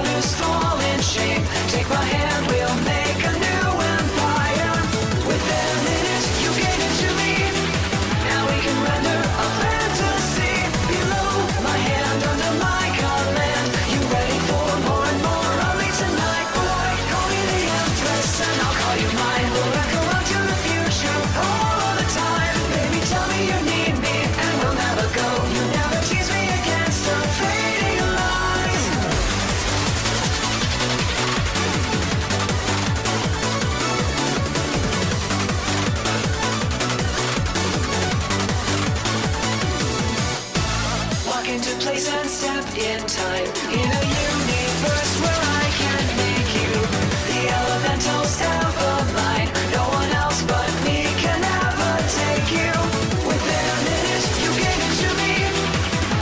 others fall in shame. Take my hand, we'll make a new empire. Within minutes, you gave it to me. Now we can render a fantasy. Below my hand, under my command. You ready for more and more of me tonight, boy? Call me the Empress and I'll call you mine. We'll echo out to the future all the time. Baby, tell me you need me and we'll never go. You never tease me against the fading lies. Walk into place and step in time. In a universe where I can make you the elemental staff of mine. No one else but me can ever take you. Within a minute, you gave it to me.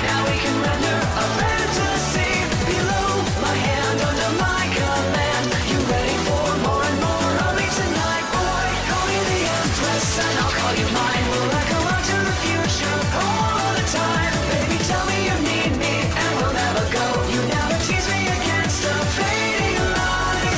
Now we can render a fantasy. Below my hand, under my command. You ready for more and more of me tonight, boy? Call me the Empress and I'll call you mine. We'll echo out to the future all the time. Baby, tell me you need me and we'll never go. You never tease me against the fading lies.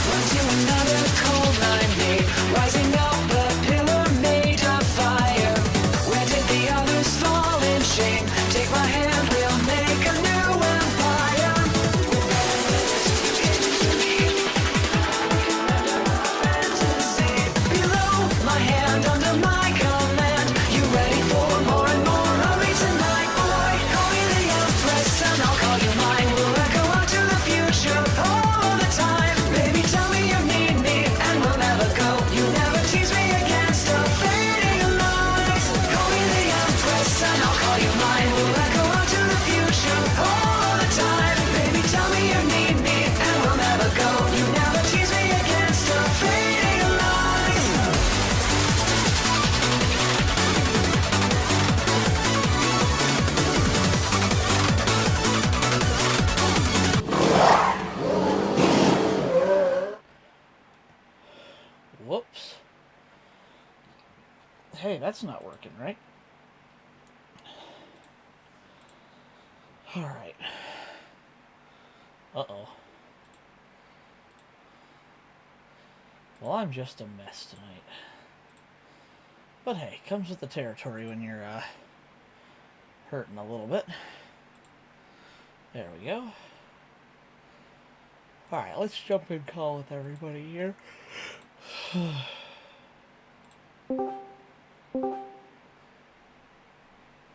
Run to another coal mine made, rising up a pillar made of fire. Where did the others fall in shame? Take my hand, we'll make a new empire. Fantasy. Below my hand, under my command. You ready for more and more of me tonight, boy? Call me the Empress and I'll call you mine. We'll echo out to the future all the time. Baby, tell me you need me and we'll never go. You never tease me against the fading lies. Call me the Empress and I'll call you mine. We'll echo out to the future all the time. Baby, tell me you need me and we'll never go. You never tease me against the fading lies. Whoops. Hey, that's not working, right? Alright. Uh-oh. Well, I'm just a mess tonight. But hey, comes with the territory when you're, hurting a little bit. There we go. Alright, let's jump in call with everybody here.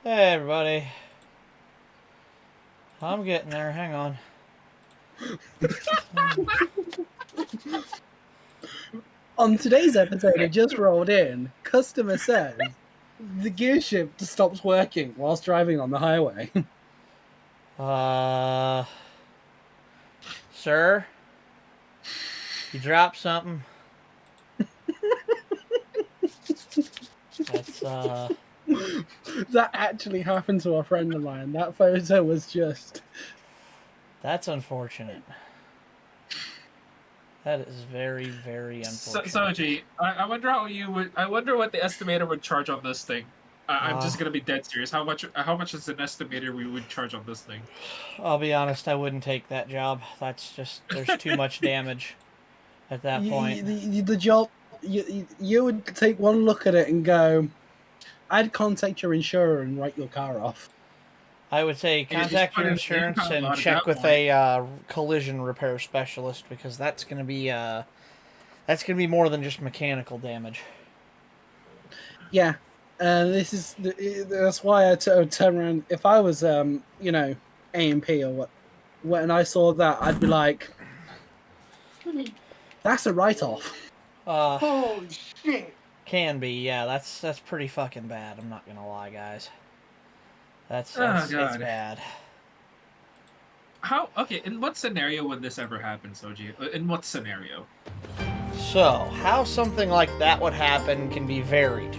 Hey, everybody. I'm getting there. Hang on. On today's episode, it just rolled in. Customer says the gear shift stops working whilst driving on the highway. Sir? You dropped something? That's, That actually happened to a friend of mine. That photo was just... That's unfortunate. That is very, very unfortunate. Soji, I wonder how you would. I wonder what the estimator would charge on this thing. I'm just gonna be dead serious. How much is an estimator we would charge on this thing? I'll be honest, I wouldn't take that job. That's just, there's too much damage at that point. The job, you would take one look at it and go, I'd contact your insurer and write your car off. I would say contact your insurance and check with a collision repair specialist, because that's gonna be more than just mechanical damage. Yeah, that's why I turn around. If I was A&P or what, when I saw that, I'd be like, that's a write-off. Holy shit! Can be, yeah. That's pretty fucking bad. I'm not gonna lie, guys. That's God. it's bad. How? Okay, in what scenario would this ever happen, Soji? In what scenario? So, how something like that would happen can be varied.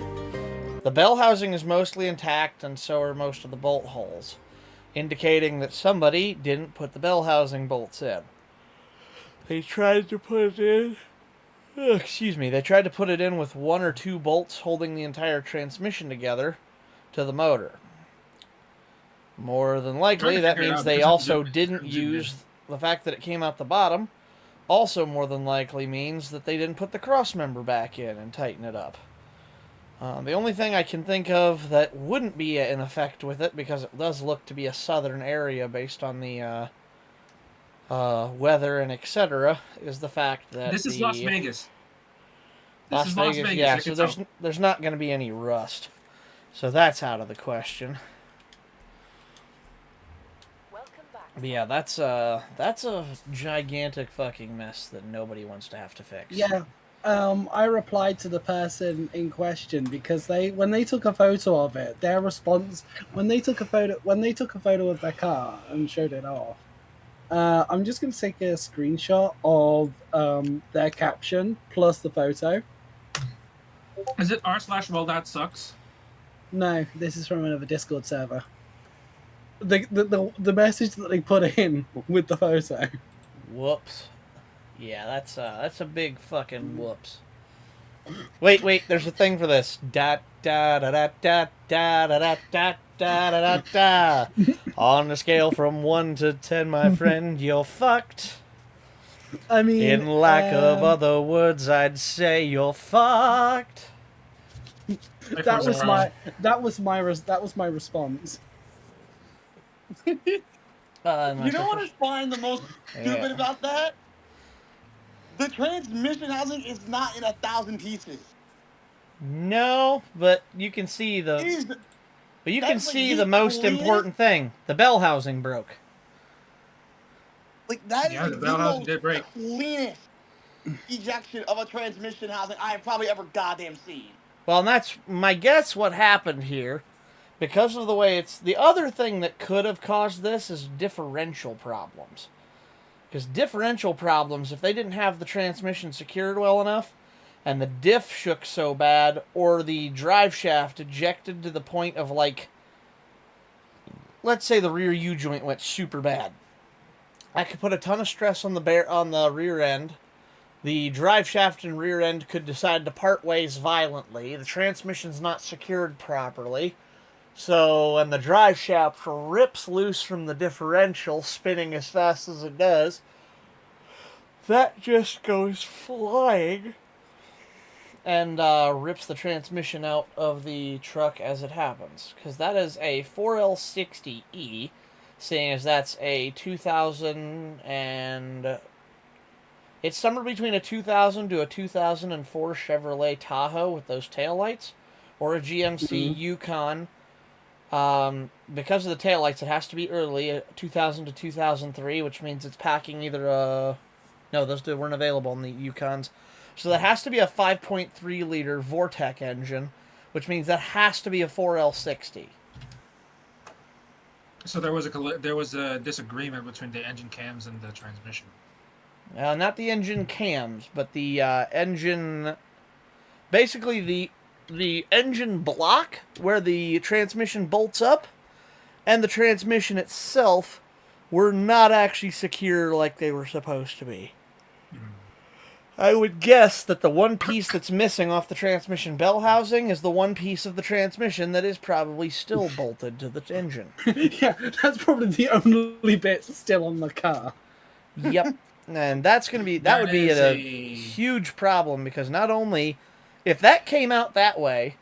The bell housing is mostly intact, and so are most of the bolt holes, indicating that somebody didn't put the bell housing bolts in. They tried to put it in. They tried to put it in with 1 or 2 bolts holding the entire transmission together to the motor. More than likely, that means they also didn't use the fact that it came out the bottom. Also, more than likely means that they didn't put the cross member back in and tighten it up. The only thing I can think of that wouldn't be in effect with it, because it does look to be a southern area based on the weather and etc., is the fact that this is Las Vegas. Las Vegas, yeah. So there's not going to be any rust, so that's out of the question. But yeah, that's a gigantic fucking mess that nobody wants to have to fix. Yeah. I replied to the person in question because when they took a photo of it, their response when they took a photo of their car and showed it off. I'm just going to take a screenshot of their caption plus the photo. Is it r/well that sucks? No, this is from another Discord server. The message that they put in with the photo. Whoops. Yeah, that's a big fucking whoops. Wait, there's a thing for this. Da da da da da da da da da da da da. On a scale from 1 to 10, my friend, you're fucked. I mean, in lack of other words, I'd say you're fucked. That was my response. You know what I find the most stupid about that? The transmission housing is not in 1,000 pieces. No, but you can see the most important thing. The bell housing broke. Like that is the bell housing did break. Cleanest ejection of a transmission housing I have probably ever goddamn seen. Well, and that's my guess what happened here. Because of the way it's... The other thing that could have caused this is differential problems. Because differential problems, if they didn't have the transmission secured well enough, and the diff shook so bad, or the drive shaft ejected to the point of, like... Let's say the rear U-joint went super bad. I could put a ton of stress on the rear end. The drive shaft and rear end could decide to part ways violently. The transmission's not secured properly. So, and the drive shaft rips loose from the differential, spinning as fast as it does. That just goes flying and rips the transmission out of the truck as it happens. Because that is a 4L60E, seeing as that's a 2000 and... It's somewhere between a 2000 to a 2004 Chevrolet Tahoe with those taillights, or a GMC Yukon. Because of the taillights, it has to be early, 2000 to 2003, which means it's packing either a... No, those weren't available in the Yukons. So that has to be a 5.3 liter Vortec engine, which means that has to be a 4L60. So there was a disagreement between the engine cams and the transmission. Not the engine cams, but the engine... Basically, the engine block, where the transmission bolts up, and the transmission itself were not actually secure like they were supposed to be. I would guess that the one piece that's missing off the transmission bell housing is the one piece of the transmission that is probably still bolted to the engine. Yeah, that's probably the only bit still on the car. Yep. And that would be a huge problem, because not only, if that came out that way,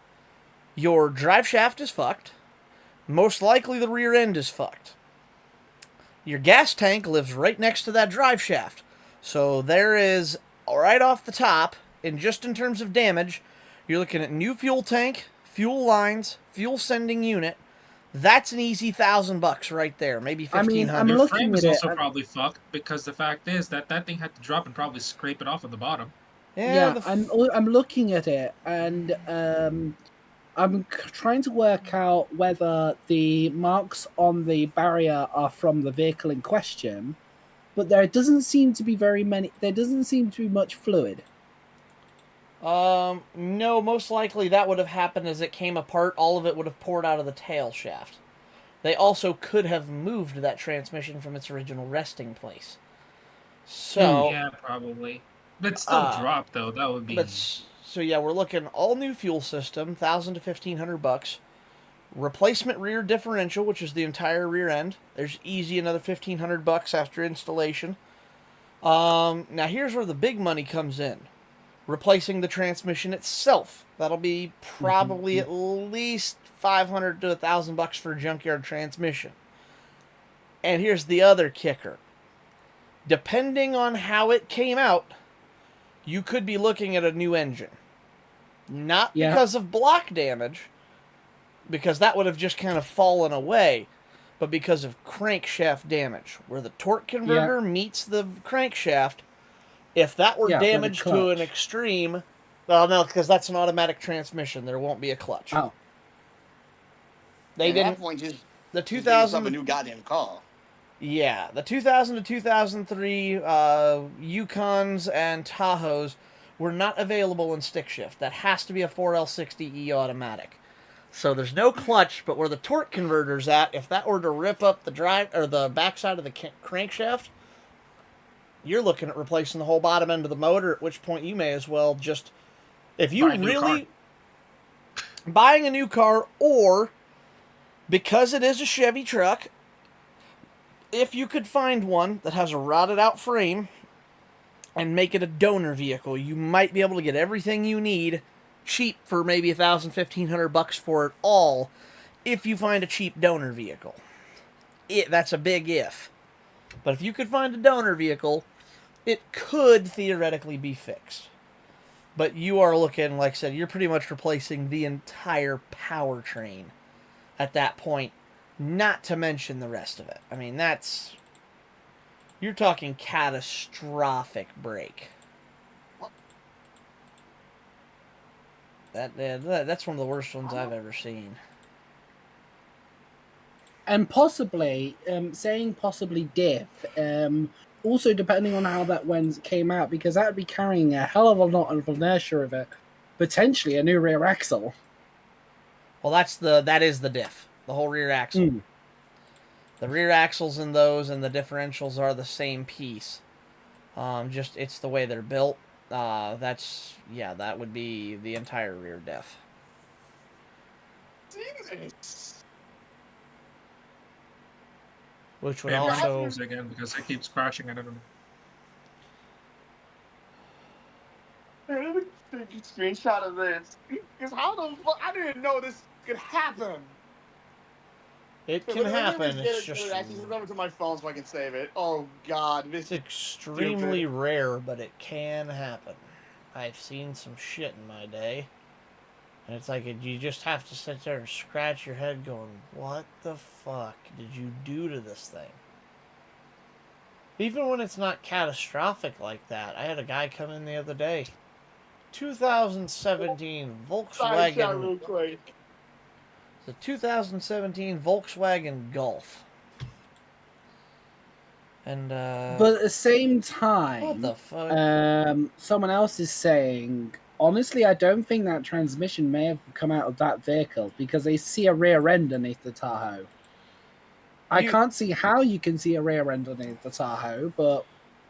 your drive shaft is fucked. Most likely the rear end is fucked. Your gas tank lives right next to that drive shaft. So there is, right off the top, in terms of damage, you're looking at new fuel tank, fuel lines, fuel sending unit. That's an easy $1,000 right there, maybe $1,500. Your frame is also probably fucked, because the fact is that thing had to drop and probably scrape it off at the bottom. Yeah, I'm looking at it, and I'm trying to work out whether the marks on the barrier are from the vehicle in question, but there doesn't seem to be very many. There doesn't seem to be much fluid. No, most likely that would have happened as it came apart. All of it would have poured out of the tail shaft. They also could have moved that transmission from its original resting place. So, Yeah, probably. But still drop though. That would be. so yeah, we're looking all new fuel system, $1,000 to $1,500. Replacement rear differential, which is the entire rear end. There's easy another $1,500 after installation. Now here's where the big money comes in. Replacing the transmission itself. That'll be probably at least $500 to $1,000 for a junkyard transmission. And here's the other kicker. Depending on how it came out, you could be looking at a new engine. Not because of block damage, because that would have just kind of fallen away, but because of crankshaft damage, where the torque converter meets the crankshaft. If that were damaged to an extreme, well, no, because that's an automatic transmission. There won't be a clutch. Oh, they didn't. At that point, just the 2000 a new goddamn car. Yeah, the 2000 to 2003 Yukons and Tahoes were not available in stick shift. That has to be a 4L60E automatic. So there's no clutch, but where the torque converter's at, if that were to rip up the drive or the backside of the crankshaft, you're looking at replacing the whole bottom end of the motor, at which point you may as well just, if you really buying a new car, or because it is a Chevy truck, if you could find one that has a rotted out frame and make it a donor vehicle, you might be able to get everything you need cheap for maybe $1,000, $1,500 for it all if you find a cheap donor vehicle. That's a big if. But if you could find a donor vehicle, it could theoretically be fixed. But you are looking, like I said, you're pretty much replacing the entire powertrain at that point, not to mention the rest of it. I mean, you're talking catastrophic break. That's one of the worst ones I've ever seen. And possibly, saying possibly diff, also depending on how that one came out, because that would be carrying a hell of a lot of inertia of it, potentially a new rear axle. Well, that is the diff, the whole rear axle. The rear axles in those and the differentials are the same piece. Just it's the way they're built. That would be the entire rear diff. Jesus. Which would also again because it keeps crashing. I don't know. Let me take a screenshot of this. Because how the fuck? I didn't know this could happen. It can happen. It's just actually send over to my phone so I can save it. Oh God, it's extremely stupid. rare, but it can happen. I've seen some shit in my day, and it's like you just have to sit there and scratch your head, going, "What the fuck did you do to this thing?" Even when it's not catastrophic like that, I had a guy come in the other day. 2017 Volkswagen. Real quick. The 2017 Volkswagen Golf. And but at the same time, what the fuck? Someone else is saying, honestly, I don't think that transmission may have come out of that vehicle because they see a rear end underneath the Tahoe. I can't see how you can see a rear end underneath the Tahoe, but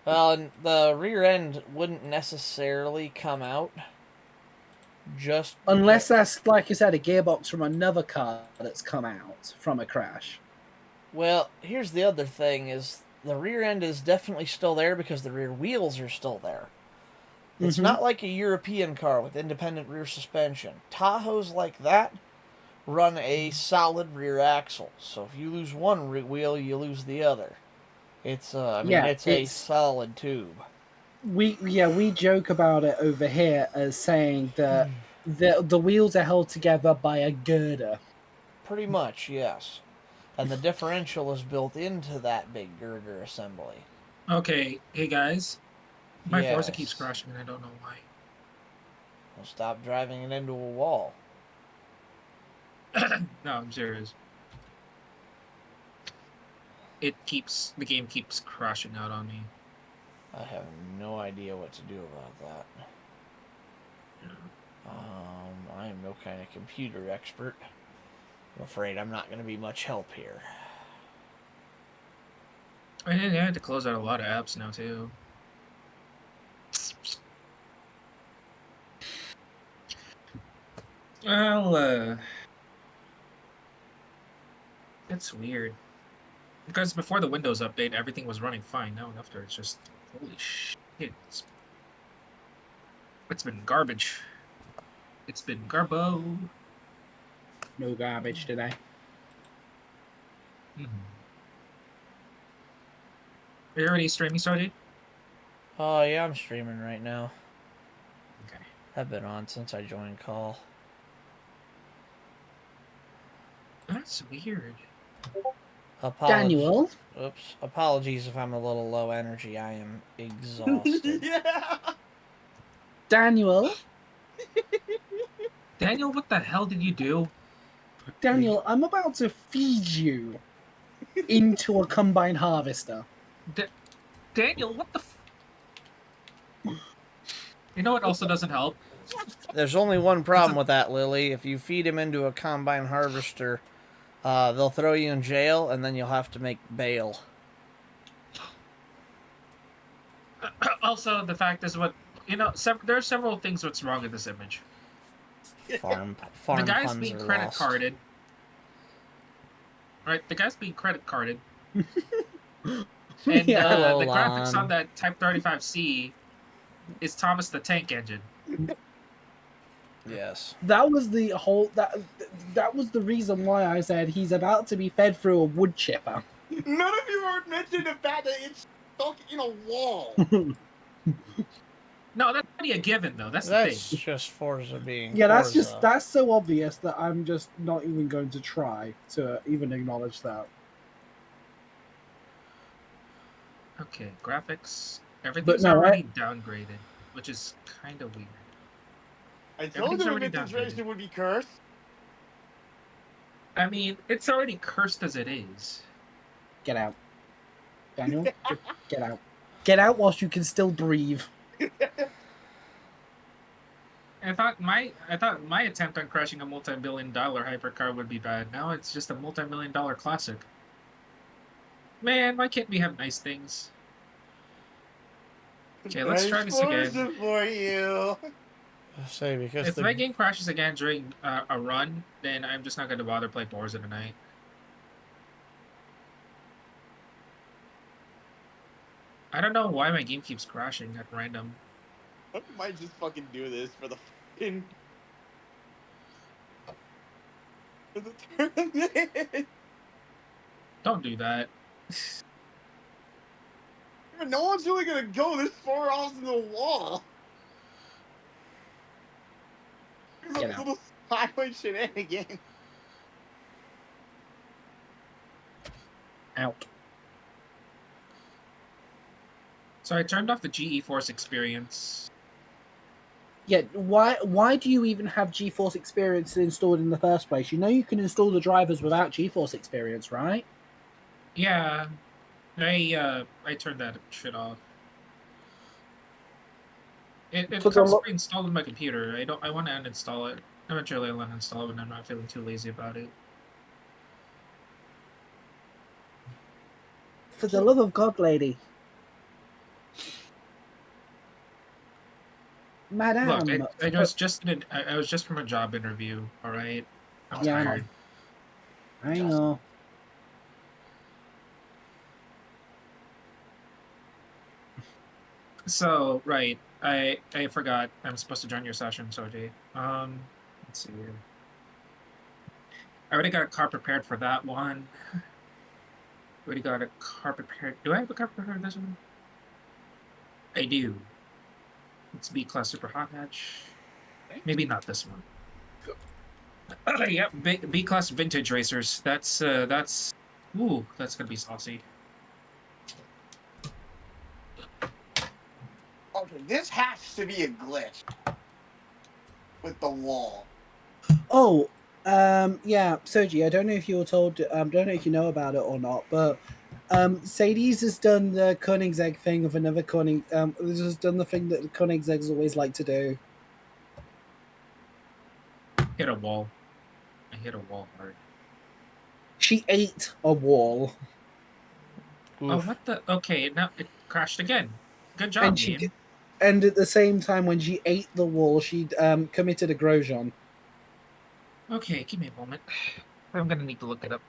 well, the rear end wouldn't necessarily come out. Just unless that's, like you said, a gearbox from another car that's come out from a crash. Well, here's the other thing, is the rear end is definitely still there because the rear wheels are still there. It's not like a European car with independent rear suspension. Tahoes like that run a solid rear axle. So if you lose one wheel, you lose the other. It's it's a solid tube. We joke about it over here as saying that the wheels are held together by a girder. Pretty much, yes. And the differential is built into that big girder assembly. Okay, hey guys. My Forza keeps crashing and I don't know why. Well, stop driving it into a wall. No, I'm serious. The game keeps crashing out on me. I have no idea what to do about that. Yeah. I am no kind of computer expert. I'm afraid I'm not going to be much help here. I had to close out a lot of apps now too. Well, it's weird. Because before the Windows update, everything was running fine. Now after, it's just, holy shit. It's been garbage. It's been garbo. No garbage today. Mm-hmm. Are you already streaming, Stardew? Oh, yeah, I'm streaming right now. Okay. I've been on since I joined call. That's weird. Daniel? Oops. Apologies if I'm a little low energy. I am exhausted. Yeah. Daniel? Daniel, what the hell did you do? Daniel, I'm about to feed you into a combine harvester. Daniel, what the You know what also doesn't help? There's only one problem with that, Lily. If you feed him into a combine harvester, they'll throw you in jail, and then you'll have to make bail. Also, the fact is what... there are several things what's wrong with this image. Farm the guy's puns being are credit lost. carded. Right, the guy's being credit carded. And Yeah. the graphics on that Type 35C is Thomas the Tank Engine. Yes. That was the whole that was the reason why I said he's about to be fed through a wood chipper. None of you are mentioning the fact that it's stuck in a wall. No, that's already a given, though. That's the That's thing. just Forza being Yeah, Forza. that's so obvious that I'm just not even going to try to even acknowledge that. Okay, graphics. Everything's already downgraded, which is kind of weird. I told you the situation would be cursed. I mean, it's already cursed as it is. Get out. Daniel, just get out. Get out whilst you can still breathe. I thought my attempt on crashing a multi-billion-dollar hypercar would be bad. Now it's just a multi-million-dollar classic. Man, why can't we have nice things? Okay, let's try this again. For you. Say because If my game crashes again during a run, then I'm just not going to bother playing Forza tonight. I don't know why my game keeps crashing at random. I might just fucking do this for the fucking... for the tournament. Don't do that. No one's really gonna go this far off the wall. It's a little sideways shenanigan. Out. So I turned off the GeForce experience. Yeah, why do you even have GeForce Experience installed in the first place? You know you can install the drivers without GeForce Experience, right? Yeah, I turned that shit off. It comes pre-installed on my computer. I want to uninstall it. Eventually I'll uninstall it when I'm not feeling too lazy about it. For the love of God, lady. Madame. Look, I was just from a job interview. All right, I'm tired. I know. So right, I forgot I'm supposed to join your session, Soji. Let's see here. I already got a car prepared for that one. Already got a car prepared. Do I have a car prepared for this one? I do. It's B-Class Super Hot Hatch. Maybe not this one. Yep, B-Class Vintage Racers. That's ooh, that's gonna be saucy. Okay, this has to be a glitch with the wall. Oh, yeah, Soji, I don't know if you were told, don't know if you know about it or not, but Sadie's has done the Koenigsegg thing of another has done the thing that the Koenigsegg's always like to do. hit a wall. I hit a wall hard. She ate a wall. Oh, Oof. what the? Okay, now it crashed again. Good job, And game. and at the same time, when she ate the wall, she committed a Grosjean. Okay, give me a moment. I'm gonna need to look it up.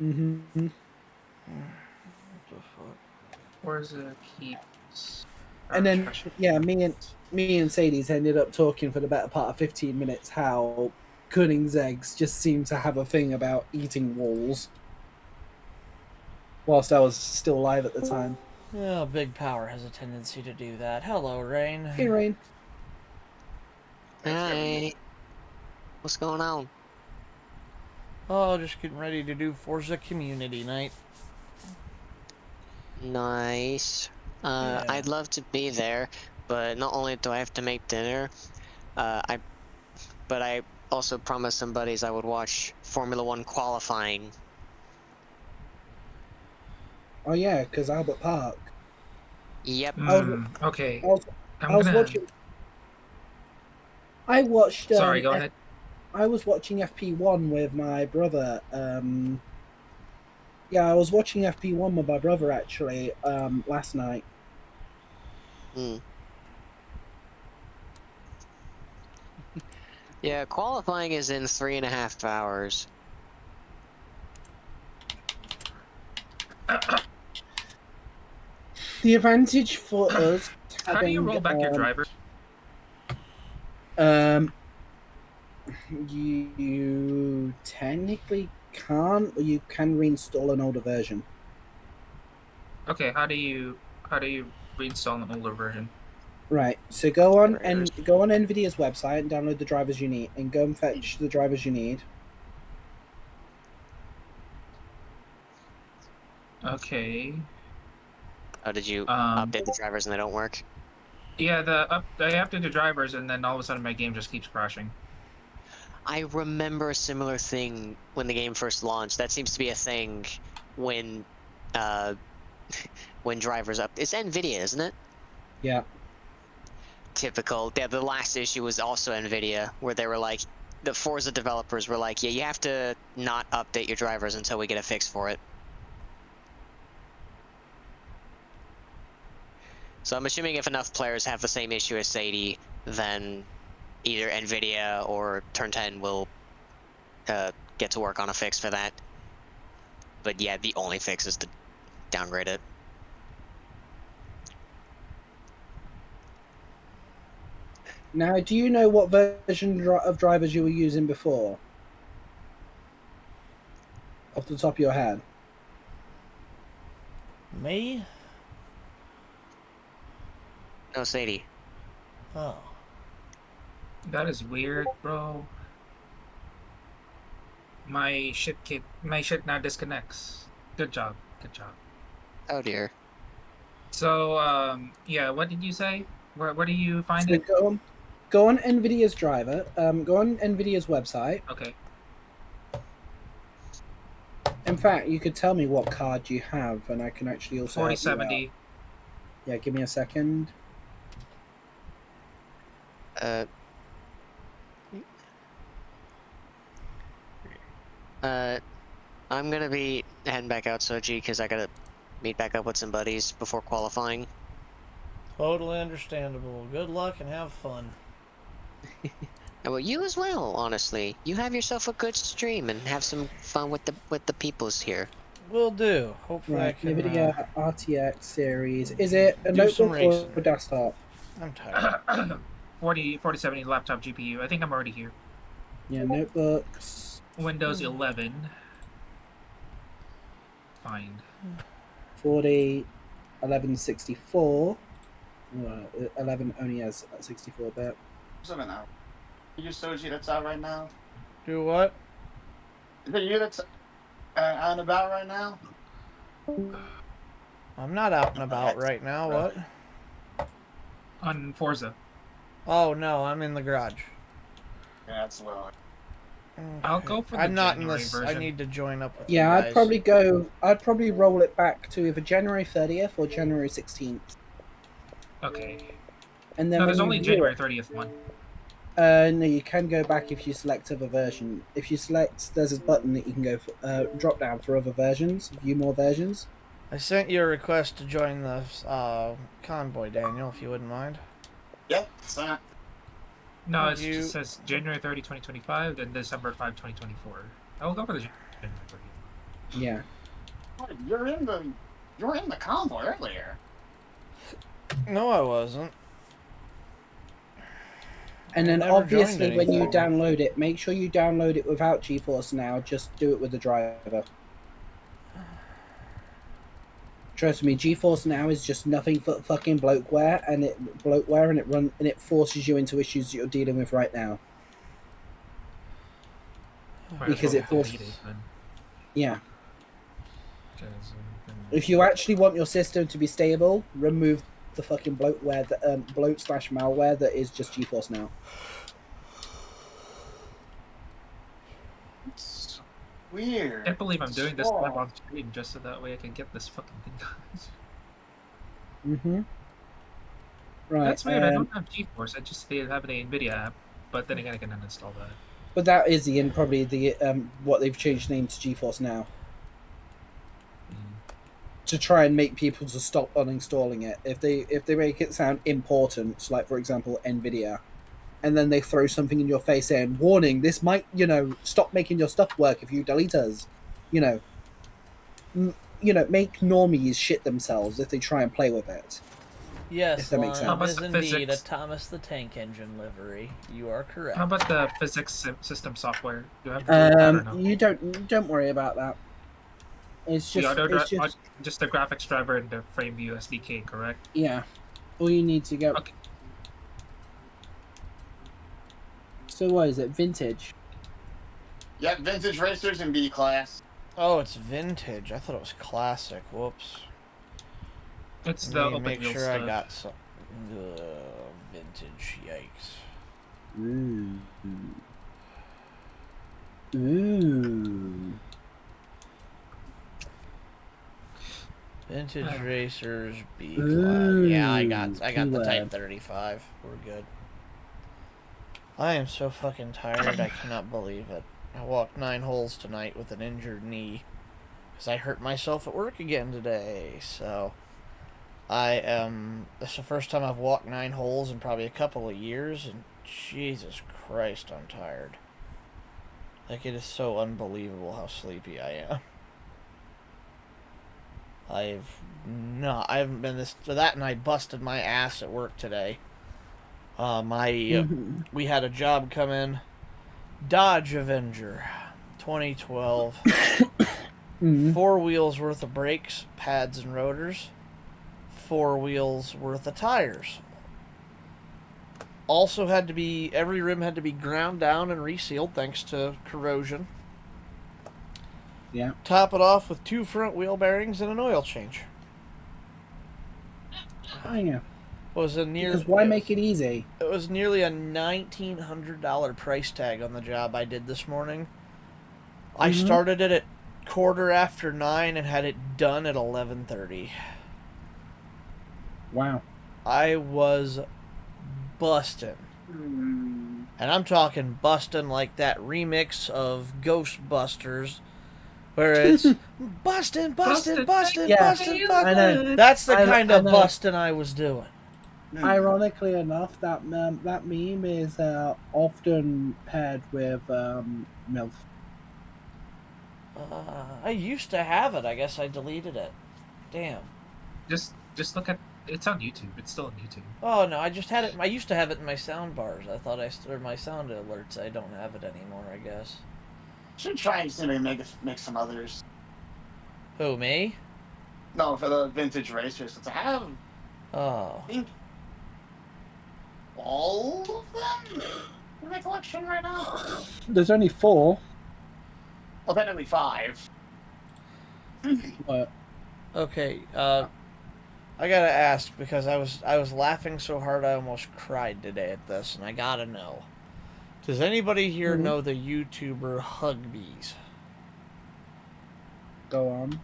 Mm-hmm. What the fuck? Forza keeps. And then, trash. yeah, me and Sadie's ended up talking for the better part of 15 minutes how Koenigseggs just seemed to have a thing about eating walls. Whilst I was still live at the time. Yeah, big power has a tendency to do that. Hello, Rain. Hey, Rain. Hi. What's going on? Oh, just getting ready to do Forza Community Night. Nice. Yeah. I'd love to be there, but not only do I have to make dinner, but I also promised some buddies I would watch Formula One qualifying. Oh yeah, because Albert Park. Yep. Okay. I was watching. I watched. Sorry, go ahead. I was watching FP1 with my brother. Yeah, I was watching FP1 with my brother actually last night. Hmm. Yeah, qualifying is in 3.5 hours. The advantage for us having, How do you roll back your drivers? You technically can't, or you can reinstall an older version. Okay, how do you reinstall an older version? Right. So go on Nvidia's website and download the drivers you need, and go and fetch the drivers you need. Okay. Oh, did you update the drivers and they don't work? Yeah, I updated the drivers, and then all of a sudden my game just keeps crashing. I remember a similar thing when the game first launched. That seems to be a thing when when drivers up. It's Nvidia, isn't it? Yeah. Typical. Yeah, the last issue was also Nvidia, where they were like, the Forza developers were like, yeah, you have to not update your drivers until we get a fix for it. So I'm assuming if enough players have the same issue as Sadie, then either Nvidia or Turn 10 will get to work on a fix for that. But yeah, the only fix is to downgrade it. Now, do you know what version of drivers you were using before? Off the top of your head. Me? No, Sadie. Oh. That is weird, bro. My shit now disconnects. Good job. Good job. Oh dear. So, yeah, what did you say? Where do you find it? Go on Nvidia's driver. Go on Nvidia's website. Okay. In fact, you could tell me what card you have, and I can actually also help you out. 4070. Yeah, give me a second. I'm gonna be heading back out, Soji, because I gotta meet back up with some buddies before qualifying. Totally understandable. Good luck and have fun. Well, you as well, honestly. You have yourself a good stream and have some fun with the peoples here. Will do. Hopefully I Right, can. Nvidia RTX series. Is it a do some notebook or racing. a desktop? I'm tired. 4070 laptop GPU. I think I'm already here. Yeah, notebooks. Windows 11. Find. 40, 1164. 11 only has 64-bit. Something out. You Soji that's out right now? Do what? Is it you that's out and about right now? I'm not out and about right now. What? On Forza. Oh no, I'm in the garage. Yeah, that's well. Okay. I'll go for the I'm not in January this. version. I need to join up with Yeah, you guys. I'd probably roll it back to either January 30th or January 16th. Okay. And then No, there's when only you view January it, 30th one. No, you can go back if you select other version. If you select, there's a button that you can go for, drop down for other versions, view more versions. I sent you a request to join the convoy, Daniel, if you wouldn't mind. Yep, it's not. No, it You- just says January 30, 2025, then December 5, 2024. I will go for the January 30. Yeah. Oh, you were in the convoy earlier. No, I wasn't. And I then never obviously joined when you anything. download it, make sure you download it without GeForce Now. Just do it with the driver. Trust me, GeForce Now is just nothing but fucking bloatware, and it forces you into issues that you're dealing with right now. Might Because as well it forces- delete it, then, Yeah. 'cause, then- If you actually want your system to be stable, remove the fucking bloatware, bloat/malware that is just GeForce Now. It's weird. I can't believe I'm doing this Oh. live on stream just so that way I can get this fucking thing done. Mm-hmm. Right. That's weird. I don't have GeForce. I just have an NVIDIA app, but then again, I can uninstall that. But that is probably the what they've changed the name to GeForce Now to try and make people to stop uninstalling it. If they make it sound important, like for example NVIDIA, and then they throw something in your face saying, "Warning: this might stop making your stuff work if you delete us," make normies shit themselves if they try and play with it. Yes, If that makes Lon, sense. is Thomas indeed a Physics. Thomas the Tank Engine livery. You are correct. How about the physics system software? Do I have to do that or no? You don't worry about that. It's The just other it's just just the graphics driver and the frame view SDK, correct? yeah. All you need to go. Okay. So what is it? Vintage. Yep, vintage racers and B class. Oh, it's vintage. I thought it was classic. Whoops. It's the Let me open make wheel sure stuff. I got some vintage. Yikes. Ooh. Vintage racers B Ooh, class. Yeah, I got the keyword. Type 35. We're good. I am so fucking tired. I cannot believe it. I walked 9 holes tonight with an injured knee because I hurt myself at work again today. So this is the first time I've walked 9 holes in probably a couple of years, and Jesus Christ, I'm tired. Like, it is so unbelievable how sleepy I am. I haven't been this to that, and I busted my ass at work today. We had a job come in, Dodge Avenger, 2012, 4 wheels worth of brakes, pads, and rotors, 4 wheels worth of tires. Also every rim had to be ground down and resealed thanks to corrosion. Yeah. Top it off with 2 front wheel bearings and an oil change. Oh yeah. Because why make it easy? It was nearly a $1,900 price tag on the job I did this morning. I started it at 9:15 and had it done at 11:30. Wow. I was busting. And I'm talking busting like that remix of Ghostbusters where it's busting. Yeah, I know. That's the I kind of know. busting I was doing. Ironically enough, that meme is often paired with MILF. I used to have it. I guess I deleted it. Damn. Just look at it's on YouTube. It's still on YouTube. Oh no, I just had it. I used to have it in my sound bars. I thought or my sound alerts. I don't have it anymore. I guess. Should try and see maybe make some others. Who, me? No, for the vintage racers. Since I have, Oh. I think, all of them in my collection right now. There's only 4. Well, technically 5. But Okay. I gotta ask because I was laughing so hard I almost cried today at this, and I gotta know. Does anybody here know the YouTuber Hugbees? go on.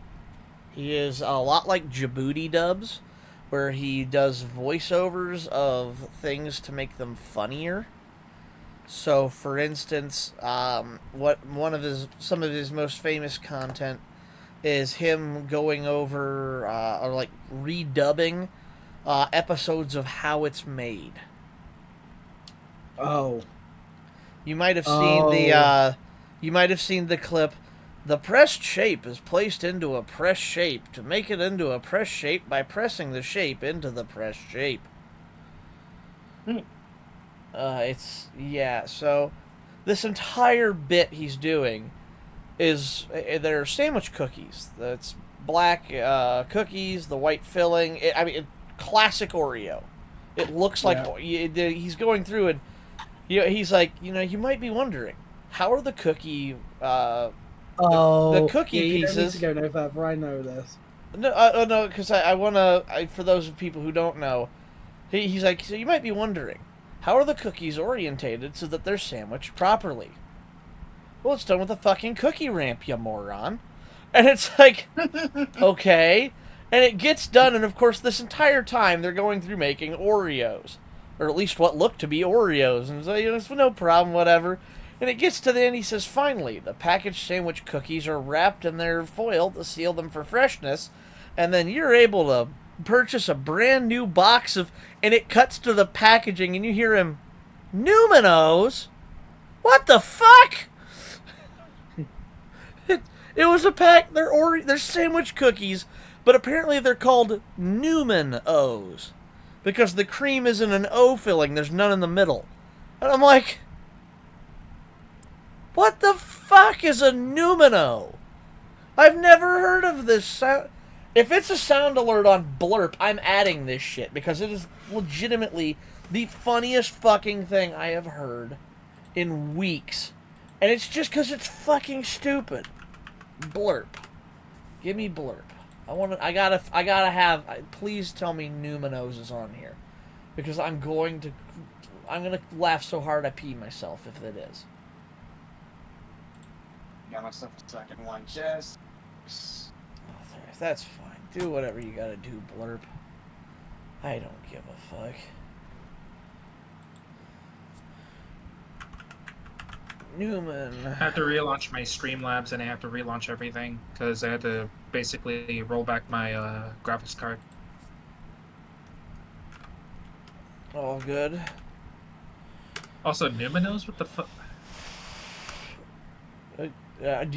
He is a lot like Djibouti Dubs, where he does voiceovers of things to make them funnier. So, for instance, some of his most famous content is him going over or like redubbing episodes of How It's Made. Oh. You might have seen the clip. The pressed shape is placed into a pressed shape to make it into a pressed shape by pressing the shape into the pressed shape. So this entire bit he's doing is they're sandwich cookies. That's black cookies, the white filling. Classic Oreo. It looks like he's going through and he's like, you might be wondering, how are the cookie the cookie pieces? You don't need to go no further. I know this. No, because I want to. For those people who don't know, he's like, so you might be wondering, how are the cookies orientated so that they're sandwiched properly? Well, it's done with a fucking cookie ramp, you moron. And it's like, okay. And it gets done, and of course, this entire time they're going through making Oreos, or at least what look to be Oreos, and so it's no problem, whatever. And it gets to the end, he says, finally, the packaged sandwich cookies are wrapped in their foil to seal them for freshness, and then you're able to purchase a brand new box of, and it cuts to the packaging, and you hear him, Numinos? What the fuck? It was a pack, they're sandwich cookies, but apparently they're called Newman-O's, because the cream is in an O filling, there's none in the middle. And I'm like, what the fuck is a Numino? I've never heard of this sound. If it's a sound alert on Blurp, I'm adding this shit, because it is legitimately the funniest fucking thing I have heard in weeks. And it's just because it's fucking stupid. Blurp. Give me Blurp. I gotta have, please tell me Numinos is on here. Because I'm gonna laugh so hard I pee myself if it is. Got myself a second one, just. That's fine. Do whatever you gotta do, Blurp. I don't give a fuck. Newman. I have to relaunch my Streamlabs and I have to relaunch everything because I had to basically roll back my graphics card. All good. Also, Numinos? What the fuck? Do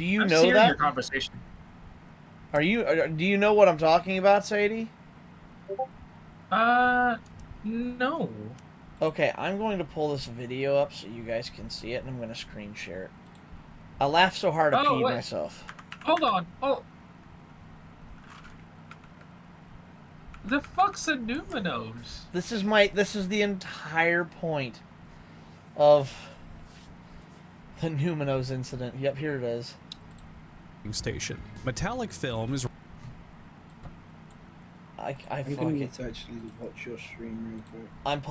you I'm know hearing that? your conversation. Do you know what I'm talking about, Sadie? No. Okay, I'm going to pull this video up so you guys can see it, and I'm going to screen share it. I laughed so hard I peed myself. Hold on. Oh. The fuck's a Numinos? This is the entire point of the Numinos incident. Yep, here it is. Station. Metallic film is. I'm gonna need to actually watch your stream real quick. I'm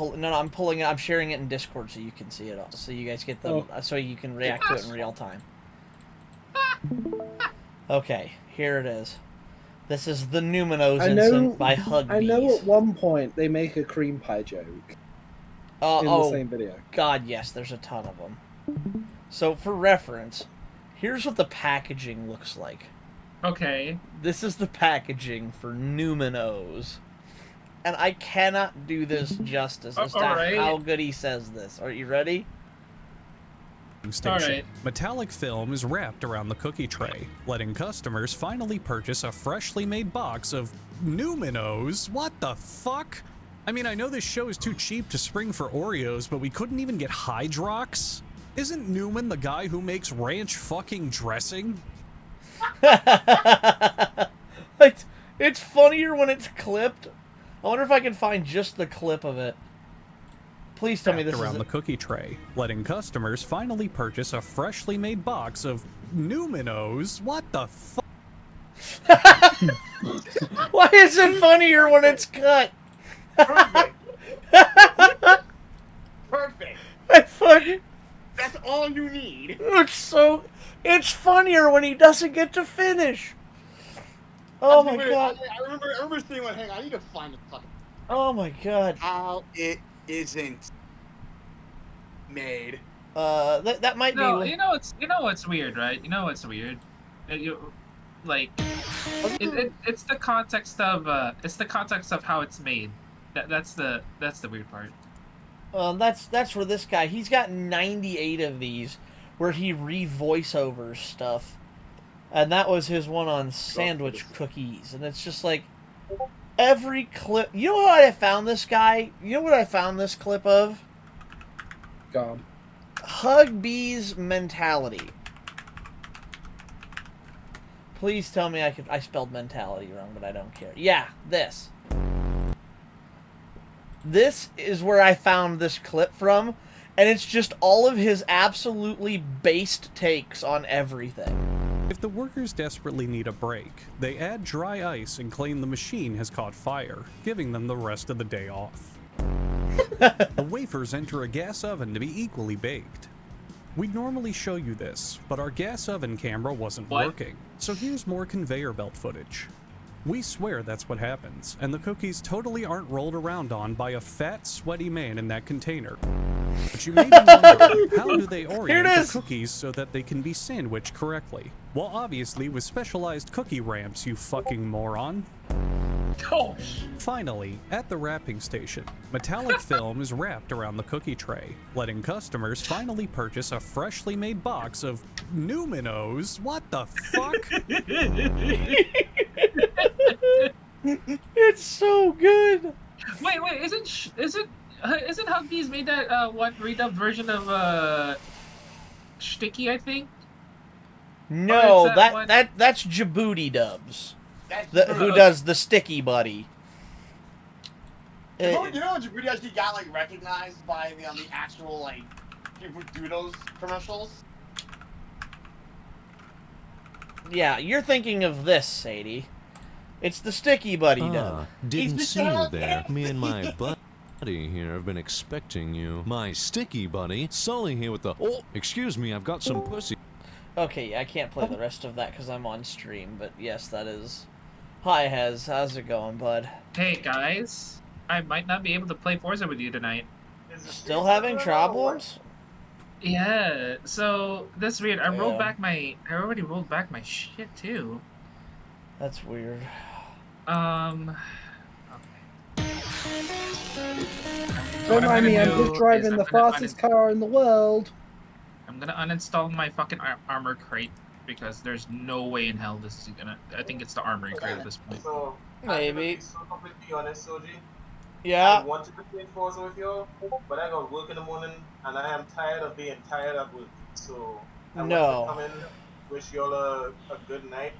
pulling it. I'm sharing it in Discord so you can see it all, so you guys get the so you can react to it in real time. Okay, here it is. This is the Numinos incident by Hugbees. I know at one point they make a cream pie joke in the same video. God, yes, there's a ton of them. So, for reference, here's what the packaging looks like. Okay. This is the packaging for Numinos. And I cannot do this justice as to how good he says this. Are you ready? Station. Right. Metallic film is wrapped around the cookie tray, letting customers finally purchase a freshly made box of Numinos. What the fuck? I mean, I know this show is too cheap to spring for Oreos, but we couldn't even get Hydrox? Isn't Newman the guy who makes ranch fucking dressing? It's funnier when it's clipped. I wonder if I can find just the clip of it. Please tell me this around is the cookie tray, letting customers finally purchase a freshly made box of Numinos. What the fuck? Why is it funnier when it's cut? Perfect. Perfect. I fucking. That's all you need. It's funnier when he doesn't get to finish. Oh my god. I remember seeing one. Hang on, I need to find the fucking. Oh my god. How it isn't made. That might No, be. you know what's weird, right? You know what's weird. Like it's the context of how it's made. That's the weird part. That's where this guy. He's got 98 of these, where he re-voiceovers stuff, and that was his one on sandwich cookies, and it's just like every clip. You know what I found this guy? You know what I found this clip of? God. Hugbee's mentality. Please tell me I spelled mentality wrong, but I don't care. Yeah, this. This is where I found this clip from, and it's just all of his absolutely based takes on everything. If the workers desperately need a break, they add dry ice and claim the machine has caught fire, giving them the rest of the day off. The wafers enter a gas oven to be equally baked. We'd normally show you this, but our gas oven camera wasn't working, so here's more conveyor belt footage. We swear that's what happens, and the cookies totally aren't rolled around on by a fat, sweaty man in that container. But you may be wondering, how do they orient the cookies so that they can be sandwiched correctly? Well, obviously with specialized cookie ramps, you fucking moron. Oh. Finally, at the wrapping station, metallic film is wrapped around the cookie tray, letting customers finally purchase a freshly made box of Numinos. What the fuck? It's so good. Wait, isn't Hugbee's made that one redubbed version of Sticky? I think. No, that that's Djibouti Dubs. Who Does the Sticky Buddy. You know what Djibouti actually got like recognized by the actual like people who do those commercials? Yeah, you're thinking of this, Sadie. It's the Sticky Buddy Dub. Didn't see you there. Me and my buddy here have been expecting you. My sticky buddy, Sully here with the... Oh, excuse me, I've got some pussy. Okay, I can't play the rest of that because I'm on stream, but yes, that is... Hi, Hez. How's it going, bud? Hey, guys. I might not be able to play Forza with you tonight. Still having problems? Yeah, so that's weird. I already rolled back my shit too. That's weird. Don't mind me, I'm just driving the fastest car in the world. I'm gonna uninstall my fucking armor crate because there's no way in hell this is gonna. I think it's the armory crate at this point. So, Maybe. So completely honest, Soji. Yeah. I wanted to play Forza with you, but I got work in the morning, and I am tired of being tired at work. So I wanted to come in, wish you all a good night.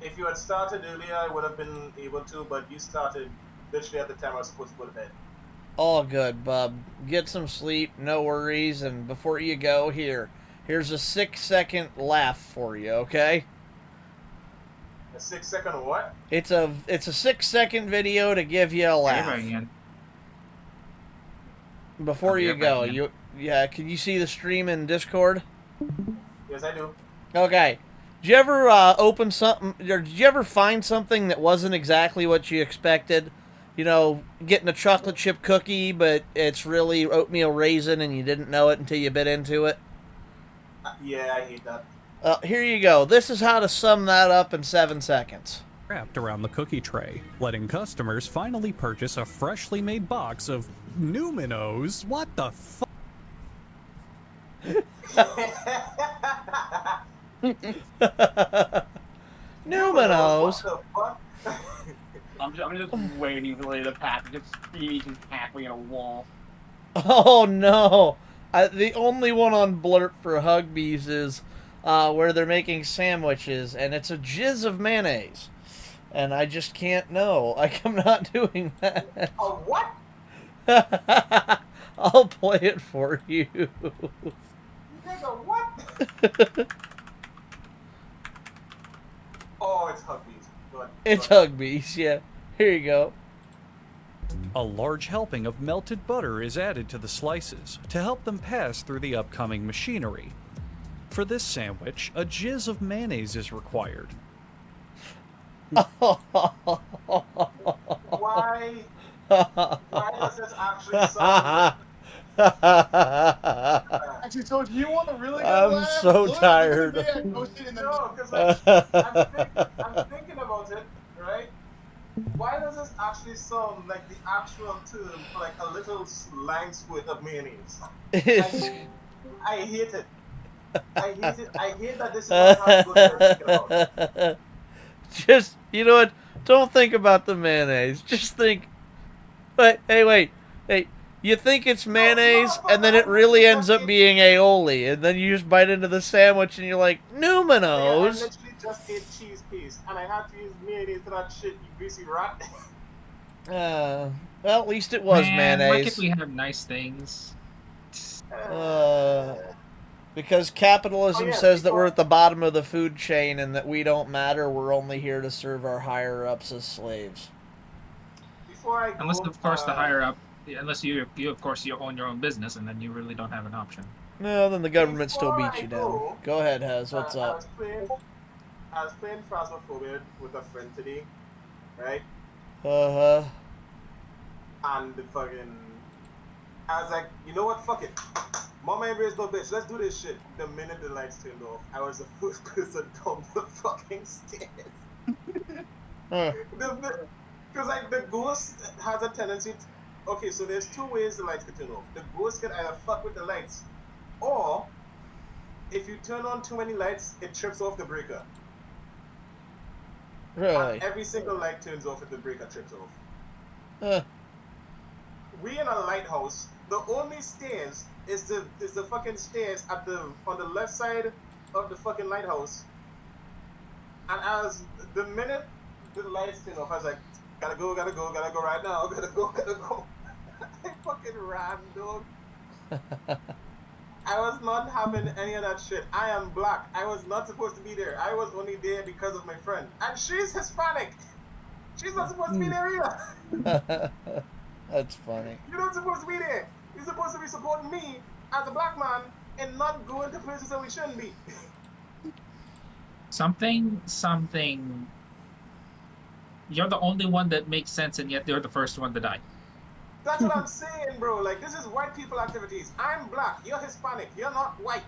If you had started earlier, I would have been able to, but you started literally at the time I was supposed to go to bed. All good, bub. Get some sleep, no worries, and before you go, here's a 6-second laugh for you, okay? A 6-second what? It's a 6-second video to give you a laugh. Before you go, can you see the stream in Discord? Yes, I do. Okay. Did you ever open something, or did you ever find something that wasn't exactly what you expected? You know, getting a chocolate chip cookie, but it's really oatmeal raisin and you didn't know it until you bit into it? Yeah, I hate that. Here you go. This is how to sum that up in 7 seconds. Wrapped around the cookie tray, letting customers finally purchase a freshly made box of Numinos. What the fuck? Numinos. I'm just waiting for the pack to just squeeze halfway in a wall. Oh no! The only one on Blurp for Hugbees is where they're making sandwiches, and it's a jizz of mayonnaise. And I just can't know. Like, I'm not doing that. A what? I'll play it for you. You guys are what? Oh, it's Hugbees. It's Hugbees, yeah. Here you go. A large helping of melted butter is added to the slices to help them pass through the upcoming machinery. For this sandwich, a jizz of mayonnaise is required. Why does this actually sound Actually, so do you want to really go I'm laugh? so Look, tired. Look at the day I posted in the No, because like I'm thinking about it, right? Why does this actually sound like the actual term for like a little lime squirt of mayonnaise? It's I hate it. I hate it. I hate that this is what I have to go there thinking about. just, you know what? Don't think about the mayonnaise. Just think. But hey, wait, hey. You think it's mayonnaise, and then it really ends up being aioli, and then you just bite into the sandwich, and you're like, Yeah, I Numinos. literally just ate cheese paste, and I had to use mayonnaise for that shit, you greasy rat. Well, at least it was Man, why mayonnaise. can't we have nice things? Because capitalism Oh, yeah, says that we're at the bottom of the food chain and that we don't matter. We're only here to serve our higher ups as slaves. Before I go, Unless, of course, the higher up, unless you of course, you own your own business, and then you really don't have an option. No, then the government still Before beats I you go, down. Go ahead, Hez. What's I up? was playing Phasmophobia with a friend today, right? Uh-huh. And the fucking, I was like, you know what? Fuck it. Mama embrace no bitch. Let's do this shit. The minute the lights turned off, I was the first person down the fucking stairs. Because like the ghost has a tendency to, okay, so there's two ways the lights can turn off. The ghost can either fuck with the lights, or if you turn on too many lights, it trips off the breaker. Really? And every single light turns off if the breaker trips off. Huh. We in a lighthouse. The only stairs is the fucking stairs at on the left side of the fucking lighthouse. And as the minute the lights turn off, I was like, gotta go right now, gotta go. I fucking ran, dog. I was not having any of that shit. I am black. I was not supposed to be there. I was only there because of my friend. And she's Hispanic. She's not supposed to be there either. That's funny. You're not supposed to be there. You're supposed to be supporting me as a black man and not going to places that we shouldn't be. Something. You're the only one that makes sense, and yet you're the first one to die. That's what I'm saying, bro. Like, this is white people activities. I'm black. You're Hispanic. You're not white.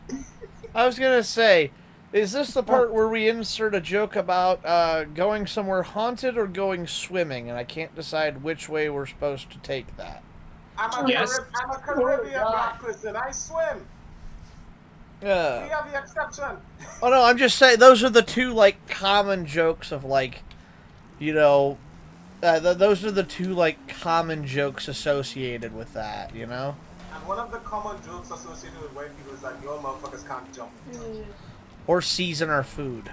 I was gonna say, is this the part where we insert a joke about going somewhere haunted or going swimming? And I can't decide which way we're supposed to take that. I'm a Caribbean black person. I swim. We have the exception. Oh no, I'm just saying those are the two like common jokes of like, you know, those are the two like common jokes associated with that, you know. And one of the common jokes associated with white people is that your motherfuckers can't jump. Or season our food.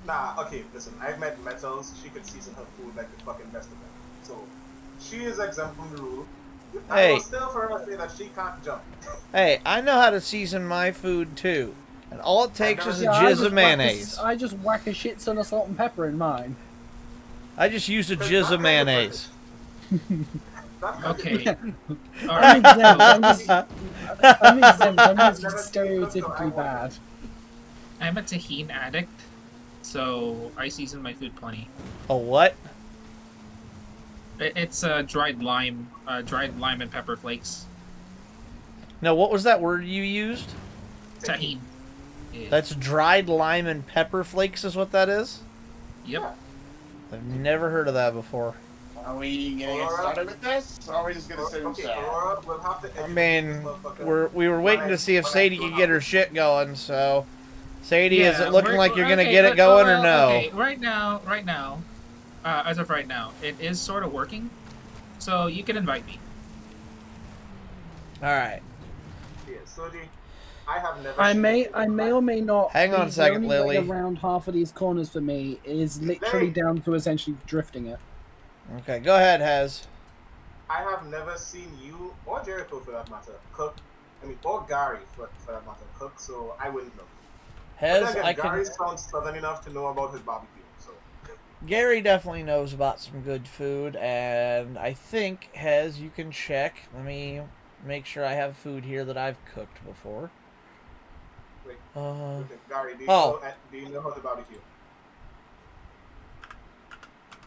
Nah, okay, listen. I've met Metals. She could season her food like the fucking best of them. So she is exempt from the rule. I will still for her say that she can't jump. Hey, I know how to season my food too. And all it takes is a jizz of mayonnaise. I just whack a shit ton of salt and pepper in mine. I just use a jizz of mayonnaise. Okay. I'm exempt. I'm just stereotypically bad. I'm a tahini addict, so I season my food plenty. A what? It's dried lime and pepper flakes. No, what was that word you used? Tahini. Yeah. That's dried lime and pepper flakes is what that is? Yep. I've never heard of that before. Are we gonna get started with this, or are we just gonna sit and chat? We'll have to I mean, we were waiting to see if Sadie could get her shit going, so... Sadie, is it looking like you're gonna get it going or no? Okay, right now, as of right now, it is sort of working, so you can invite me. Alright. Yeah, Soji, I have never. I may or may not. Hang on a second, Lily. Around half of these corners for me is literally down to essentially drifting it. Okay, go ahead, Hez. I have never seen you or Jericho, for that matter, cook. I mean, or Gary, for that matter, cook. So I wouldn't know. Hez, Gary sounds southern enough to know about his barbecue. So Gary definitely knows about some good food, and I think, Hez, you can check. Let me make sure I have food here that I've cooked before. Wait, Gary, do you know how to barbecue?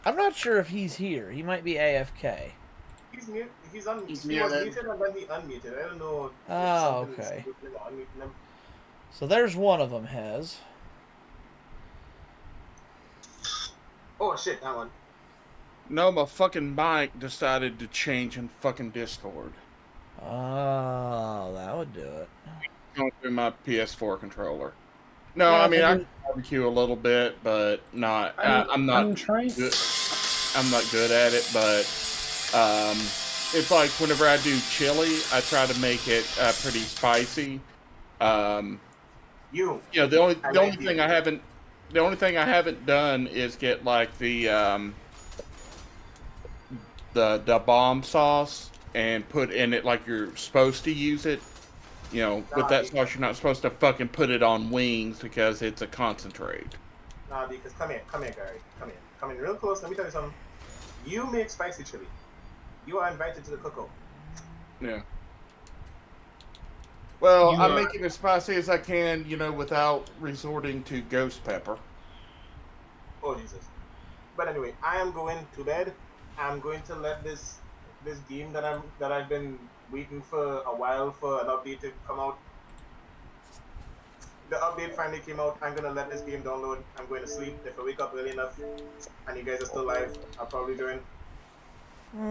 I'm not sure if he's here. He might be AFK. He's mute. He was muted. muted and then he unmuted. I don't know. Oh, okay. So there's one of them, Hez. Oh shit, that one. No, my fucking mic decided to change in fucking Discord. Oh, that would do it. Going through my PS4 controller. No, Yeah, I mean, I but can barbecue a little bit, but not. I'm not. I'm trying. I'm not good at it, but it's like whenever I do chili, I try to make it pretty spicy. You know, the only thing I haven't done is get like the bomb sauce and put in it like you're supposed to use it. You know, with that sauce, you're not supposed to fucking put it on wings because it's a concentrate. Nah, because come here, Gary. Come in real close. Let me tell you something. You make spicy chili. You are invited to the cookout. Yeah. Well, I'm making it as spicy as I can, you know, without resorting to ghost pepper. Oh Jesus! But anyway, I am going to bed. I'm going to let this game that I've been waiting for a while for an update to come out. The update finally came out. I'm gonna let this game download. I'm going to sleep. If I wake up early enough and you guys are still live, I'll probably join.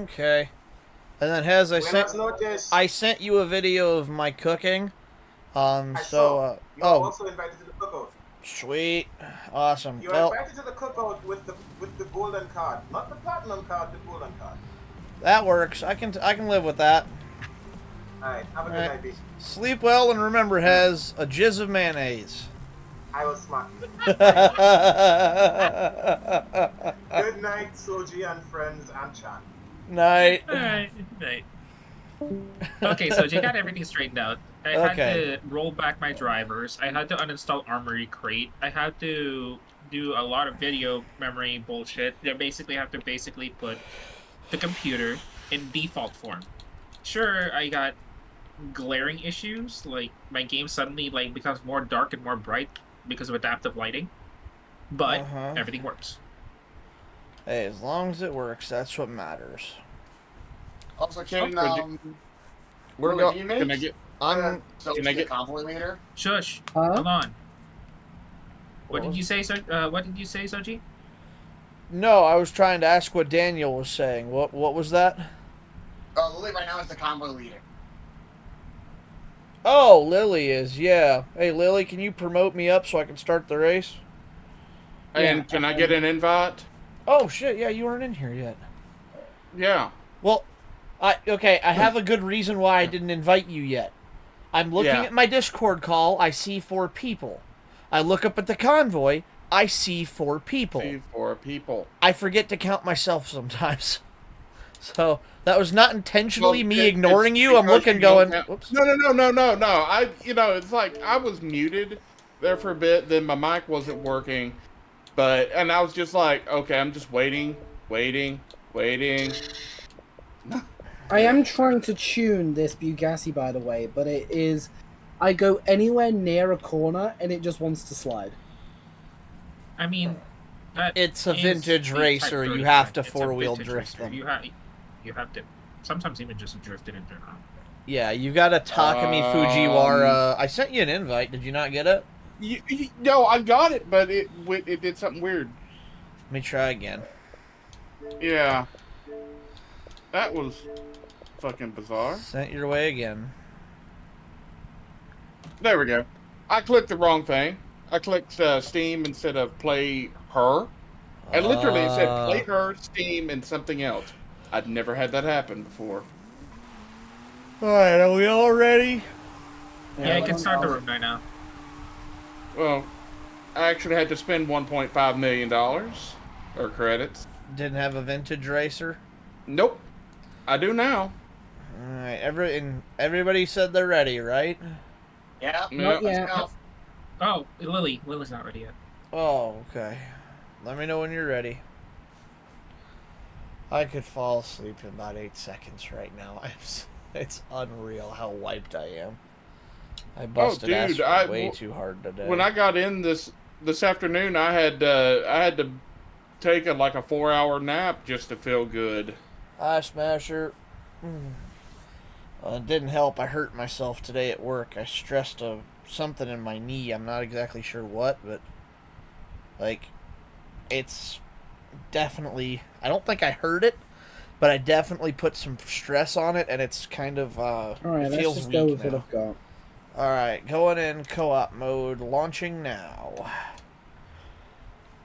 Okay. And then Hez, I sent you a video of my cooking. You're also invited to the cookout. Sweet, awesome. You're invited to the cookout with the golden card, not the platinum card, the golden card. That works. I can live with that. Alright, have a good night, B. Sleep well and remember, Hez, a jizz of mayonnaise. I will smack you. Good night, Soji and friends and chat. Night. Alright, night. Okay, so you got everything straightened out. I had to roll back my drivers. I had to uninstall Armory Crate. I had to do a lot of video memory bullshit. They basically have to put the computer in default form. Sure, I got glaring issues, like my game suddenly becomes more dark and more bright because of adaptive lighting, but everything works. Hey, as long as it works, that's what matters. Also, Can I get convoy leader? Shush. Hold on. What did you say, Soji? No, I was trying to ask what Daniel was saying. What was that? Oh, Lily right now is the convoy leader. Oh, Lily is, yeah. Hey, Lily, can you promote me up so I can start the race? And can I get an invite? Oh, shit, yeah, you aren't in here yet. Yeah. Well, I have a good reason why I didn't invite you yet. I'm looking at my Discord call, I see 4 people. I look up at the convoy, I see 4 people. I forget to count myself sometimes. So, that was not intentionally me ignoring you. I'm looking going, whoops. No. It's like I was muted there for a bit, then my mic wasn't working. And I was just like, okay, I'm just waiting. I am trying to tune this Bugatti, by the way, but it is... I go anywhere near a corner, and it just wants to slide. I mean... It's a vintage racer. You have to four-wheel drift them. You have to sometimes even just drift it in general. Yeah, you got a Takumi Fujiwara. I sent you an invite. Did you not get it? No, I got it, but it did something weird. Let me try again. Yeah. That was fucking bizarre. Sent your way again. There we go. I clicked the wrong thing. I clicked Steam instead of Play Her. And literally it said Play Her, Steam, and something else. I'd never had that happen before. Alright, are we all ready? Yeah, I can start the room right now. Well, I actually had to spend $1.5 million, or credits. Didn't have a vintage racer? Nope. I do now. Alright, everybody said they're ready, right? Yeah. Not yet. Oh, Lily's not ready yet. Oh, okay. Let me know when you're ready. I could fall asleep in about 8 seconds right now. It's unreal how wiped I am. I busted ass way too hard today. When I got in this afternoon, I had to take a 4-hour nap just to feel good. Hi, Smasher. It didn't help. I hurt myself today at work. I stressed something in my knee. I'm not exactly sure what, but like it's definitely. I don't think I hurt it, but I definitely put some stress on it, and it's kind of. All right, it let's feels just weak go with now. what I've got. All right, going in co-op mode. Launching now.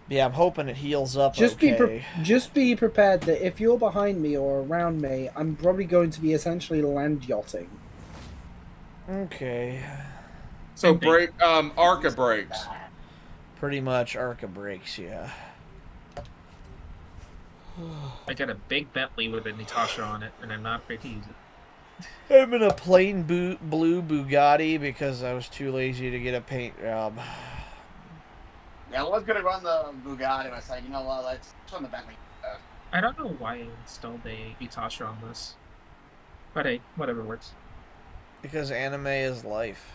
Yeah, I'm hoping it heals up. Just okay. just be prepared that if you're behind me or around me, I'm probably going to be essentially land yachting. Okay. So Arca brakes. Pretty much Arca brakes, yeah. I got a big Bentley with a Natasha on it, and I'm not afraid to use it. I'm in a plain blue Bugatti because I was too lazy to get a paint job. Yeah, I was gonna run the Bugatti, but I said, you know what, let's run the Bentley. I don't know why I installed a Natasha on this. But hey, whatever works. Because anime is life.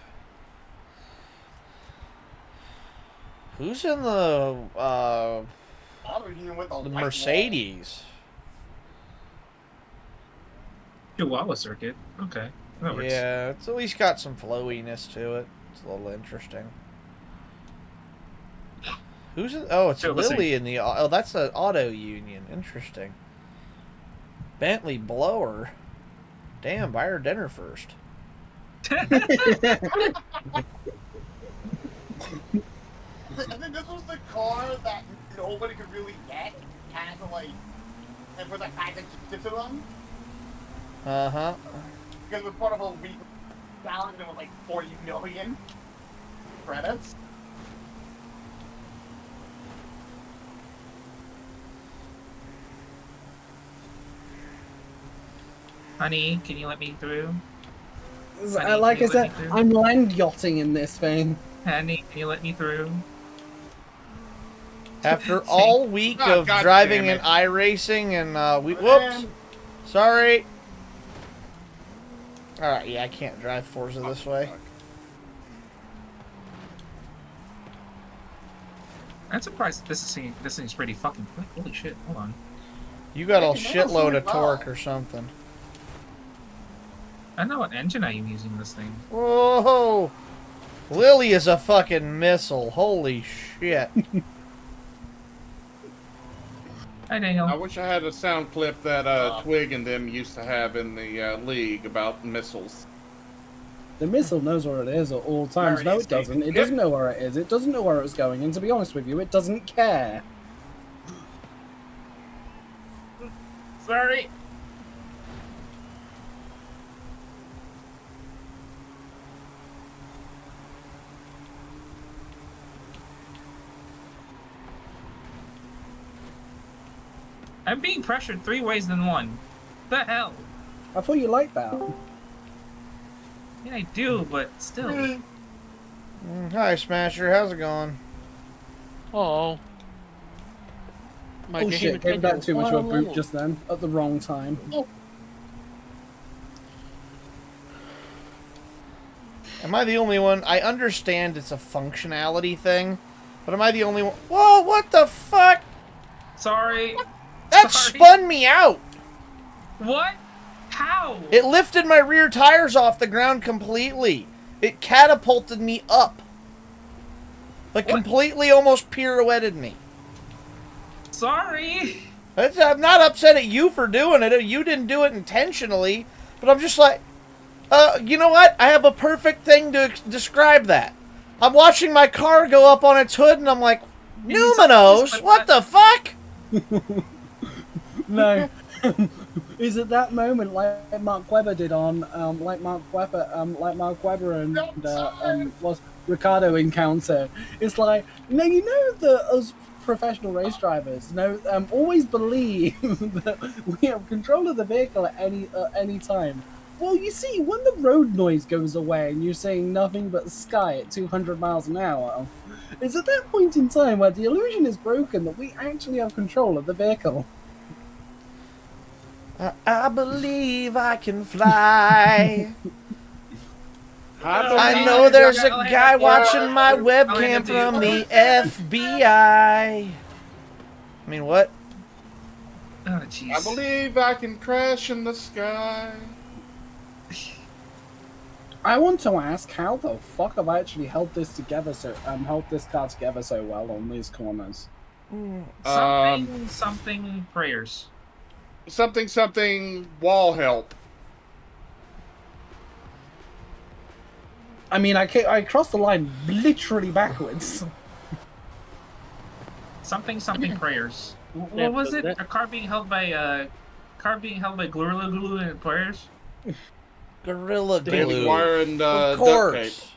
Who's in the Mercedes? Chihuahua circuit. Okay. That works. Yeah, it's at least got some flowiness to it. It's a little interesting. Who's in? Oh, it's Lily in the. Oh, that's an auto union. Interesting. Bentley blower. Damn, buy her dinner first. I think this was the car that nobody could really get. Kind of like, and for the guy that did to them. Uh-huh. Because it was part of a week challenge and it was like 40 million credits. Honey, can you let me through? Honey, like I said, I'm land yachting in this thing. Honey, can you let me through? After all week of driving in iRacing and whoops, sorry. All right, yeah, I can't drive Forza this way. I'm surprised this thing's pretty fucking quick. Holy shit! Hold on. You got a shitload of torque or something. I don't know what engine I am using this thing. Whoa! Lily is a fucking missile. Holy shit. Hi, Daniel. I wish I had a sound clip that Twig and them used to have in the league about missiles. The missile knows where it is at all times. No, it doesn't. It doesn't know where it is. It doesn't know where it's going. And to be honest with you, it doesn't care. Sorry. I'm being pressured 3 ways than one. The hell? I thought you liked that. Yeah, I do, but still. Hi, Smasher. How's it going? Oh. Oh shit, gave that too much of a boot just then, at the wrong time. Oh. Am I the only one? I understand it's a functionality thing, but am I the only one? Whoa, what the fuck? Sorry. That spun me out. What? How? It lifted my rear tires off the ground completely. It catapulted me up. Like completely almost pirouetted me. Sorry. I'm not upset at you for doing it. You didn't do it intentionally. But I'm just like, you know what? I have a perfect thing to describe that. I'm watching my car go up on its hood and I'm like, Numinos, what the fuck? No. Is it that moment like Mark Webber did on like Mark Webber and was Ricardo encounter? It's like, now you know that us professional race drivers always believe that we have control of the vehicle at any time. Well, you see, when the road noise goes away and you're seeing nothing but sky at 200 miles an hour, it's at that point in time where the illusion is broken that we actually have control of the vehicle. I believe I can fly. I know there's a guy watching my webcam from the FBI. I mean, what? Oh, jeez. I believe I can crash in the sky. I want to ask how the fuck have I actually held this car together so well on these corners? Something prayers. Something wall help. I mean, I crossed the line literally backwards. Something prayers. Yeah, What was but it? that- A car being held by Gorilla Glue and prayers? Gorilla Daily glue. wire and Of duct tape. course.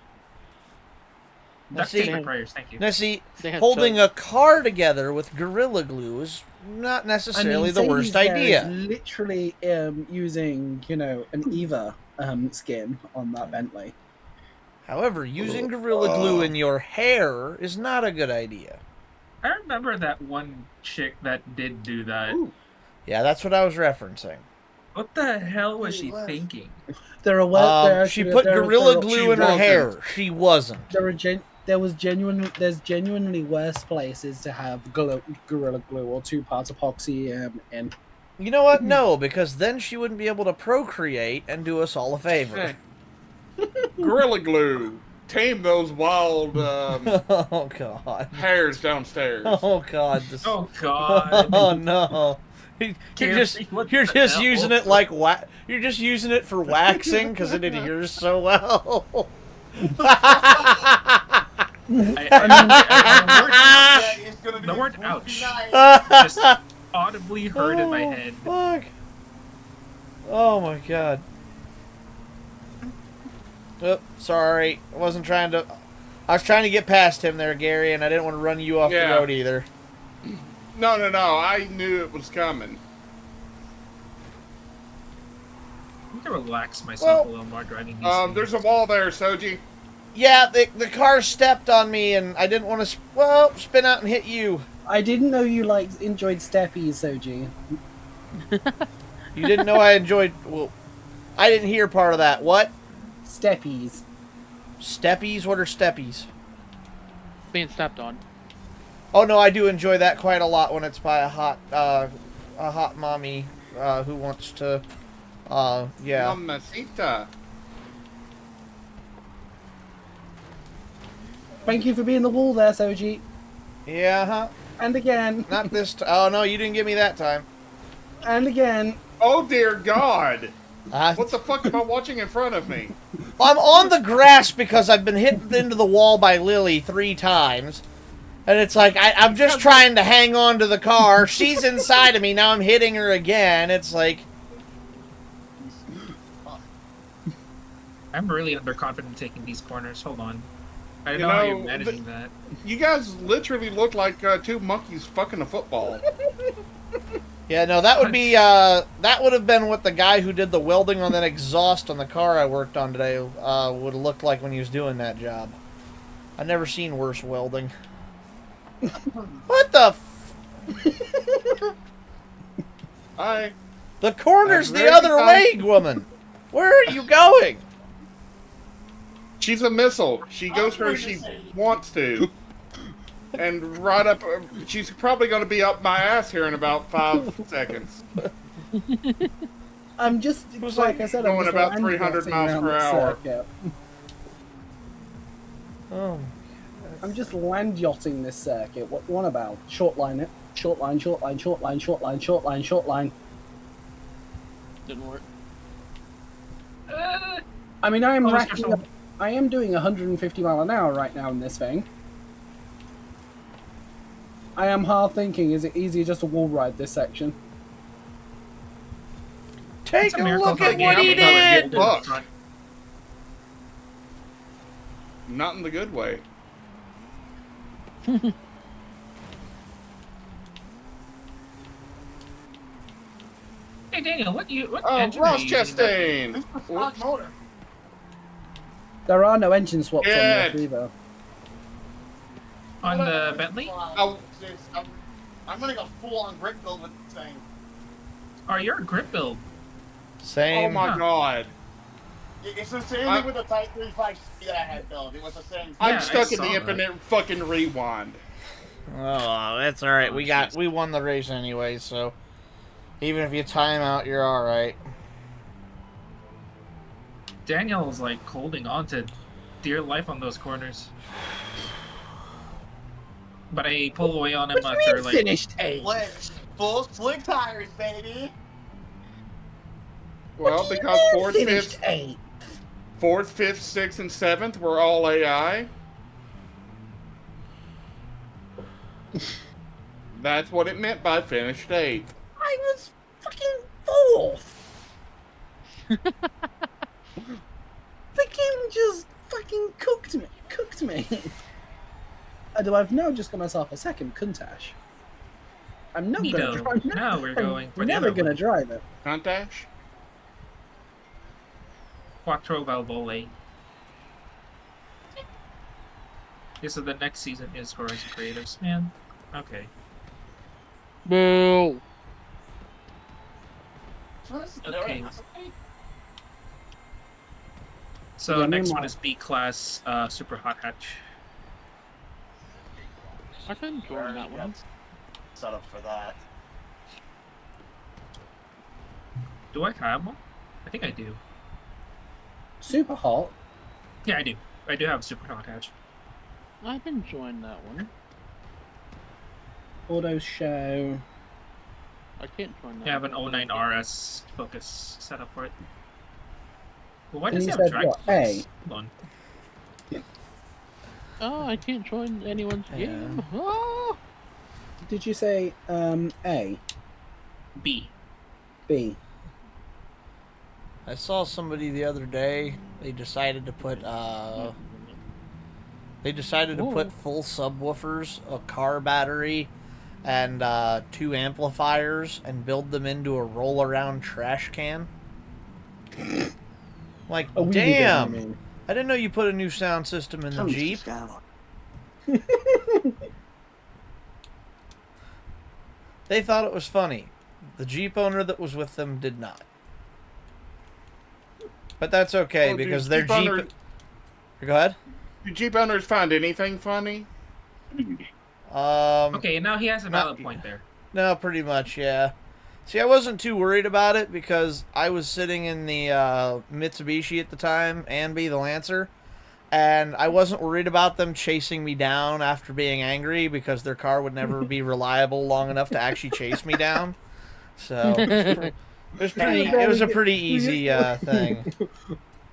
Duct see- tape and prayers, thank you. Now see, They had holding chugs. a car together with Gorilla Glue is not necessarily the worst idea. Literally using, an Eva skin on that Bentley. However, using Gorilla Glue in your hair is not a good idea. I remember that one chick that did do that. Ooh. Yeah, that's what I was referencing. What the hell was she thinking? She put Gorilla Glue in her hair. She wasn't. There's genuinely worse places to have Gorilla Glue or two-part epoxy in. You know what? No, because then she wouldn't be able to procreate and do us all a favor. Gorilla Glue. Tame those wild Oh God. hairs downstairs. Oh God. Oh God. Oh no. You're just using it like you're just using it for waxing because it adheres so well. The word ouch just audibly heard in my head. Fuck. Oh my God. Oh, sorry. I wasn't trying to... I was trying to get past him there, Gary, and I didn't want to run you off the road either. No. I knew it was coming. I need to relax myself a little more driving these things. There's a wall there, Soji. Yeah, the car stepped on me, and I didn't want to... spin out and hit you. I didn't know you enjoyed steppies, Soji. You didn't know I enjoyed... Well, I didn't hear part of that. What? Steppies. Steppies? What are steppies? Being stepped on. Oh no, I do enjoy that quite a lot when it's by a hot mommy who wants to, yeah. Mamacita. Thank you for being the wall there, Soji. Yeah, huh? And again. Not this time. Oh no, you didn't give me that time. And again. Oh dear God. What the fuck am I watching in front of me? I'm on the grass because I've been hit into the wall by Lily 3 times. And it's like, I'm just trying to hang on to the car. She's inside of me. Now I'm hitting her again. It's like... I'm really underconfident taking these corners. Hold on. I don't know how you're managing that. You guys literally look like 2 monkeys fucking a football. Yeah, no, that would be, that would have been what the guy who did the welding on that exhaust on the car I worked on today, would have looked like when he was doing that job. I've never seen worse welding. What the Hi. The corner's the other way, woman! Where are you going? She's a missile. She goes where she wants to. And right up, she's probably going to be up my ass here in about 5 seconds. I'm just, like I said, I'm going just about 300 miles per hour. Oh. I'm just land yachting this circuit. What one about? Short line it. Short line, short line, short line, short line, short line, short line. Didn't work. I mean, I am racking up. I am doing 150 mile an hour right now in this thing. I am half thinking, is it easier just to wall ride this section? Take a look at what he did! Not in the good way. Hey Daniel, what engine Ross are you using? Chastain! There are no engine swaps on Good. this either. On the Bentley? I'm gonna go full on brick build with this thing. Oh, you're a grip build. Same. Oh my God. It's the same thing with the Type 35C that I had built. It was the same thing. I'm stuck in the infinite fucking rewind. Oh, that's alright. We won the race anyway, so... Even if you time out, you're alright. Daniel's like holding on to dear life on those corners. But I pull away on him after like finished 8th. Full slick tires, baby. Well, because fourth, fifth, 8th. 4th, 5th, 6th, and 7th were all AI. That's what it meant by finished 8th. I was fucking 4th. The game just fucking cooked me. Although I've now just got myself a second Countach. I'm not going to drive. Now we're going for I'm the never other going to one. drive it. Countach? Quattro Valvole. Yeah, so the next season is Horizon Creatives. Man, okay. Boo. Okay. So Yeah, next meanwhile- one is B class Super Hot Hatch. I couldn't join that one. Set up for that. Do I have one? I think I do. Super hot. Yeah, I do. I do have a Super Hot Hatch. I can join that one. Auto show. I can't join that. I have an 09 RS Focus set up for it. Well, why And does you it have said drag what, focus? A? Hold on. Oh, I can't join anyone's Yeah. game. Oh! Did you say A? B. B? I saw somebody the other day. They decided to put Whoa. full subwoofers, a car battery, and 2 amplifiers, and build them into a roll-around trash can. Like, A wheelie bin, damn! I mean. I didn't know you put a new sound system in the Jeep. They thought it was funny. The Jeep owner that was with them did not. But that's okay, Oh, do because their Jeep Jeep... owner- Go ahead. Do Jeep owners find anything funny? Okay, now he has a valid point there. No, pretty much, yeah. See, I wasn't too worried about it because I was sitting in the Mitsubishi at the time, Anby, the Lancer, and I wasn't worried about them chasing me down after being angry because their car would never be reliable long enough to actually chase me down. So it was a pretty easy thing.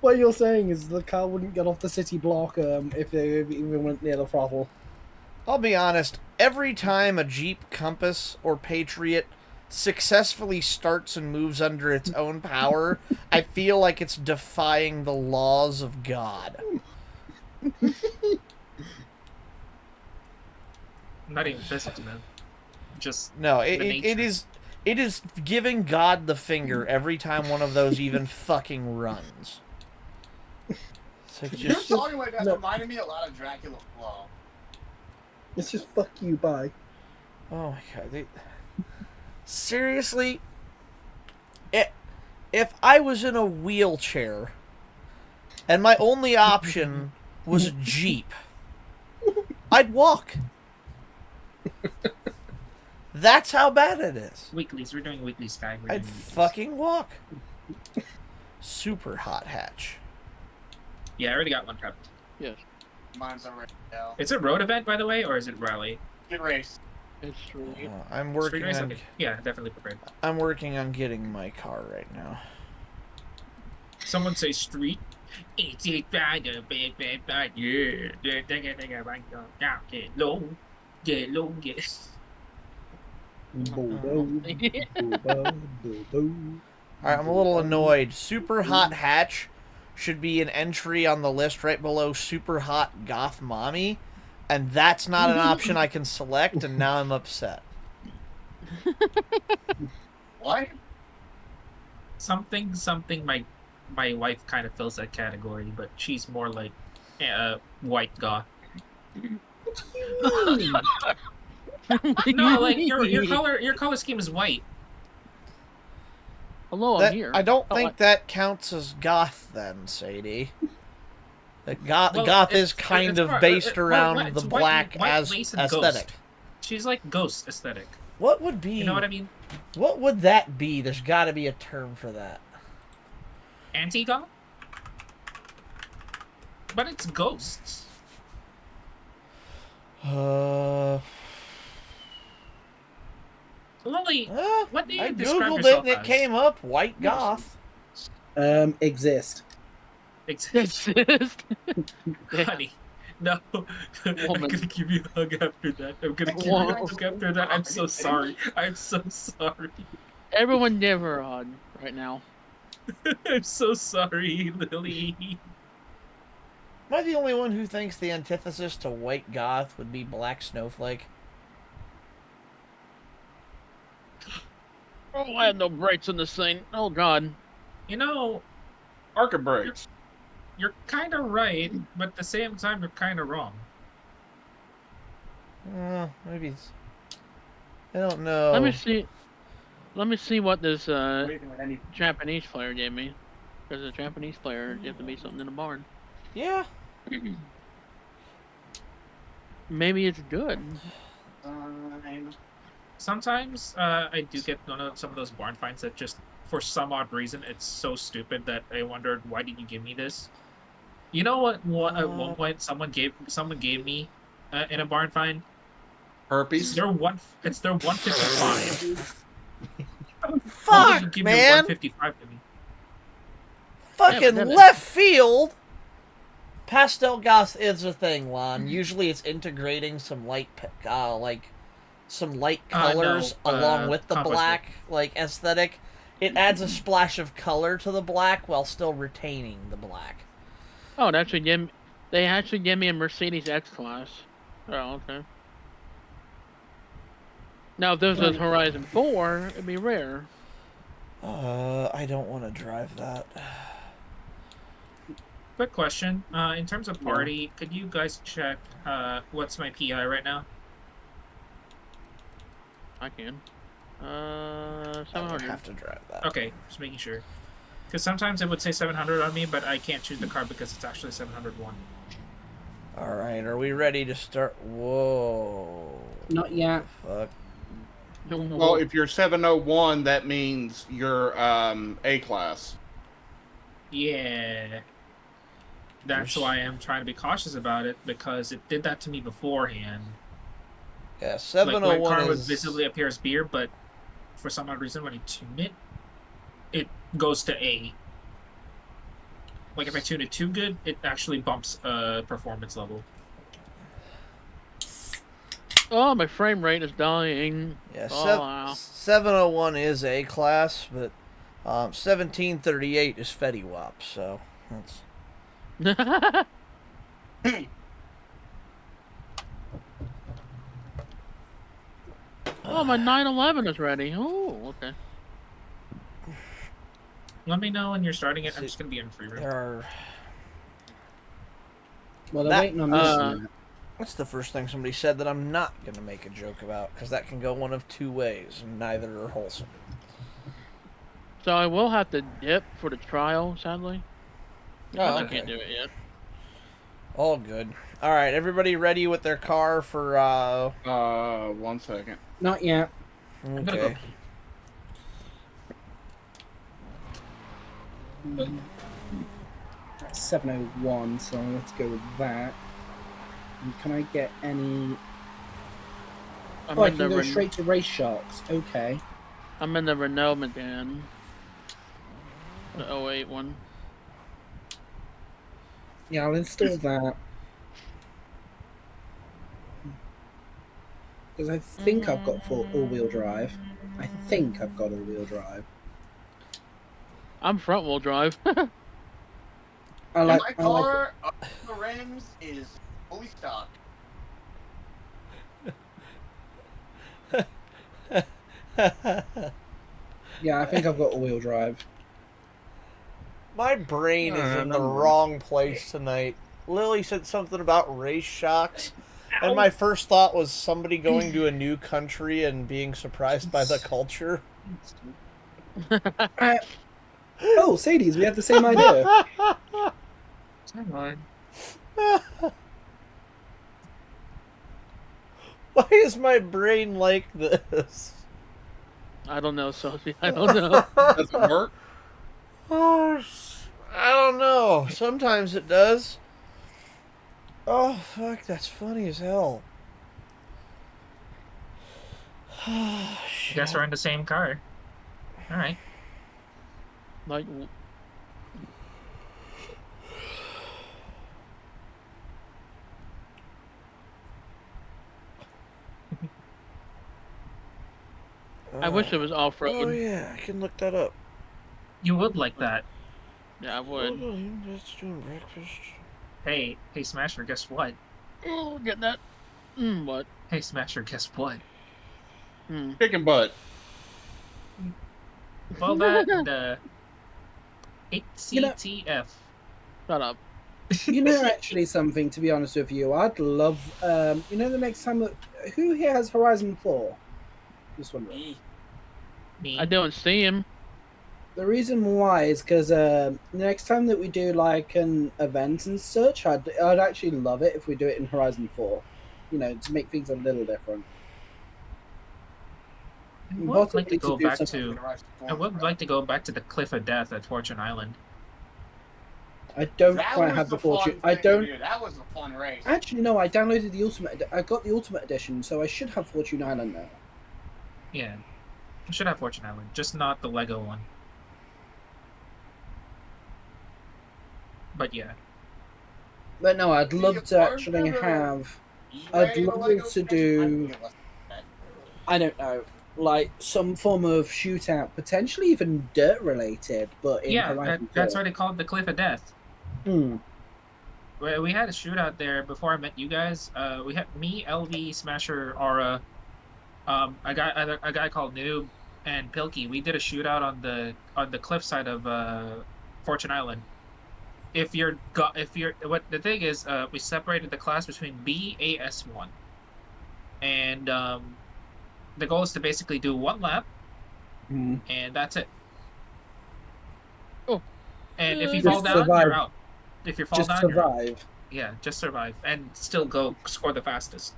What you're saying is the car wouldn't get off the city block if they even went near the throttle. I'll be honest, every time a Jeep Compass or Patriot successfully starts and moves under its own power, I feel like it's defying the laws of God. Not even physics, man. Just No, the it nature. is giving God the finger every time one of those even fucking runs. It's like You're just, talking like that no. reminded me a lot of Dracula Flow. It's just fuck you, bye. oh my God. Seriously? If I was in a wheelchair and my only option was a Jeep, I'd walk. That's how bad it is. Weeklies. We're doing weekly Sky. We're I'd doing weeklies. fucking walk. Super hot hatch. Yeah, I already got one prepped. Yes, Mine's already out. It's a road event, by the way, or is it rally? Good race. it's true. I'm Street working race? on Okay. Yeah, definitely prepared. I'm working on getting my car right now. Someone say street. It's a big bad yeah. Get low. Get low. Get. Alright, I'm a little annoyed. Super hot hatch should be an entry on the list right below super hot goth mommy, and that's not an option I can select, and now I'm upset. What? Something. My wife kind of fills that category, but she's more like white goth. No, like your color scheme is white. Hello, That- I'm here. I don't Oh, think that counts as goth then, Sadie. That goth Well, is kind it's of part- based well, around it's the white- black white as lace and aesthetic. ghost. She's like ghost aesthetic. What would be? You know what I mean? What would that be? There's got to be a term for that. Anti-goth? But it's ghosts. Lily, what do you I describe googled it yourself and it as? came up. White goth. Exist. Exist. Honey, no. I'm gonna give you a hug after that. I'm gonna give you a hug after that. I'm so sorry. I'm so sorry. Everyone give her a hug right now. I'm so sorry, Lily. Am I the only one who thinks the antithesis to white goth would be black snowflake? Oh, I have no brakes in this thing. Oh, God. You know, Arca brakes. You're kind of right, but at the same time, you're kind of wrong. Maybe it's... I don't know. Let me see. Let me see what this Japanese player gave me. Because a Japanese player, you have to be something in the barn. Yeah. Maybe it's good. Sometimes I do get some of those barn finds that just, for some odd reason, it's so stupid that I wondered, why did you give me this? You know what? At one point, someone gave me in a barn find herpes. It's their 155. Fuck, give man. Your 155 to me. Fucking left field. Pastel goth is a thing, Lon. Usually, it's integrating some light, some light colors along with the black, aesthetic. It adds a splash of color to the black while still retaining the black. Oh, they actually gave me a Mercedes X-Class. Oh, okay. Now, if this was Horizon 4, it'd be rare. I don't want to drive that. Quick question. In terms of party, could you guys check what's my PI right now? I can. I 700. have to drive that. Okay, just making sure. Because sometimes it would say 700 on me, but I can't choose the car because it's actually 701. Alright, are we ready to start? Whoa. Not yet. Fuck. Well, if you're 701, that means you're A class. Yeah. That's why I'm trying to be cautious about it, because it did that to me beforehand. Yeah, 701 my car would is... visibly appear as B, but for some odd reason, when I tune it, it goes to A. Like, if I tune it too good, it actually bumps performance level. Oh, my frame rate is dying. Yeah, wow. 701 is A class, but 1738 is Fetty Wap, so that's... Oh, my 911 is ready. Oh, okay. Let me know when you're starting it. I'm just going to be in free room. There are... Well, they're waiting on me. That's the first thing somebody said that I'm not going to make a joke about, because that can go one of two ways, and neither are wholesome. So I will have to dip for the trial, sadly. Oh, I can't do it yet. All good. All right, everybody ready with their car for... 1 second. Not yet. Okay. 701, so let's go with that. And can I get any... I'm I can go straight to Race Sharks. Okay. I'm in the Renault Megane. The 08 one. Yeah, I'll install that. Because I think I've got all-wheel drive. I think I've got all-wheel drive. I'm front-wheel drive. My car, the rims, is fully stock. Yeah, I think I've got all-wheel drive. My brain is in the wrong place tonight. Lily said something about race shocks, and my first thought was somebody going to a new country and being surprised by the culture. Oh, Sadie's, we have the same idea. Come on. Why is my brain like this? I don't know, Sophie. I don't know. Does it work? Oh, I don't know. Sometimes it does. Oh, fuck, that's funny as hell. Guess we're in the same car. All right. Like, I wish it was off-road. Oh, yeah, I can look that up. You would like that. Yeah, I would. That's doing breakfast. Hey, Smasher, guess what? Oh, get that. What? Hey, Smasher, guess what? Chicken butt. Well, that, 8CTF. Shut up. You know, actually, something, to be honest with you, I'd love, you know, the next time that, who here has Horizon 4? Just wondering. Me. I don't see him. The reason why is because the next time that we do like an event and such, I'd actually love it if we do it in Horizon 4. You know, to make things a little different. I would like to go back to. I would like to go back to the Cliff of Death at Fortune Island. I don't quite have the fortune. I don't. That was a fun race. Actually, no. I downloaded the ultimate. I got the ultimate edition, so I should have Fortune Island now. Yeah, I should have Fortune Island, just not the Lego one. But yeah. But no, I'd love to actually have. I'd love to do. I don't know, like some form of shootout, potentially even dirt related, but in Horizon that's 4. why they call it the Cliff of Death. We had a shootout there before I met you guys. We had me, LV, Smasher, Aura, a guy called Noob, and Pilkey. We did a shootout on the cliff side of Fortune Island. What the thing is, we separated the class between B, A, S1, and the goal is to basically do one lap, and that's it. Oh, and if you fall down, you're out. If you fall down, survive. Yeah, just survive and still go score the fastest.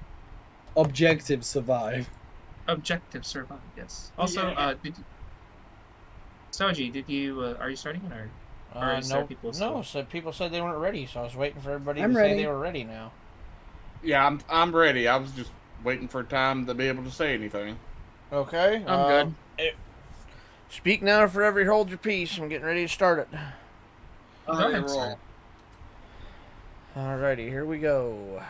Objective survive. Objective survive. Yes. Also, Soji, are you starting it or? No, so people said they weren't ready, so I was waiting for everybody to ready. say they were ready now. Yeah, I'm ready. I was just waiting for time to be able to say anything. Okay. I'm good. Speak now or forever hold your peace. I'm getting ready to start it. Go ahead, sir. Alrighty, here we go.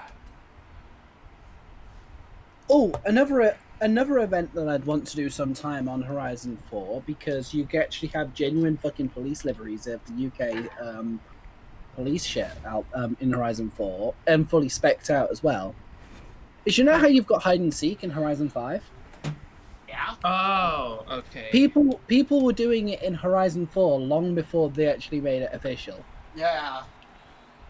Oh, another event that I'd want to do sometime on Horizon 4, because you actually have genuine fucking police liveries of the UK police shit out in Horizon 4, and fully specced out as well. Is you know how you've got hide and seek in Horizon 5? Yeah. Oh, okay. People were doing it in Horizon 4 long before they actually made it official. Yeah.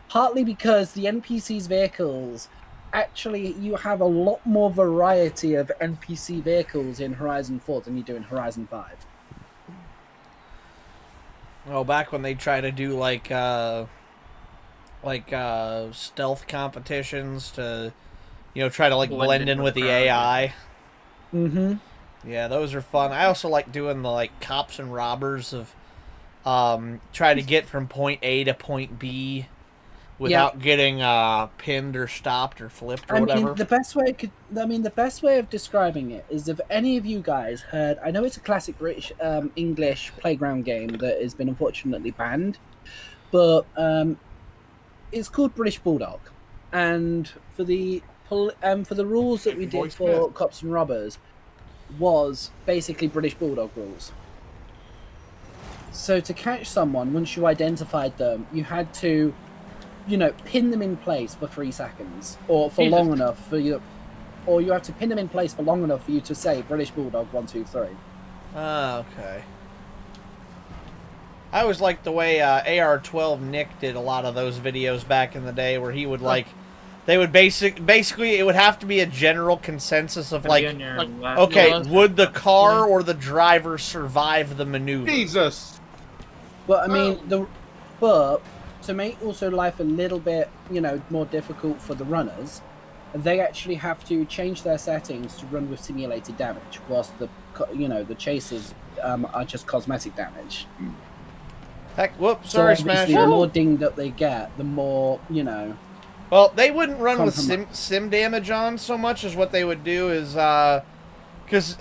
Partly because the NPC's vehicles, actually, you have a lot more variety of NPC vehicles in Horizon 4 than you do in Horizon 5. Oh, back when they try to do like stealth competitions to, try to like blend in with the AI. Mm-hmm. Yeah, those are fun. I also like doing the like cops and robbers of try to get from point A to point B without getting pinned or stopped or flipped or whatever. The best way of describing it is if any of you guys heard, I know it's a classic British English playground game that has been unfortunately banned, but it's called British Bulldog, and for the rules that we did for cops and robbers was basically British Bulldog rules. So to catch someone, once you identified them, you had to, pin them in place for 3 seconds, or for long enough for you, or you have to pin them in place for long enough for you to say British Bulldog 1, 2, 3. Okay. I always liked the way AR-12 Nick did a lot of those videos back in the day, where he would they would basically it would have to be a general consensus of would the car or the driver survive the maneuver? Jesus. But I mean, but to make also life a little bit, more difficult for the runners, they actually have to change their settings to run with simulated damage, whilst the chasers are just cosmetic damage. Heck, whoops, So sorry, obviously, Smash. the more dinged up they get, the more Well, they wouldn't run with Compromise. sim damage on so much as what they would do is, because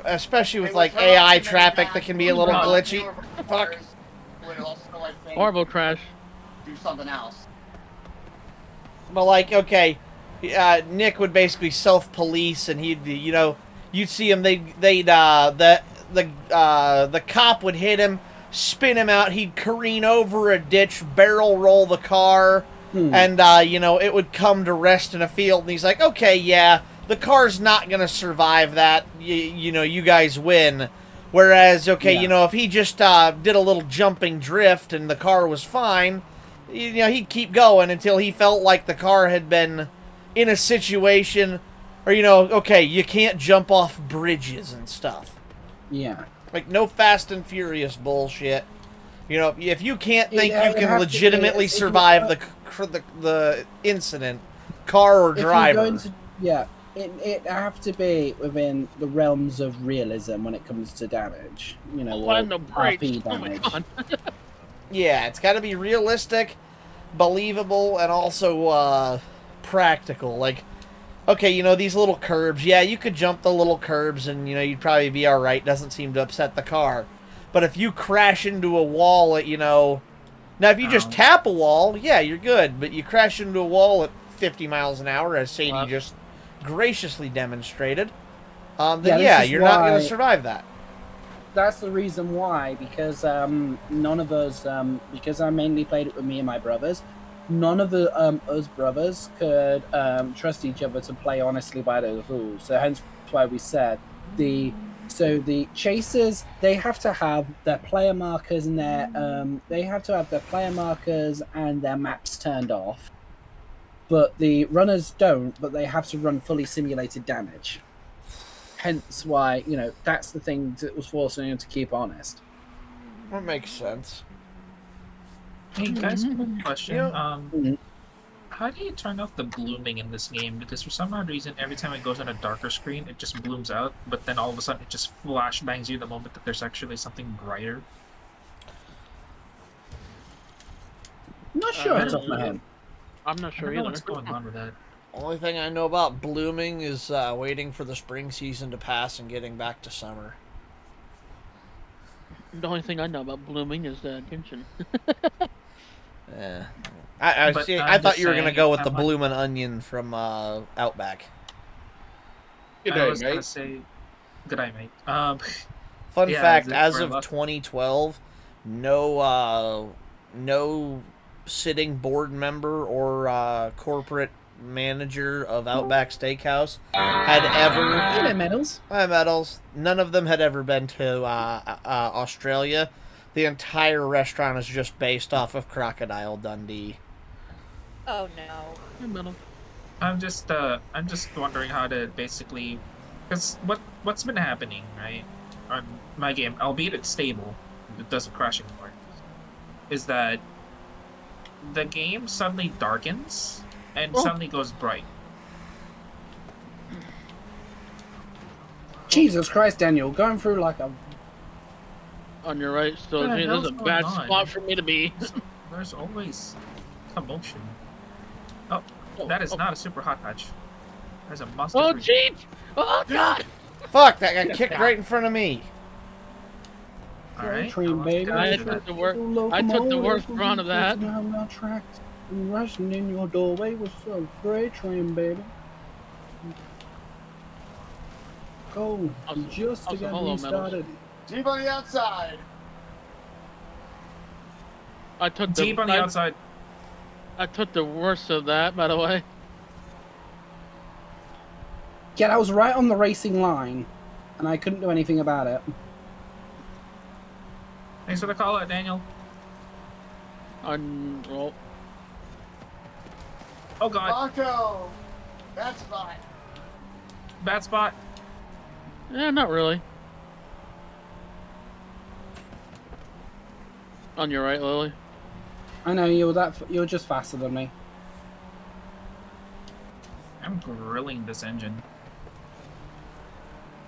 especially with like AI traffic that can be a little glitchy. Fuck. Would also, I think, Horrible crash. do something else. But like, okay, Nick would basically self-police, and he'd, you'd see him. The cop would hit him, spin him out. He'd careen over a ditch, barrel roll the car, and it would come to rest in a field. And he's like, okay, yeah, the car's not gonna survive that. You guys win. Whereas, okay, if he just did a little jumping drift and the car was fine, he'd keep going until he felt like the car had been in a situation, or okay, you can't jump off bridges and stuff. Yeah. Like, no Fast and Furious bullshit. If you can't think It you would can have to legitimately be- survive the incident, car or If you go driver. into, it have to be within the realms of realism when it comes to damage. Or and the brakes. RP Oh my damage. god. Yeah, it's got to be realistic, believable, and also practical. Like, okay, these little curbs. Yeah, you could jump the little curbs and, you'd probably be all right. Doesn't seem to upset the car. But if you crash into a wall at, now if you just tap a wall, yeah, you're good. But you crash into a wall at 50 miles an hour, as Sadie just graciously demonstrated, then you're not going to survive that. That's the reason why, because none of us, because I mainly played it with me and my brothers, none of the us brothers could trust each other to play honestly by those rules. So hence why we said the chasers, they have to have their player markers and their maps turned off. But the runners don't, but they have to run fully simulated damage. Hence why, that's the thing that was forcing him to keep honest. That makes sense. Hey guys, question. Mhm. How do you turn off the blooming in this game? Because for some odd reason, every time it goes on a darker screen, it just blooms out. But then all of a sudden, it just flashbangs you the moment that there's actually something brighter. I'm not sure off the top of my head. I'm not sure I don't know either. what's going on with that. Only thing I know about blooming is waiting for the spring season to pass and getting back to summer. The only thing I know about blooming is attention. Yeah. I thought you were going to go with the bloomin' onion from Outback. Good I day, was gonna mate. say, good day, mate. Fun Yeah, fact, is it as for of luck? 2012, no sitting board member or corporate manager of Outback Steakhouse had ever... Hello, medals. Hi, Medals. None of them had ever been to Australia. The entire restaurant is just based off of Crocodile Dundee. Oh no. I'm just wondering how to basically, because what's been happening, right, on my game, albeit it's stable, it doesn't crash anymore, is that the game suddenly darkens and suddenly goes bright. Jesus Christ, Daniel, going through like a... On your right, so What the this is hell's a going bad on? spot for me to be. There's always commotion. Oh, that is not a super hot patch. There's a mustard. Oh, jeez! Oh, God! Fuck, that got kicked right in front of me. Alright. Train, baby. I took the worst run of that. Tracks and rushing in your doorway was a freight train, baby. Go, just to get me started. Jeep on the outside. I took the Jeep on the outside. I took the worst of that, by the way. Yeah, I was right on the racing line, and I couldn't do anything about it. Thanks for the call out, Daniel. Well, Oh god, Marco! That's fine. bad spot. not really. On your right, Lily. I know you were just faster than me. I'm I'm grilling this engine.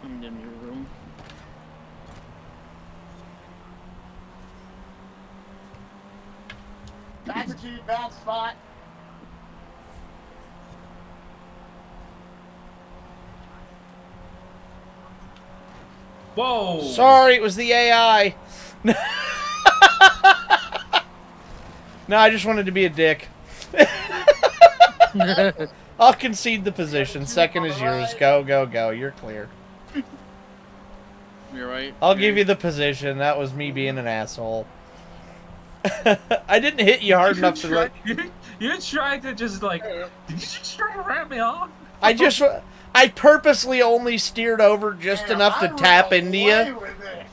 I'm in your room. That's a cheap bad spot. Whoa! Sorry, it was the AI. No, I just wanted to be a dick. I'll concede the position. Second is yours. Go, go, go. You're clear. You're right. I'll give you the position. That was me being an asshole. I didn't hit you hard enough to like. You tried to just like. Did you just try to ram me off? I purposely only steered over just enough to tap into you.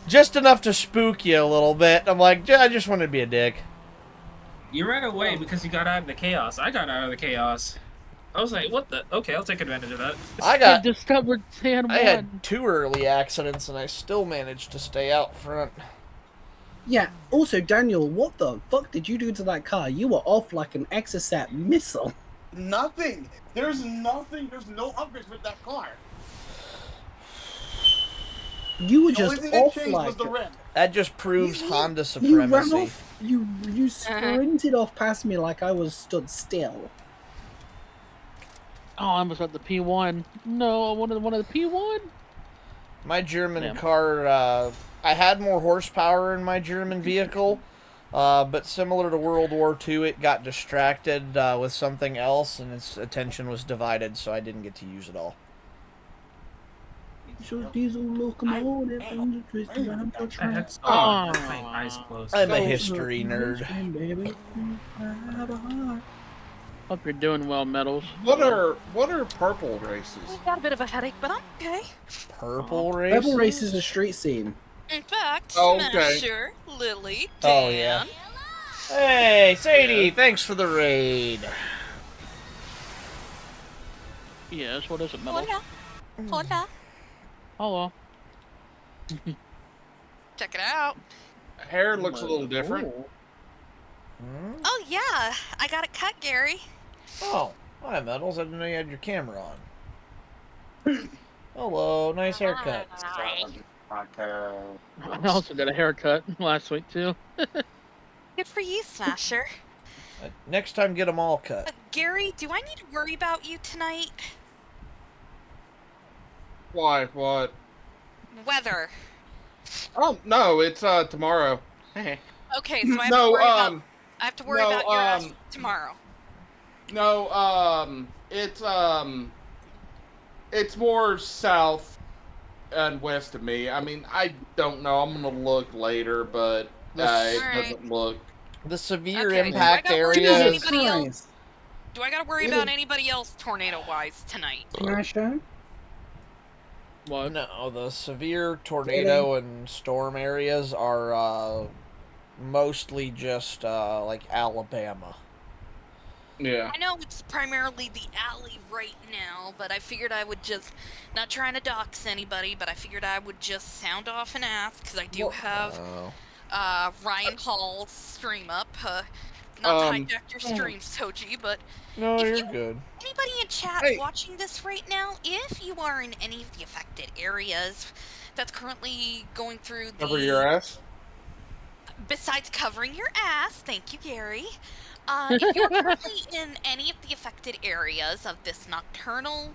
Just enough to spook you a little bit. I'm like, I just wanted to be a dick. You ran away because you got out of the chaos. I got out of the chaos. I was like, what the? Okay, I'll take advantage of that. I discovered San Juan. I had 2 early accidents and I still managed to stay out front. Yeah, also, Daniel, what the fuck did you do to that car? You were off like an Exocet missile. Nothing. There's nothing. There's no upgrades with that car. You were The just only thing that off changed like was the rim. That just proves Honda you ran supremacy. off. You sprinted off past me like I was stood still. Oh, I almost got the P1. No, I wanted one of the P1. My German car, I had more horsepower in my German vehicle, but similar to World War II, it got distracted with something else, and its attention was divided, so I didn't get to use it all. Diesel locomotive and the twist around the track. My eyes closed. I'm a history nerd. Hope you're doing well, Metals. What are purple races? I got a bit of a headache, but I'm okay. Purple races? Purple race is a street scene. In fact, Oh, okay. Smasher, Lily, Oh, Dan. yeah. Hey, Sadie, thanks for the raid. Yes, what is it, Metals? Hola. Hola. Hello. Check it out. Hair looks a little different. Oh, yeah. I got it cut, Gary. Oh, hi, Metals. I didn't know you had your camera on. Hello, nice haircut. I also got a haircut last week, too. Good for you, Smasher. Next time, get them all cut. Gary, do I need to worry about you tonight? Why? What? Weather. Oh no, it's tomorrow. Okay, so I have to worry about your ass tomorrow. No, it's more south and west of me. I mean, I don't know. I'm gonna look later, but it doesn't look. The severe Okay, impact do I gotta worry area. about anybody else? Do I gotta worry about anybody else tornado-wise tonight? Smasher? What? No, the severe tornado and storm areas are mostly just like Alabama. Yeah. I know it's primarily the alley right now, but I figured I would just, not trying to dox anybody, but I figured I would just sound off and ask, because I do have Ryan Hall's stream up. Not to hijack your stream, Soji, but No, you're good. anybody in chat watching this right now, if you are in any of the affected areas that's currently going through the... Cover your ass? Besides covering your ass, thank you, Gary. If you're currently in any of the affected areas of this nocturnal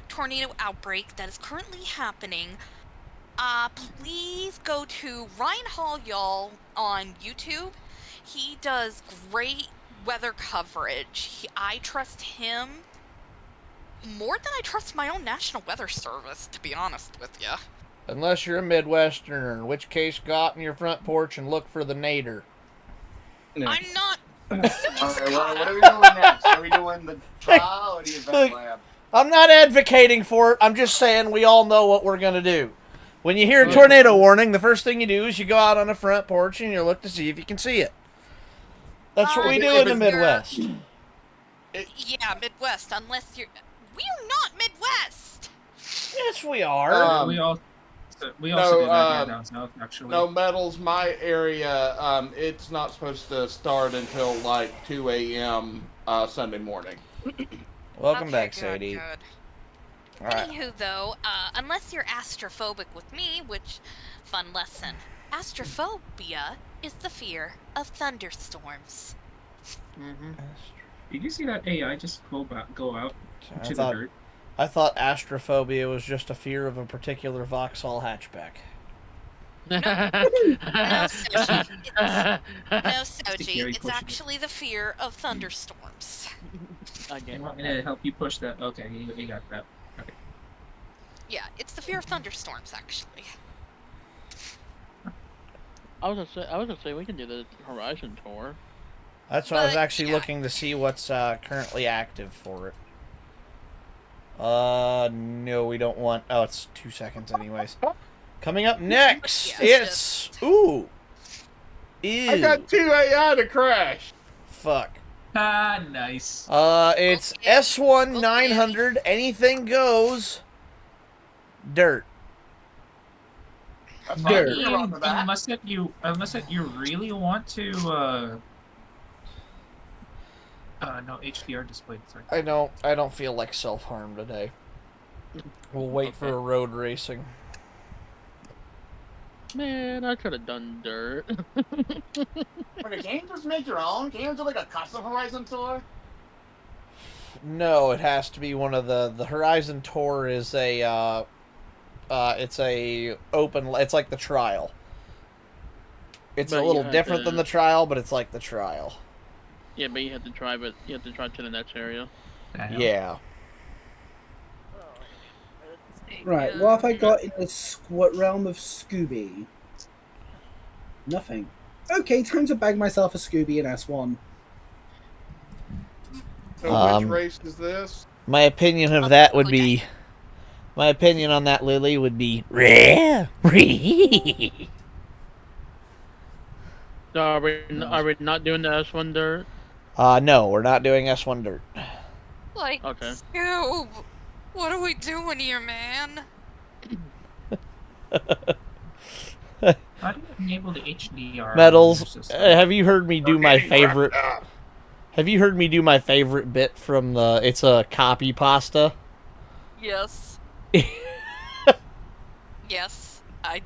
tornado outbreak that is currently happening, please go to Ryan Hall, y'all, on YouTube. He does great weather coverage. I trust him more than I trust my own National Weather Service, to be honest with you. Unless you're a Midwesterner, in which case go out on your front porch and look for the nadir. No. I'm not... Okay, what are we doing next? Are we doing the trial or the event lab? I'm not advocating for it. I'm just saying we all know what we're going to do. When you hear a tornado warning, the first thing you do is you go out on the front porch and you look to see if you can see it. That's what we do in the Midwest. Yeah, Midwest, unless you're... We're not Midwest! Yes, we are. We also do that here down south, actually. No, Metals, my area, it's not supposed to start until like 2 a.m. Sunday morning. Welcome Okay, back, good, Sadie. good. All right. Anywho, though, unless you're astrophobic with me, which, fun lesson, astrophobia is the fear of thunderstorms. Did you see that AI just go out to the dirt? I thought astrophobia was just a fear of a particular Vauxhall hatchback. No, Soji. It's actually the fear of thunderstorms. You want me to help you push that? Okay, you got that. Okay. Yeah, it's the fear of thunderstorms, actually. I was gonna say we can do the Horizon tour. That's what I was actually looking to see what's currently active for it. No, we don't want... Oh, it's 2 seconds anyways. Coming up next, it's... Ooh! Ew. I got 2 AI to crash. Fuck. Ah, nice. It's S1 900, anything goes. Dirt. Dirt. Unless that you really want to, no, HDR display. Sorry. I don't feel like self-harm today. We'll wait for a road racing. Man, I could have done dirt. Okay, can't you just make your own? Can't you do like a custom Horizon tour? No, it has to be one of the Horizon Tour is a it's a open, it's like the trial. It's a little different than the trial, but it's like the trial. Yeah, but you have to drive it. You have to drive to the next area. Yeah. Right, what have I got in the realm of Scooby? Nothing. Okay, time to bag myself a Scooby in S1. So which race is this? My opinion of that would be... My opinion on that, Lily, would be... So are we not doing the S1 dirt? No, we're not doing S1 dirt. Like, okay. Scoob, what are we doing here, man? How do you enable the HDR? Metals, have you heard me do my favorite... Have you heard me do my favorite bit from the... It's a copy pasta? Yes. Yes. I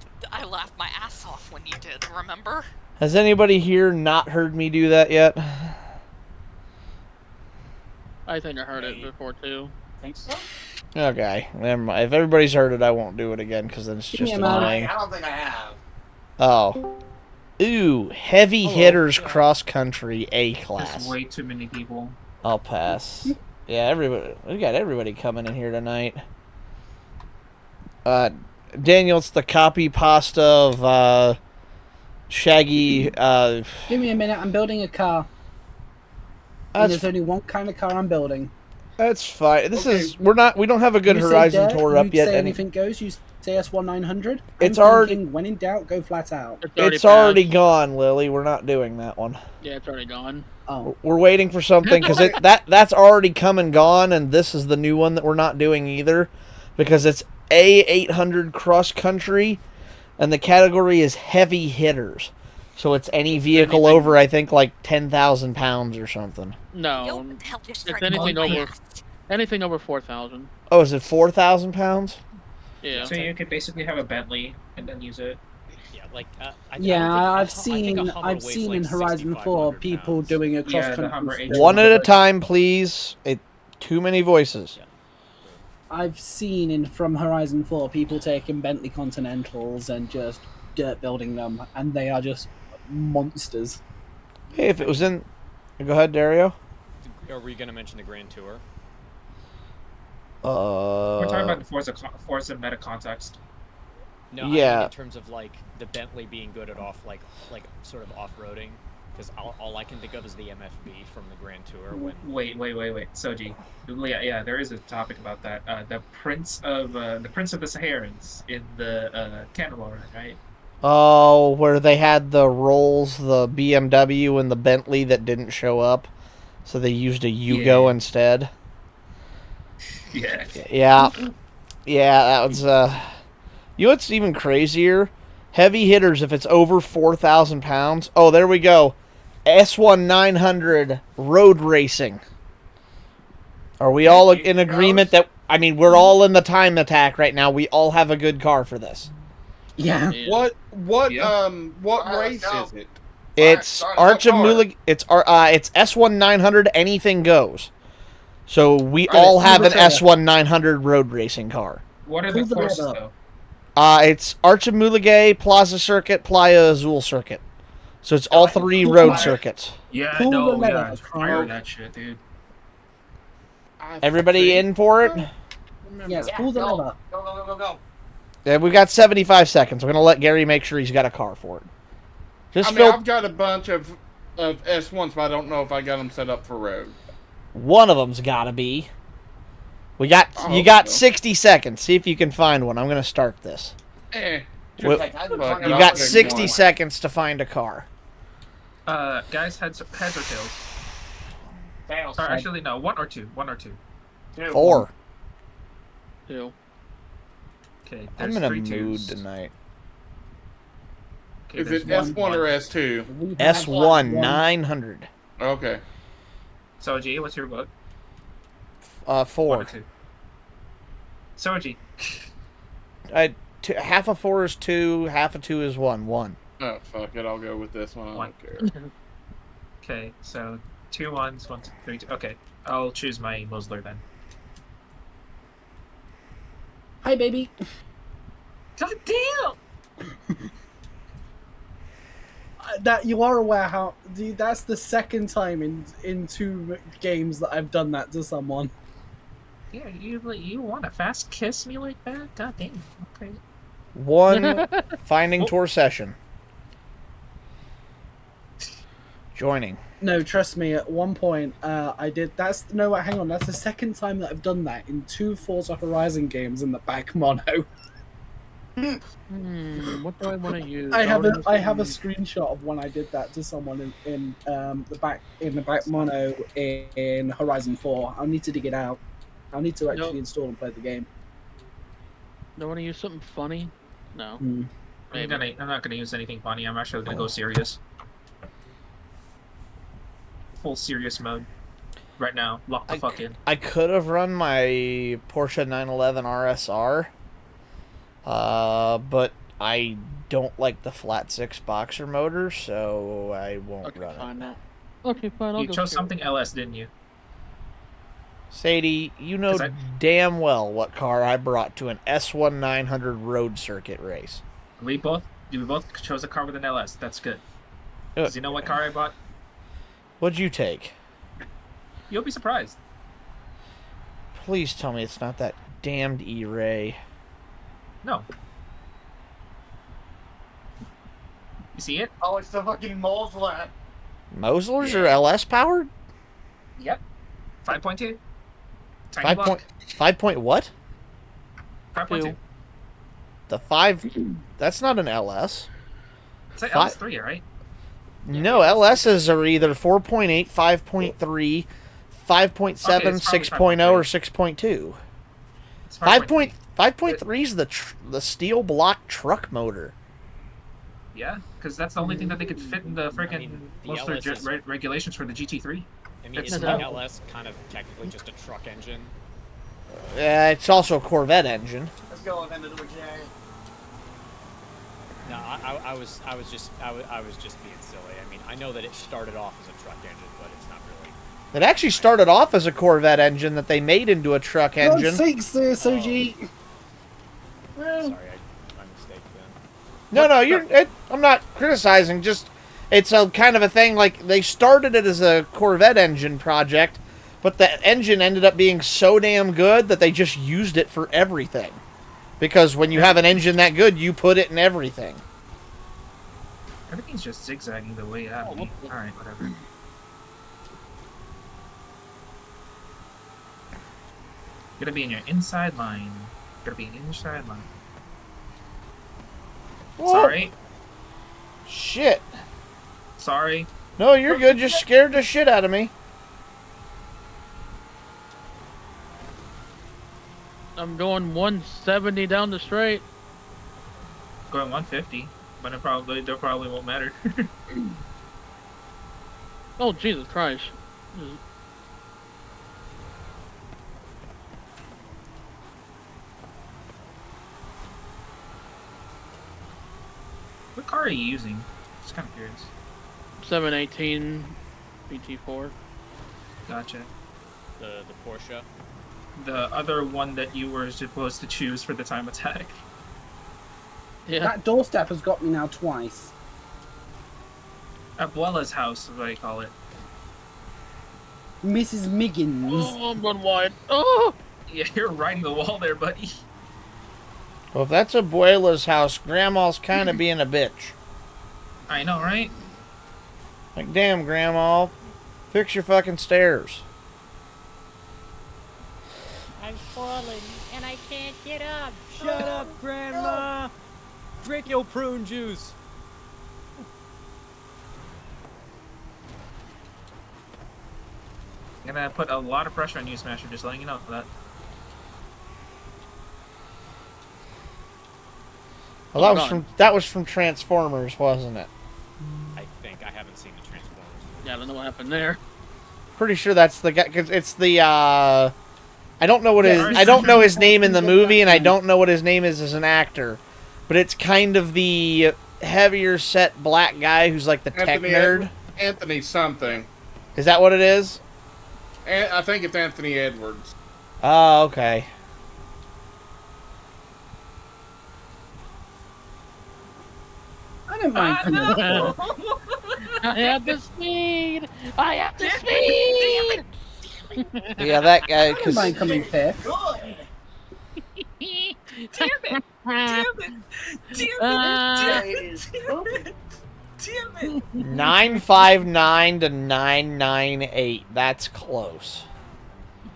laughed my ass off when you did, remember? Has anybody here not heard me do that yet? I think I heard it before, too. Think so? Okay, never mind. If everybody's heard it, I won't do it again, because then it's just annoying. I don't think I have. Oh. Ooh, heavy hitters cross-country A-class. There's way too many people. I'll pass. Yeah, everybody. We got everybody coming in here tonight. Daniel, it's the copy pasta of Shaggy. Give me a minute. I'm building a car. And there's only one kind of car I'm building. That's fine. This is we don't have a good Horizon tour up yet. Say anything goes. You say S1 900. It's already. When in doubt, go flat out. It's already gone, Lily. We're not doing that one. Yeah, it's already gone. Oh. We're waiting for something because that's already come and gone, and this is the new one that we're not doing either, because it's A800 cross country, and the category is heavy hitters. So it's any vehicle over, I think, like 10,000 pounds or something. No, it's anything over 4,000. Oh, is it 4,000 pounds? Yeah. So you could basically have a Bentley and then use it. Yeah, like I've seen in Horizon 4 people doing a cross country. One at a time, please. Too many voices. I've seen from Horizon 4 people taking Bentley Continentals and just dirt building them, and they are just monsters. Hey, if it was in... Go ahead, Dario. Are we going to mention the Grand Tour? We're talking about the Forza meta context. No, yeah. I mean in terms of like the Bentley being good at like sort of off-roading, because all I can think of is the MFB from the Grand Tour. When... Wait, Soji. Yeah, there is a topic about that. The Prince of the Saharans in the Cannibal Run, right? Oh, where they had the Rolls, the BMW, and the Bentley that didn't show up, so they used a Yugo instead. Yeah. Yeah, that was, you know what's even crazier? Heavy hitters, if it's over 4,000 pounds. Oh, there we go. S1 900 road racing. Are we all in agreement that, I mean, we're all in the time attack right now. We all have a good car for this. Yeah. What race is it? It's Arch of Mulligan. It's S1900. Anything goes. So we all have an S1900 road racing car. What are the courses though? It's Arch of Mulligan, Plaza Circuit, Playa Azul Circuit. So it's all 3 road circuits. Yeah, no, yeah, fire that shit, dude. Everybody in for it? Yes, pull the lever. Go. Yeah, we've got 75 seconds. We're gonna let Gary make sure he's got a car for it. I've got a bunch of S1s, but I don't know if I got them set up for road. One of them's gotta be. You got 60 seconds. See if you can find one. I'm gonna start this. You got 60 seconds to find a car. Guys, heads or tails? Tails. Or actually, no. 1 or 2. 1 or 2. 4. 2. Okay. I'm in a mood tonight. Okay, is it S1 or S2? S1 900. Okay. Soji, what's your vote? 4. 2. Soji. Half of 4 is 2. Half of 2 is 1. 1. Oh fuck it! I'll go with this one. I don't care. Okay, so 2 1s, 1 2 3 2. Okay, I'll choose my Mosler then. Hi, baby. God damn! That you are aware how that's the second time in 2 games that I've done that to someone. Yeah, you want to fast kiss me like that? God damn. Okay. 1 finding tour session. Joining. No, trust me. At one point, I did. Hang on. That's the second time that I've done that in 2 Forza Horizon games in the back mono. What do I want to use? I have a screenshot of when I did that to someone in the back mono in Horizon 4. I'll need to dig it out. I'll need to actually install and play the game. Do I want to use something funny? No. I'm not gonna use anything funny. I'm actually gonna go serious. Full serious mode. Right now. Lock the fuck in. I could have run my Porsche 911 RSR. But I don't like the flat 6 boxer motor, so I won't run it. Okay, fine. You chose something LS, didn't you? Sadie, you know damn well what car I brought to an S1 900 road circuit race. We both chose a car with an LS. That's good. Does you know what car I bought? What'd you take? You'll be surprised. Please tell me it's not that damned E-Ray. No. You see it? Oh, it's the fucking Mosler. Moslers are LS powered? Yep. 5.2. 5 point what? 5.2. The 5. That's not an LS. It's like LS3, right? No, LSs are either 4.8, 5.3, 5.7, 6.0, or 6.2. 5.3 is the steel block truck motor. Yeah, because that's the only thing that they could fit in the freaking most of their regulations for the GT3. I mean, isn't the LS kind of technically just a truck engine? Yeah, it's also a Corvette engine. Let's go with into the J. No, I was just being silly. I mean, I know that it started off as a truck engine, but it's not really. It actually started off as a Corvette engine that they made into a truck engine. God's sakes, Soji. Sorry, my mistake then. No, I'm not criticizing. Just it's a kind of a thing. Like they started it as a Corvette engine project, but the engine ended up being so damn good that they just used it for everything. Because when you have an engine that good, you put it in everything. Everything's just zigzagging the way at me. Alright, whatever. Gotta be in your inside line. Gotta be in your inside line. Whoa. Sorry. Shit. Sorry. No, you're good. Just scared the shit out of me. I'm going 170 down the straight. Going 150, but it probably won't matter. Oh Jesus Christ! What car are you using? Just kind of curious. 718 BT4. Gotcha. The Porsche. The other one that you were supposed to choose for the time attack. Yeah. That doorstep has got me now twice. Abuela's house, is what I call it. Mrs. Miggins. Oh, I'm going wide. Oh! Yeah, you're riding the wall there, buddy. Well, if that's Abuela's house, Grandma's kind of being a bitch. I know, right? Like, damn, Grandma, fix your fucking stairs. I'm falling and I can't get up. Shut up, Grandma. Drink your prune juice. I'm gonna put a lot of pressure on you, Smasher, just letting you know that. Well, that was from Transformers, wasn't it? I think I haven't seen the Transformers. Yeah, I don't know what happened there. Pretty sure that's the guy, because it's the I don't know I don't know his name in the movie, and I don't know what his name is as an actor, but it's kind of the heavier set black guy who's like the tech nerd. Anthony something. Is that what it is? I think it's Anthony Edwards. Oh, okay. I don't mind coming no. I have the speed! I have the speed! Yeah, that guy. I don't mind coming fifth. Damn it! Damn it! Damn it! Damn it! 959 to 998. That's close.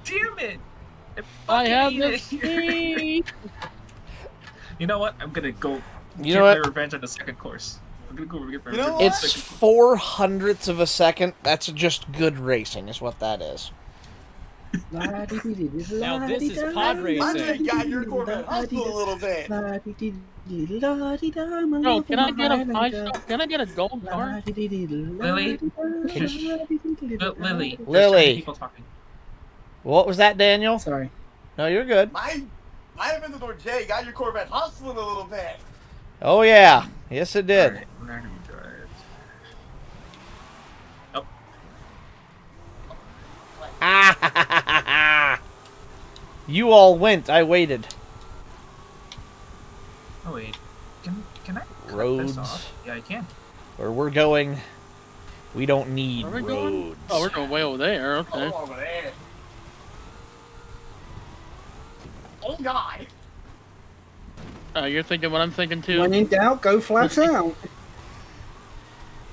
Damn it! I have the speed! You know what? I'm gonna go You get know my what? revenge on the second course. I'm gonna go get my You know revenge on the It's second 400ths of a second. That's just good racing, is what that is. Now this is pod I racing. just got your Corvette hustle a little bit. Bro, can I get a 5-star? Can I get a gold car? Lily? Lily. There's Lily. 10 people talking. What was that, Daniel? Sorry. No, you're good. My Aventador J got your Corvette hustling a little bit. Oh, yeah. Yes, it did. Alright, we're not gonna drive. Oh. Ah, you all went. I waited. Oh wait. Can I cut Roads. this off? Yeah, I can. Where we're going, we don't need Where are we roads. going? Oh, we're going way over there. Okay. Oh, over there. Oh, God. You're thinking what I'm thinking too? When in doubt, go flat out.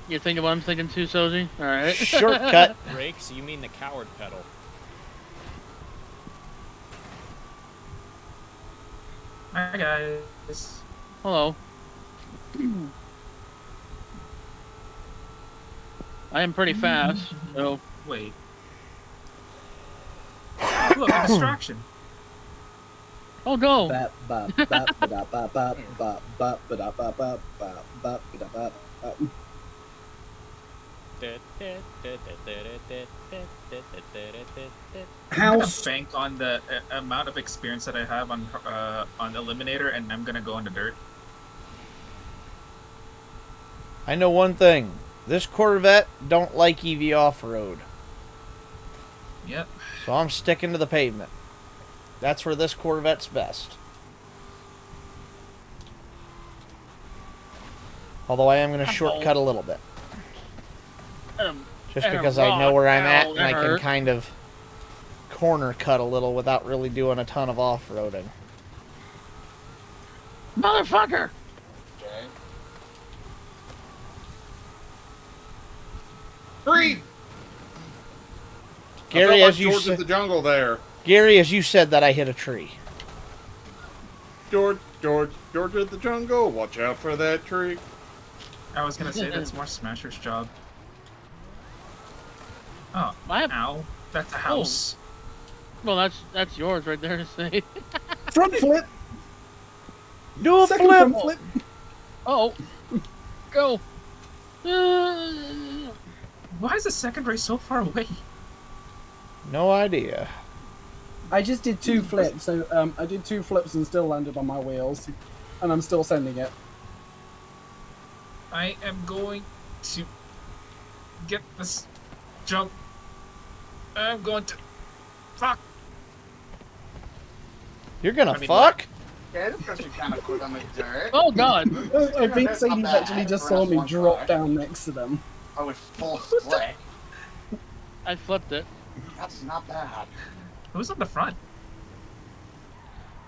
You're thinking what I'm thinking too, Soji? Alright. Shortcut. Brakes? You mean the coward pedal. Hi guys. Hello. I am pretty fast, so... Wait. Look, a distraction. Oh, go! I'm gonna bank on the amount of experience that I have on Eliminator, and I'm gonna go on the dirt. I know one thing. This Corvette don't like EV off-road. Yep. So I'm sticking to the pavement. That's where this Corvette's best. Although I am going to shortcut a little bit. Just because I know where I'm at and I can kind of corner cut a little without really doing a ton of off-roading. Motherfucker! Okay. 3. Gary, as you George said, of the jungle there. Gary, as you said that, I hit a tree. George of the jungle. Watch out for that tree. I was gonna say that's more Smasher's job. Oh, ow. That's a house. Well, that's yours right there to say. Front flip. Do a Second flip. front flip. Oh. Go. Why is the second race so far away? No idea. I just did 2 flips, so I did 2 flips and still landed on my wheels, and I'm still sending it. I am going to get this jump. I'm going to fuck. You're gonna fuck? Yeah, this person kind of quick on the dirt. Oh God! I think Sadie's actually just saw me drop down next to them. Oh, it's full split. I flipped it. That's not bad. Who's on the front?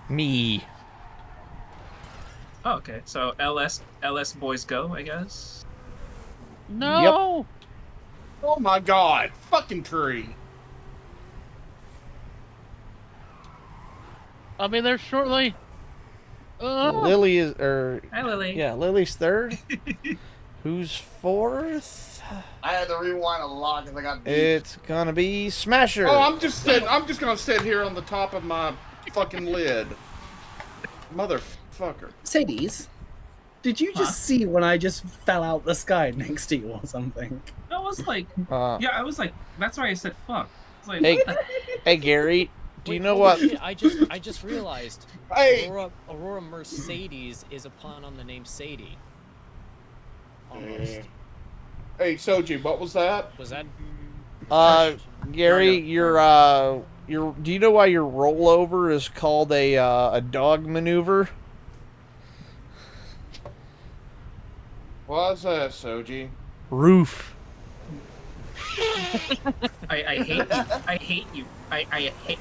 Me. Oh, okay. So LS boys go, I guess. No. Oh my god. Fucking tree. I'll be there shortly. Lily is, Hi, Lily. Yeah, Lily's third. Who's fourth? I had to rewind a lot because I got beat. It's gonna be Smasher. Oh, I'm just gonna sit here on the top of my fucking lid. Motherfucker. Sadie's, did you just see when I just fell out the sky next to you or something? I was like, yeah, I was like, that's why I said fuck. I was like, Hey, what the- hey, Gary. Do you know holy what? shit, I just realized. Hey. Aurora Mercedes is a pun on the name Sadie. Almost. Hey, Soji, what was that? Was that? Gary, your do you know why your rollover is called a dog maneuver? What's that, Soji? Roof. I hate you. I hate you. I hate.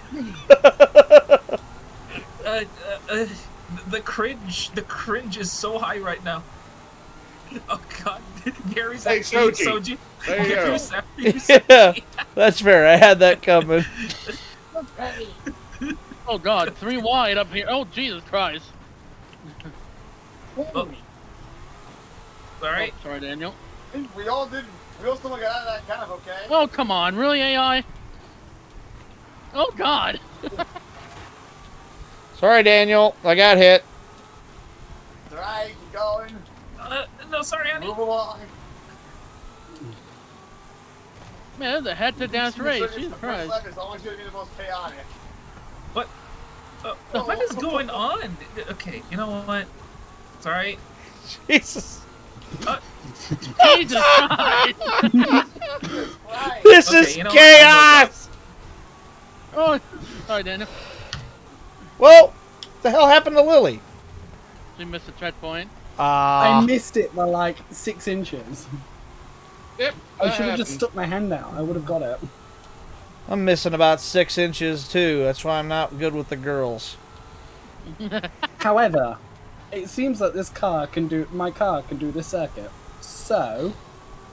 The cringe is so high right now. Oh God, Gary's Hey, actually Soji. Soji. There you Gary's go. actually Yeah, that's fair. I had that coming. Oh God, 3 wide up here. Oh Jesus Christ. Oh. All right. Oh, sorry, Daniel. We all still got out of that kind of okay. Oh come on, really AI? Oh God. Sorry, Daniel. I got hit. It's alright, keep going. No, sorry, honey. Move along. Man, that's a head-to-dance race. Jesus Jesus Christ. left is always going to be the most chaotic. What? What is going on? Okay, you know what? It's all right. Jesus. Jesus Christ. This Okay, is you know what? chaos. Oh, sorry, Daniel. Whoa! What the hell happened to Lily? She missed the checkpoint. I missed it by like 6 inches. Yep. I should have just stuck my hand out. I would have got it. I'm missing about 6 inches too. That's why I'm not good with the girls. However, it seems that my car can do this circuit. So,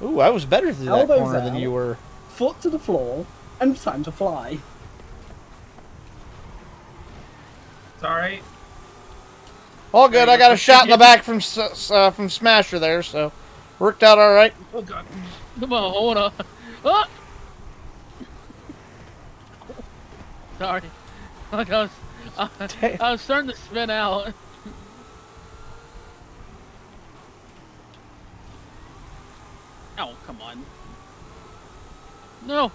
Ooh, I was better through that elbows corner than out, you were. foot to the floor, and time to fly. It's all right. All good. I got a shot in the back from Smasher there, so worked out all right. Oh God. Come on, hold on. Oh! Sorry. Like I was starting to spin out. Oh, come on. No.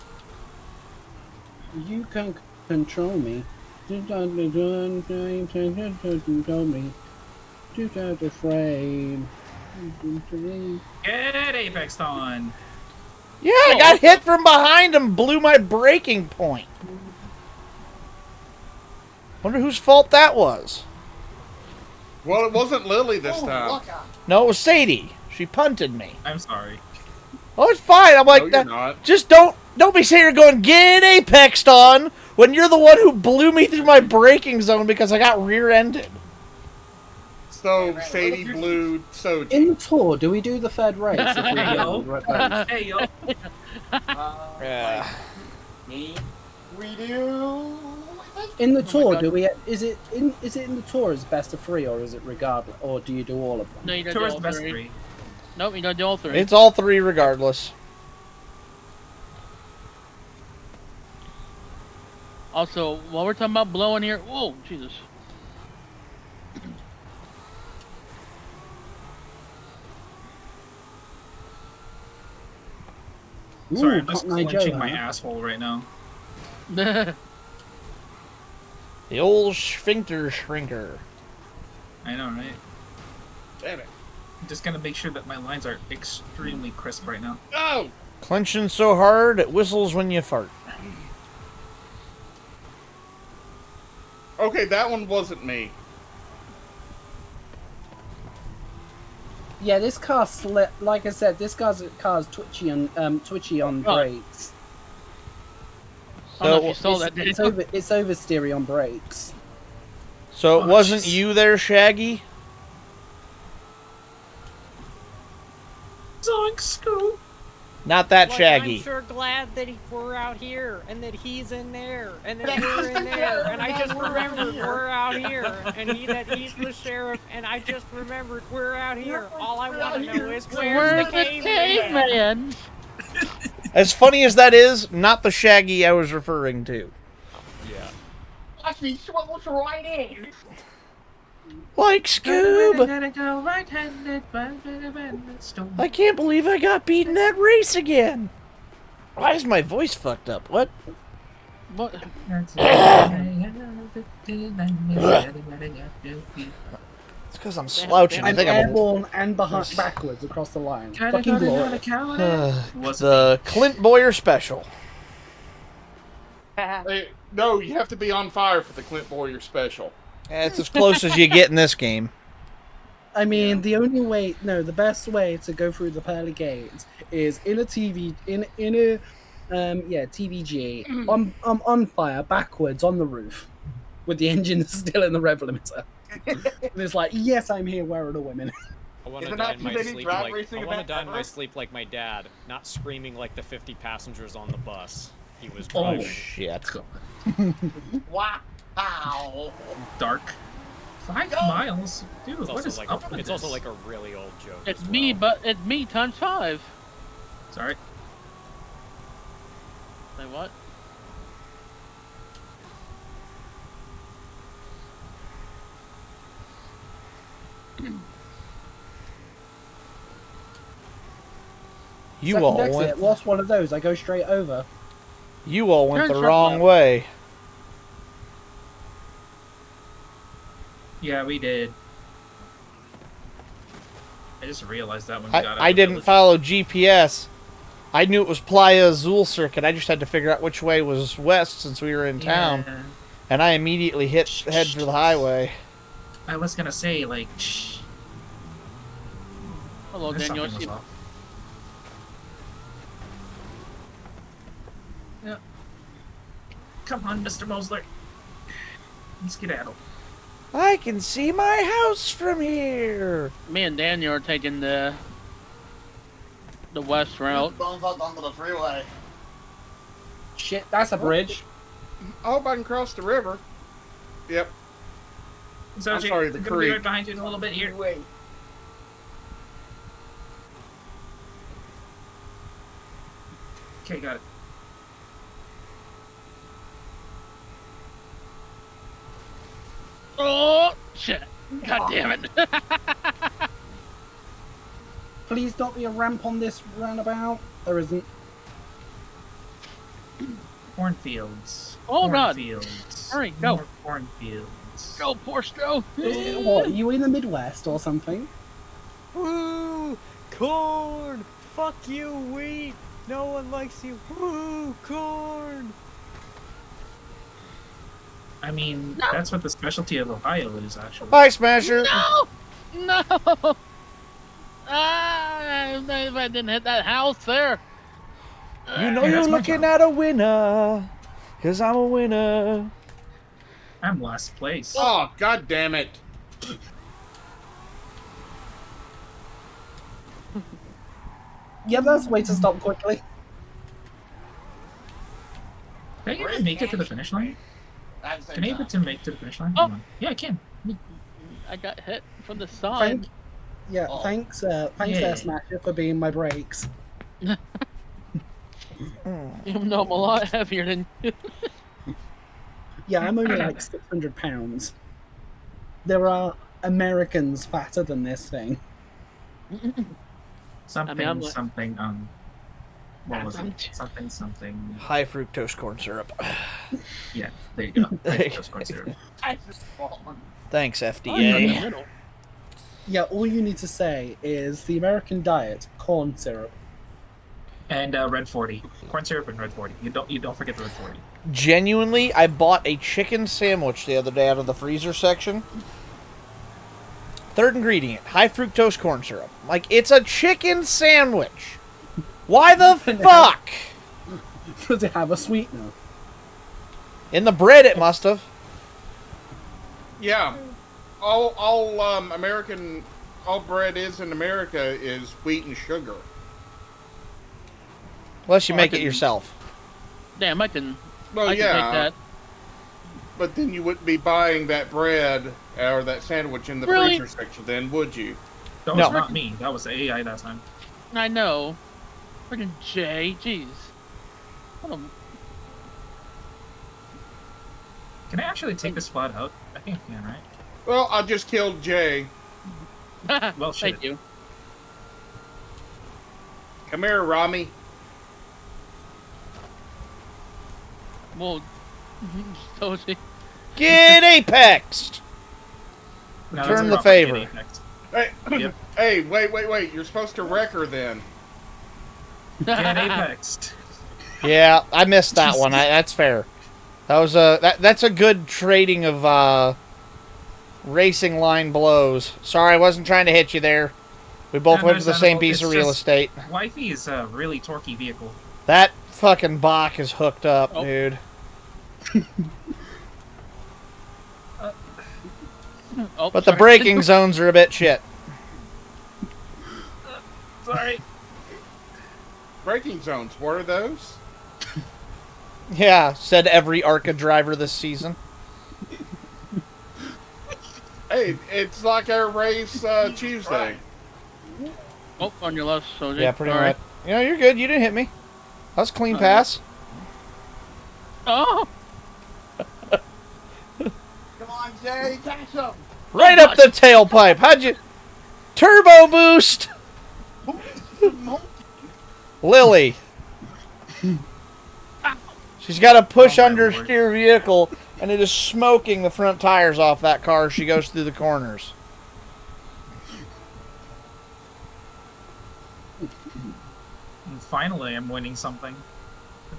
You can control me. Control me. Afraid. Get Apex on. Yeah, I got hit from behind and blew my braking point. Wonder whose fault that was. Well, it wasn't Lily this time. No, it was Sadie. She punted me. I'm sorry. Oh, it's fine. I'm like, No, you're not. just don't be sitting here going, get apexed on, when you're the one who blew me through my braking zone because I got rear-ended. So, Sadie blew Soji. In the tour, do we do the third race? If we Hey, get yo. the right race? Hey, yo. Yeah. Me? We do. In the tour, God. do we? Is it in the tour as best of 3, or is it regardless, or do you do all of them? No, you gotta do Tourist all best 3. 3. Nope, you gotta do all 3. It's all 3 regardless. Also, while we're talking about blowing here, whoa, Jesus. Sorry, Ooh, I'm just Cotton Eye Joe, clenching my huh? asshole right now. The old sphincter shrinker. I know, right? Damn it. I'm just gonna make sure that my lines are extremely crisp right now. Oh! Clenching so hard it whistles when you fart. Okay, that one wasn't me. Yeah, this car slipped. Like I said, this car's twitchy on brakes. So you saw that, it's oversteery on brakes. So it wasn't you there, Shaggy? Zoink Scoop. Not that Like, Shaggy. I'm sure glad that we're out here, and that he's in there, and that we're in there, and I just remembered we're out here, and that he's the sheriff, and I just remembered we're out here. All I want to know is where's the caveman? As funny as that is, not the Shaggy I was referring to. Yeah. Watch me swallow right in. Like Scoob! I can't believe I got beaten that race again! Why is my voice fucked up? What? What? It's because I'm slouching. I think I'm airborne and backwards across the line. Fucking glory. The Clint Boyer special. Hey, no, you have to be on fire for the Clint Boyer special. It's as close as you get in this game. I mean, the best way to go through the pearly gates is in a TVG on fire backwards on the roof with the engine still in the rev limiter. And it's like, yes, I'm here. Where are the women? I want to die in my sleep like my dad, not screaming like the 50 passengers on the bus he was driving. Oh shit! Wow. Dark. 5 miles, dude. It's What is like up with it's this? also like a really old joke. It's me, but it's me times 5. Sorry. Say what? You Second all exit, went. lost one of those. I go straight over. You all went Turn the sharp wrong left. way. Yeah, we did. I just realized that when we got out I of the didn't village. follow GPS. I knew it was Playa Azul Circuit. I just had to figure out which way was west since we were in town. Yeah. And I immediately head for the highway. I was gonna say, like, shh. Hello, There's Daniel. something was off. Yeah. Come on, Mr. Mosler. Let's get at him. I can see my house from here. Me and Daniel are taking the west route. Bones out onto the freeway. Shit, that's a bridge. I hope I can cross the river. Yep. So, I'm sorry, the gonna be creek. right behind you in a little bit here. Wait. Okay, got it. Oh shit! God damn it! Please don't be a ramp on this roundabout. There isn't. Cornfields. Oh, God. Cornfields. Hurry, go. More cornfields. Go, Porstro! What? Are you in the Midwest or something? Woo! Corn! Fuck you, wheat! No one likes you. Woo! Corn! I mean, that's what the specialty of Ohio is, actually. Hi, Smasher. No! No! Ah! If I didn't hit that house there. You know Hey, you're that's my looking job. at a winner. 'Cause I'm a winner. I'm last place. Oh, god damn it. Yeah, that's a way to stop quickly. Can I even make it to the finish line? Can I even make it to the finish line? Oh. Hold on. Yeah, I can. I got hit from the side. Thanks, Yay. Smasher, for being my brakes. Even though I'm a lot heavier than you. Yeah, I'm only like 600 pounds. There are Americans fatter than this thing. Something, I'm like- something, what was it? Something, something. High fructose corn syrup. Yeah, there you go. Right, that's corn syrup. Thanks, Oh, you're in the FDA. middle. Yeah, all you need to say is the American diet, corn syrup. And red 40. Corn syrup and red 40. You don't forget the red 40. Genuinely, I bought a chicken sandwich the other day out of the freezer section. Third ingredient, high fructose corn syrup. Like, it's a chicken sandwich. Why the fuck? Does it have a sweetener? In the bread, it must have. Yeah. All American, all bread is in America is wheat and sugar. Unless you make it yourself. Damn, I can. Well, I can yeah. take that. But then you wouldn't be buying that bread or that sandwich in the Really? freezer section, then, would you? That was not me. That was the AI that time. I know. Freaking Jay, jeez. What a... Can I actually take this flat out? I think I can, right? Well, I just killed Jay. Well, shit. Thank you. Come here, Rami. Well, Toji. Get apexed! No, Return that's the a favor. Hey, Yep. hey, wait. You're supposed to wreck her then. Get apexed. Yeah, I missed that one. That's fair. That was that's a good trading of racing line blows. Sorry, I wasn't trying to hit you there. We both went to the same piece of real estate. Wifey is a really torquey vehicle. That fucking Bach is hooked up, dude. But the braking zones are a bit shit. Sorry. Braking zones, what are those? Yeah, said every ARCA driver this season. Hey, it's like our race Tuesday. Oh, on your left, Toji. Yeah, pretty much. You know, you're good. You didn't hit me. That was a clean pass. Oh! Come on, Jay, catch him. Right up the tailpipe. How'd you... Turbo boost! Lily. She's got a push understeer vehicle, and it is smoking the front tires off that car as she goes through the corners. And finally, I'm winning something.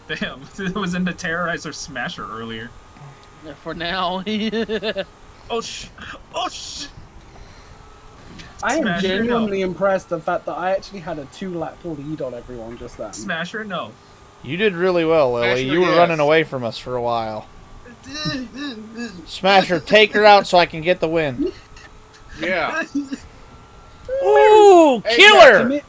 Damn, it was in the Terrorizer Smasher earlier. Yeah, for now. Oh sh! I am Smasher, genuinely impressed the fact that I actually had a 2-lap lead on everyone just then. Smasher, no. You did really well, Lily. Smasher, You were yes. running away from us for a while. Smasher, take her out so I can get the win. Yeah. Ooh, Hey, killer! Commit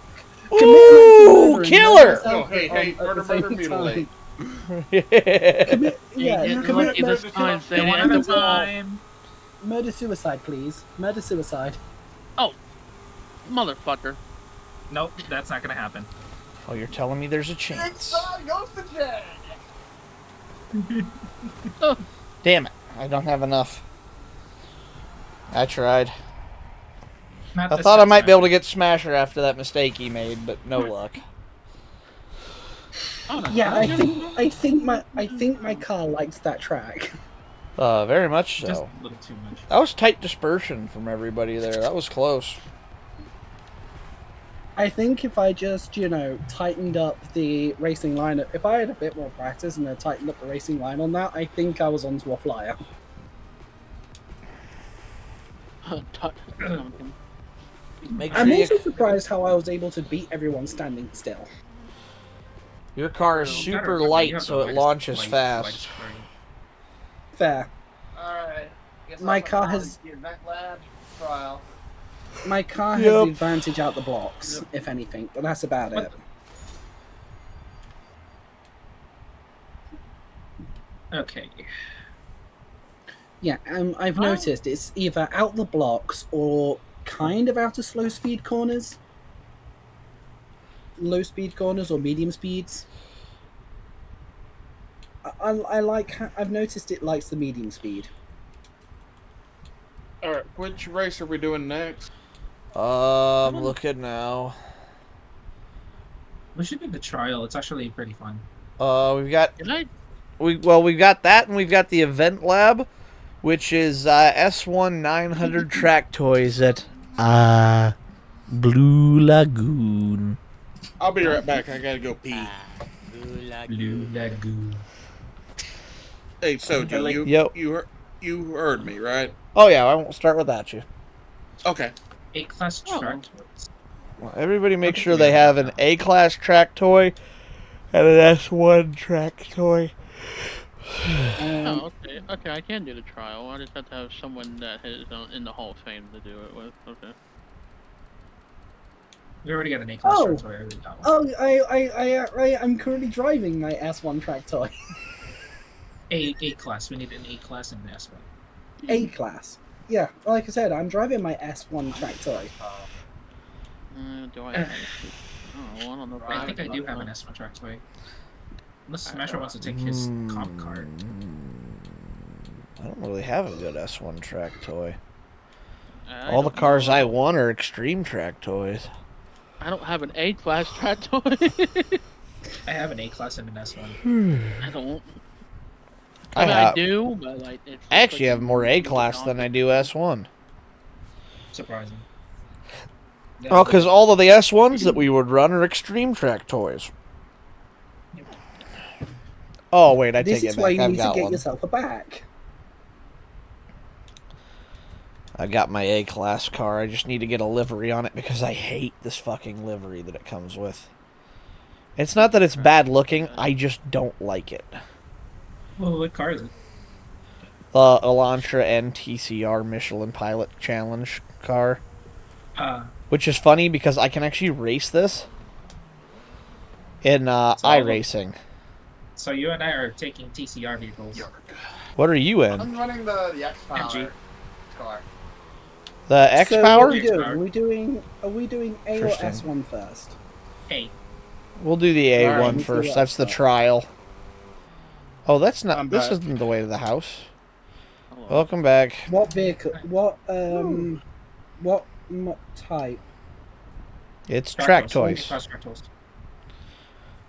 Ooh, murder, killer! Oh, hey, at the murder, same mutilate. Commit, yeah, You get commit lucky this murder, time, Sadie. One at a time. murder suicide, please. Murder suicide. Oh, motherfucker. Nope, that's not gonna happen. Oh, you're telling me there's a chance. Inside goes the Jay. Damn it. I don't have enough. I tried. Not I this thought I time, might be able to Smasher. get Smasher after that mistake he made, but no luck. Yeah, I think my car likes that track. Very much so. Just a little too much. That was tight dispersion from everybody there. That was close. I think if I just, tightened up the racing line, if I had a bit more practice and I tightened up the racing line on that, I think I was onto a flyer. Make sure I'm you- also surprised how I was able to beat everyone standing still. Your car is You super gotta- light, you have so the it lightest- launches light- fast. lightest screen. Fair. Alright. My car has- Event lab trial. My car has Yep. the advantage out the blocks, if anything, but that's about it. Okay. Yeah, I've noticed it's either out the blocks or kind of out of slow speed corners. Low speed corners or medium speeds. I like. I've noticed it likes the medium speed. Alright, which race are we doing next? Looking now. We should do the trial. It's actually pretty fun. We've got Can I? we've got that, and we've got the event lab, which is S1 900 track toys at Blue Lagoon. I'll be right back. I gotta go pee. Blue Lagoon. Hey, Soji, you heard me, right? Oh yeah, I won't start without you. Okay. A-class track toys. Well, everybody make sure they have an A-class track toy and an S1 track toy. Oh, okay. Okay, I can do the trial. I just have to have someone that is in the Hall of Fame to do it with. Okay. We already got an A-class track toy. I already got one. I'm currently driving my S1 track toy. A-class. We need an A-class and an S1. A-class. Yeah, like I said, I'm driving my S1 track toy. Do I have I don't know. I think I do have an S1 track toy. Unless Smasher wants to take his comp card. I don't really have a good S1 track toy. All the cars I want are extreme track toys. I don't have an A-class track toy. I have an A-class and an S1. I don't. I do, but like it's I actually have more A-class than I do S1. Surprising. Well, because all of the S1s that we would run are extreme track toys. Oh wait, I take it back. This is why you I've need to got get one. yourself a back. I got my A-class car. I just need to get a livery on it because I hate this fucking livery that it comes with. It's not that it's bad looking, I just don't like it. Well, what car is it? The Elantra NTCR Michelin Pilot Challenge car. Which is funny because I can actually race this in iRacing. So you and I are taking TCR vehicles. What are you in? I'm running the X-Power car. The X-Power? Are we doing A or S1 first? A. We'll do the A one Right, first. That's the trial. Oh, that's not. This back. isn't the way to the house. Welcome back. What vehicle? What type? It's track toys. Track toys.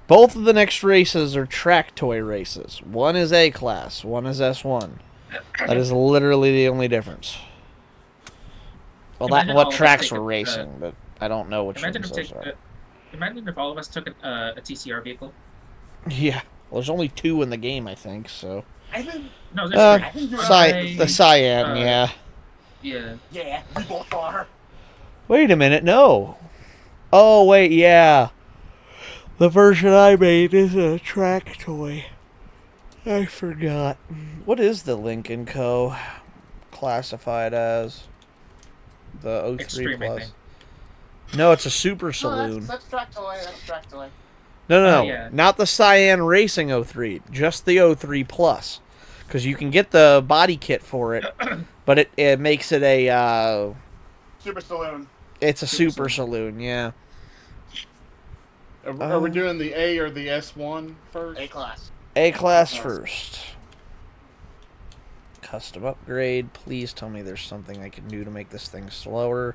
Both of the next races are track toy races. One is A class. One is S1. That is literally the only difference. Well, that what tracks we're racing, but I don't know which ones those are. Imagine if all of us took a TCR vehicle. Yeah. Well, there's only 2 in the game, I think, so... No, there's 3. The Cyan, yeah. Yeah. Yeah, we both are. Wait a minute, no. Oh, wait, yeah. The version I made is a track toy. I forgot. What is the Lincoln Co. classified as? The 03 Extreme, Plus. No, it's a Super Saloon. That's track toy. That's track toy. No, yeah. not the Cyan Racing 03, just the 03 Plus, because you can get the body kit for it, but it makes it a Super Saloon. It's a Super Saloon, yeah. Are we doing the A or the S1 first? A-class. A-class first. Custom upgrade. Please tell me there's something I can do to make this thing slower.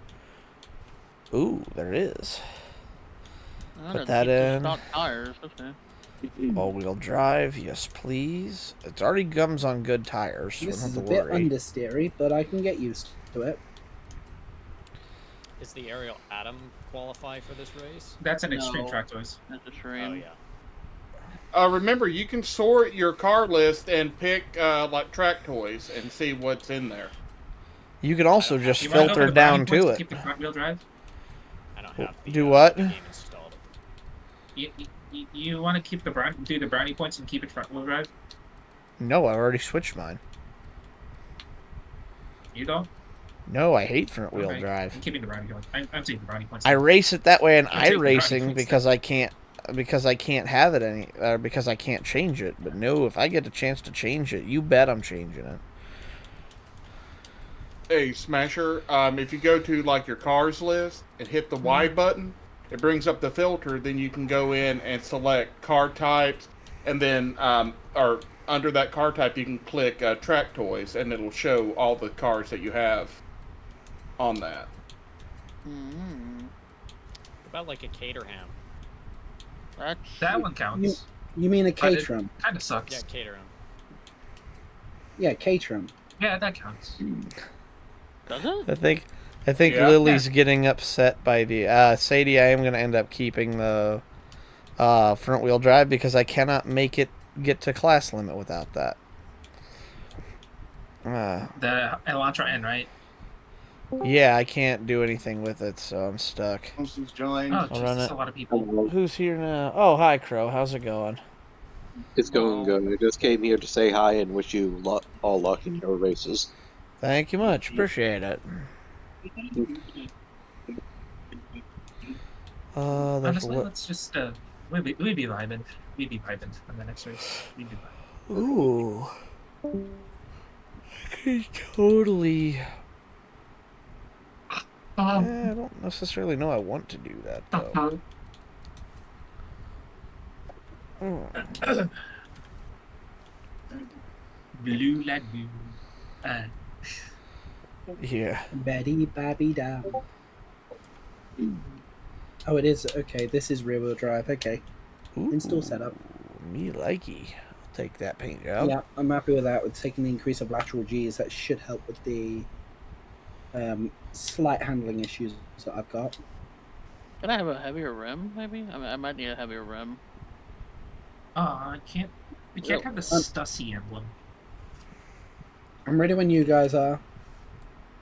Ooh, there is. Put that in. Tires. Okay. All-wheel drive, yes please. It already comes on good tires, so This we is don't a have to bit worry. understeery, but I can get used to it. Is the Ariel Atom qualify for this race? That's an Extreme Track Toys. That's Extreme. Oh yeah. Remember, you can sort your car list and pick like track toys and see what's in there. You can also just You wanna go filter for the brownie down points to to it. Keep the front wheel drive. I don't have the, Do what? the game installed. You want to keep do the brownie points and keep it front wheel drive? No, I already switched mine. You don't? No, I hate front wheel Okay. drive. I'm keeping the brownie points. I'm taking the brownie points. I race it that way in I'm taking the brownie iRacing points because I can't have it because I can't change it. But no, if I get a chance to change it, you bet I'm changing it. Hey, Smasher, if you go to like your cars list and hit the Y button, it brings up the filter. Then you can go in and select car types, and then or under that car type, you can click track toys, and it'll show all the cars that you have on that. What about like a Caterham? That one counts. You mean a But it Caterham? kind of sucks. Yeah, Caterham. Yeah, Caterham. Yeah, that counts. Does it? I think Yeah. Lily's getting upset by the... Sadie, I am going to end up keeping the front-wheel drive because I cannot make it get to class limit without that. The Elantra N, right? Yeah, I can't do anything with it, so I'm stuck. Joined. Oh, I'll run Jesus, it. a lot of people. Who's here now? Oh, hi, Crow. How's it going? It's going good. I just came here to say hi and wish you all luck in your races. Thank you much. Appreciate it. There's Honestly, let's just we be vibing. We be vibing on the next race. We be vibing. Ooh. Okay, totally. I don't necessarily know I want to do that, though. Blue Lagoon. Yeah. Betty Babby Down. Oh, it is. Okay, this is rear-wheel drive. Okay. Install setup. Me likey. I'll take that paint job. Yeah, I'm happy with that. With taking the increase of lateral Gs, that should help with the slight handling issues that I've got. Can I have a heavier rim, maybe? I might need a heavier rim. I can't. We can't have the Stussy emblem. I'm ready when you guys are.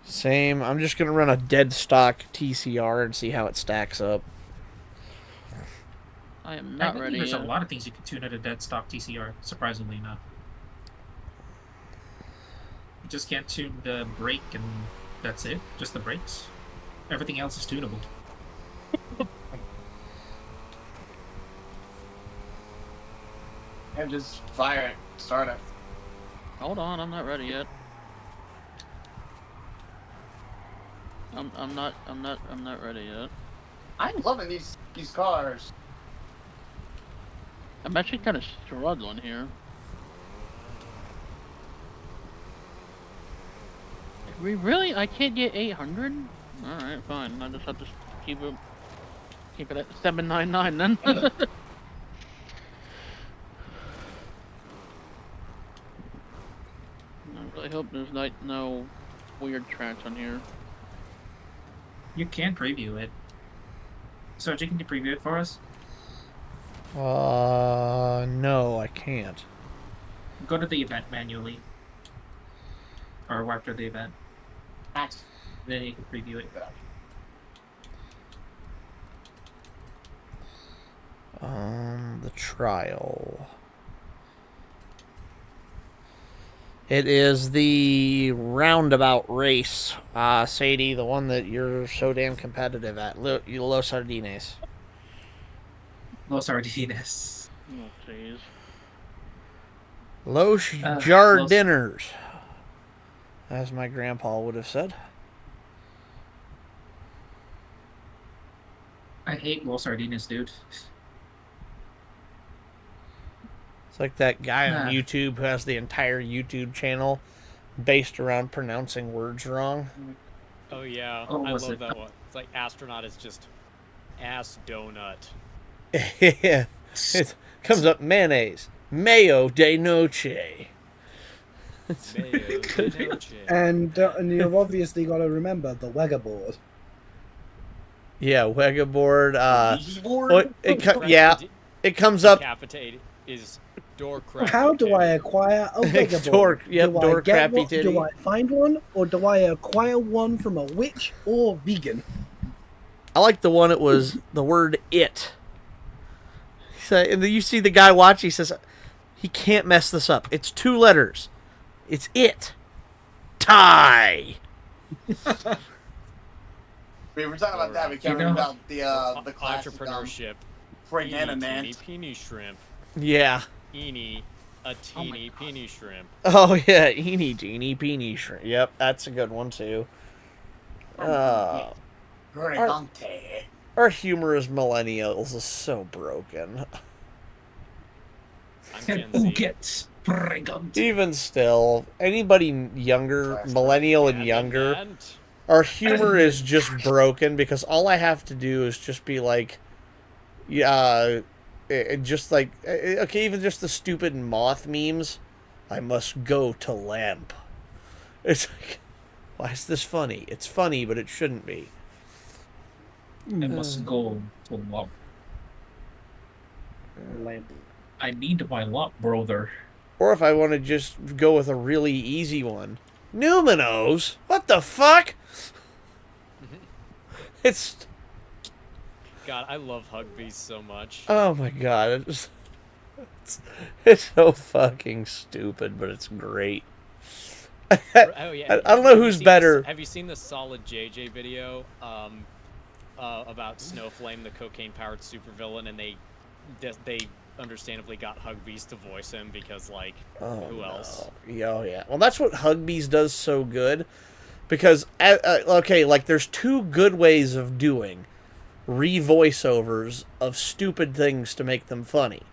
Same. I'm just going to run a dead stock TCR and see how it stacks up. I am not ready There's yet. a lot of things you can tune at a dead stock TCR, surprisingly enough. You just can't tune the brake and that's it. Just the brakes. Everything else is tunable. And just fire it. Start it. Hold on, I'm not ready yet. I'm not ready yet. I'm loving these cars. I'm actually kind of struggling here. I can't get 800? Alright, fine. I just have to keep it at 799 then. I really hope there's no weird tracks on here. You can preview it. So, can you preview it for us? No, I can't. Go to the event manually. Or after the event. Then you can preview it. The trial. It is the roundabout race, Sadie, the one that you're so damn competitive at. Los Sardines. Los Sardines. Oh, jeez. Los Jardiners, as my grandpa would have said. I hate Los Sardines, dude. It's like that guy on YouTube who has the entire YouTube channel based around pronouncing words wrong. Oh yeah, I love that one. It's like astronaut is just ass donut. Yeah, it comes up mayonnaise, mayo de noche. Mayo de noche. And you've obviously got to remember the Wega board. Yeah, Wega board. Board? It comes up. Decapitated is door crappy. How do I acquire a Wega board? Door crappy titty. Do I find one, or do I acquire one from a witch or vegan? I like the one. It was the word "it." So, and then you see the guy watch. He says, "He can't mess this up. It's 2 letters. It's it. Tie." We were talking about that. We can't remember about the entrepreneurship. Banana man. Teeny peeny shrimp. Yeah. Eeny, a teeny peeny shrimp. Oh yeah, eeny teeny peeny shrimp. Yep, that's a good one too. Our humor as millennials is so broken. Even still, anybody younger, millennial and younger, our humor is just broken because all I have to do is just be like, just like, okay, even just the stupid moth memes. I must go to lamp. It's like, Why is this funny? It's funny, but it shouldn't be. I must go to lump. I need my lump, brother. Or if I want to just go with a really easy one. Numinos? What the fuck? It's... God, I love Hugbees so much. Oh my god. It's so fucking stupid, but it's great. Oh, yeah. I don't know who's better. Have you seen the Solid JJ video about Snowflame, the cocaine-powered supervillain, and they understandably got Hugbees to voice him because, like, who else? Yeah, oh yeah. Well, that's what Hugbees does so good. Because, okay, like, there's two good ways of doing re-voiceovers of stupid things to make them funny.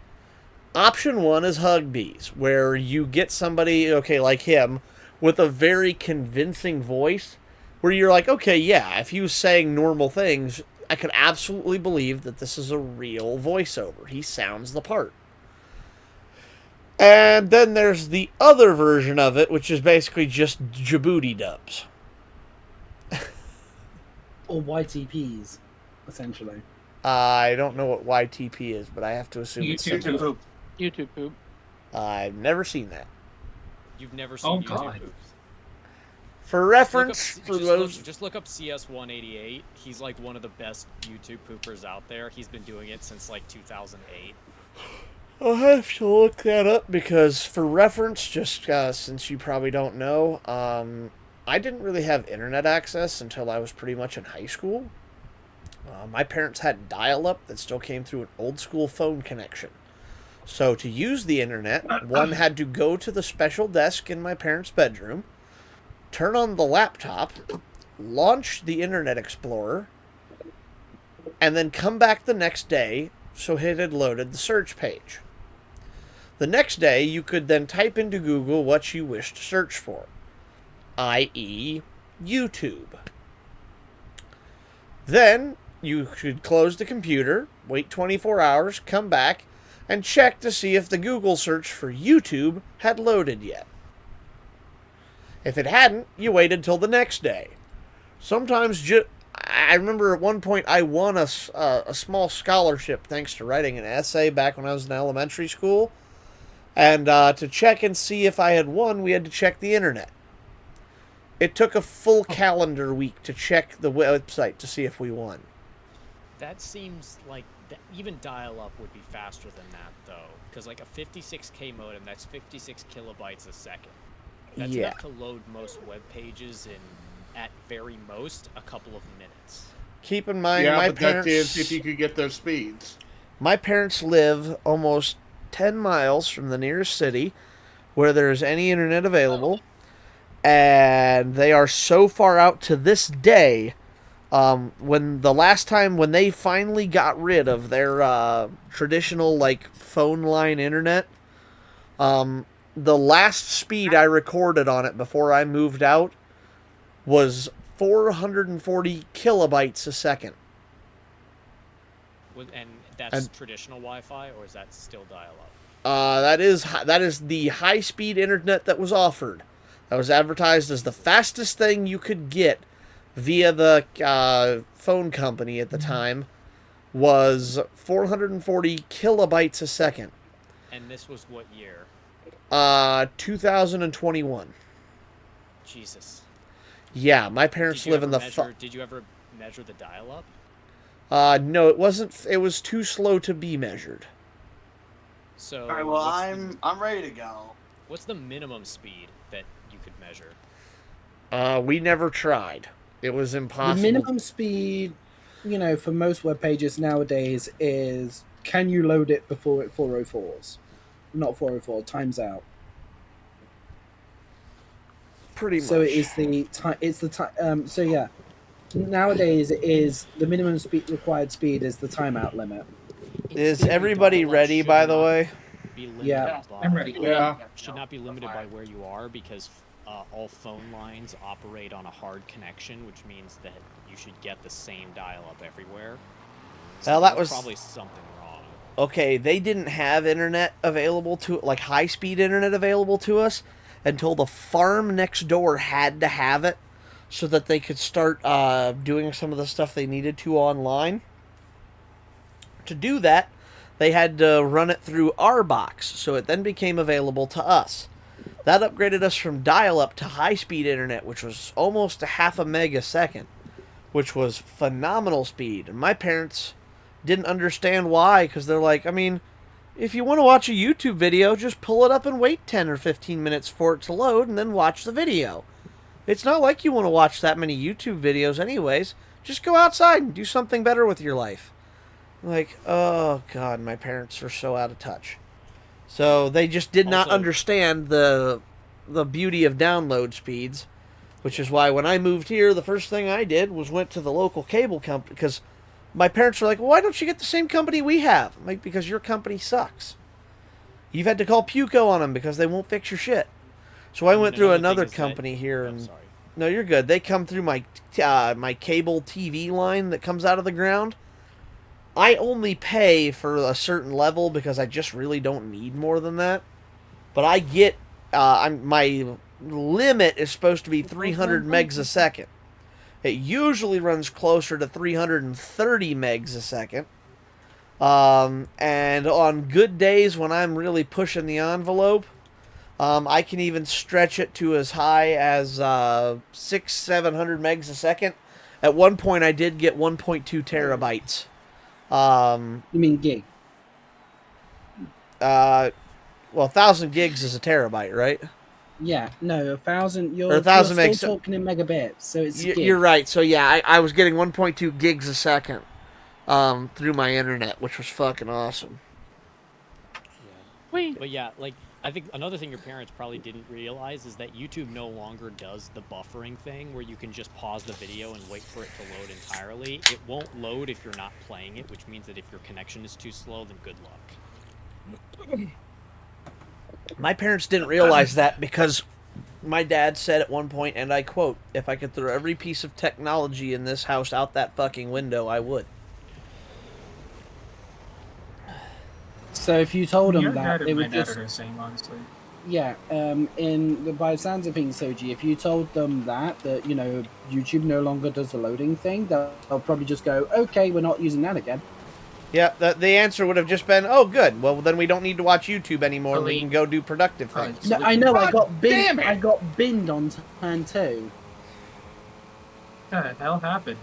Option one is Hugbees, where you get somebody, okay, like him, with a very convincing voice, where you're like, okay, yeah, if he was saying normal things, I could absolutely believe that this is a real voiceover. He sounds the part. And then there's the other version of it, which is basically just Djibouti dubs. Or YTPs, essentially. I don't know what YTP is, but I have to assume it's YouTube poop. YouTube poop. I've never seen that. You've never seen YouTube God. poops. For reference, just look up CS188. He's like one of the best YouTube poopers out there. He's been doing it since like 2008. I'll have to look that up because, for reference, just since you probably don't know, I didn't really have internet access until I was pretty much in high school. My parents had dial-up that still came through an old-school phone connection. So to use the internet, one had to go to the special desk in my parents' bedroom, turn on the laptop, launch the Internet Explorer, and then come back the next day so it had loaded the search page. The next day, you could then type into Google what you wish to search for, i.e. YouTube. Then you could close the computer, wait 24 hours, come back, and check to see if the Google search for YouTube had loaded yet. If it hadn't, you waited till the next day. Sometimes, I remember at one point I won a small scholarship thanks to writing an essay back when I was in elementary school. And to check and see if I had won, we had to check the internet. It took a full calendar week to check the website to see if we won. That seems like even dial-up would be faster than that, though. Because like a 56K modem, that's 56 kilobytes a second. That's enough to load most web pages in, at very most, a couple of minutes. Keep in mind, my parents... that is if you could get those speeds. My parents live almost 10 miles from the nearest city where there's any internet available. And they are so far out to this day... when they finally got rid of their traditional like phone line internet, the last speed I recorded on it before I moved out was 440 kilobytes a second. And that's traditional Wi-Fi, or is that still dial-up? That is the high-speed internet that was offered. That was advertised as the fastest thing you could get via the phone company at the time, was 440 kilobytes a second. And this was what year? 2021. Jesus. Yeah, my parents live in the... Did you ever measure the dial-up? No, it wasn't. It was too slow to be measured. So. All right, well, I'm ready to go. What's the minimum speed that you could measure? We never tried. It was impossible. The minimum speed, for most web pages nowadays is, can you load it before it 404s? Not 404, times out. Pretty much. So it is the time. So yeah, nowadays it is the minimum required speed is the timeout limit. Is everybody ready? By the way. Yeah, I'm ready. Should not be limited by where you are because all phone lines operate on a hard connection, which means that you should get the same dial-up everywhere. So well, that was probably something wrong. Okay, they didn't have internet available to like high-speed internet available to us until the farm next door had to have it. so that they could start doing some of the stuff they needed to online. To do that, they had to run it through our box, so it then became available to us. That upgraded us from dial-up to high-speed internet, which was almost a half a meg a second, which was phenomenal speed. And my parents didn't understand why, because they're like, I mean, if you want to watch a YouTube video, just pull it up and wait 10 or 15 minutes for it to load and then watch the video. It's not like you want to watch that many YouTube videos anyways. Just go outside and do something better with your life. Like, oh God, my parents are so out of touch. So they just did not understand the beauty of download speeds, which is why when I moved here, the first thing I did was went to the local cable company, because my parents were like, well, why don't you get the same company we have? I'm like, because your company sucks. You've had to call Puco on them because they won't fix your shit. So I went through another company here, and no, you're good. They come through my my cable TV line that comes out of the ground. I only pay for a certain level because I just really don't need more than that. But I get my limit is supposed to be 300 megs a second. It usually runs closer to 330 megs a second. And on good days when I'm really pushing the envelope, I can even stretch it to as high as 600-700 megs a second. At one point, I did get 1.2 terabytes. You mean gig? Well, 1,000 gigs is a terabyte, right? Yeah, no, 1,000. You're 1,000 still megs. talking in megabits, so it's gig. You're right. So yeah, I was getting 1.2 gigs a second through my internet, which was fucking awesome. Yeah. But yeah, like I think another thing your parents probably didn't realize is that YouTube no longer does the buffering thing where you can just pause the video and wait for it to load entirely. It won't load if you're not playing it, which means that if your connection is too slow, then good luck. My parents didn't realize that because my dad said at one point, and I quote, if I could throw every piece of technology in this house out that fucking window, I would. So if you told them that, they my would dad just... are the same, honestly. Yeah, by the sounds of things, Soji, if you told them that, you know, YouTube no longer does the loading thing, they'll probably just go, okay, we're not using that again. Yeah, the answer would have just been, oh, good. Well, then we don't need to watch YouTube anymore. We can go do productive things. No, I know. I got binned on turn 2. What the hell happened?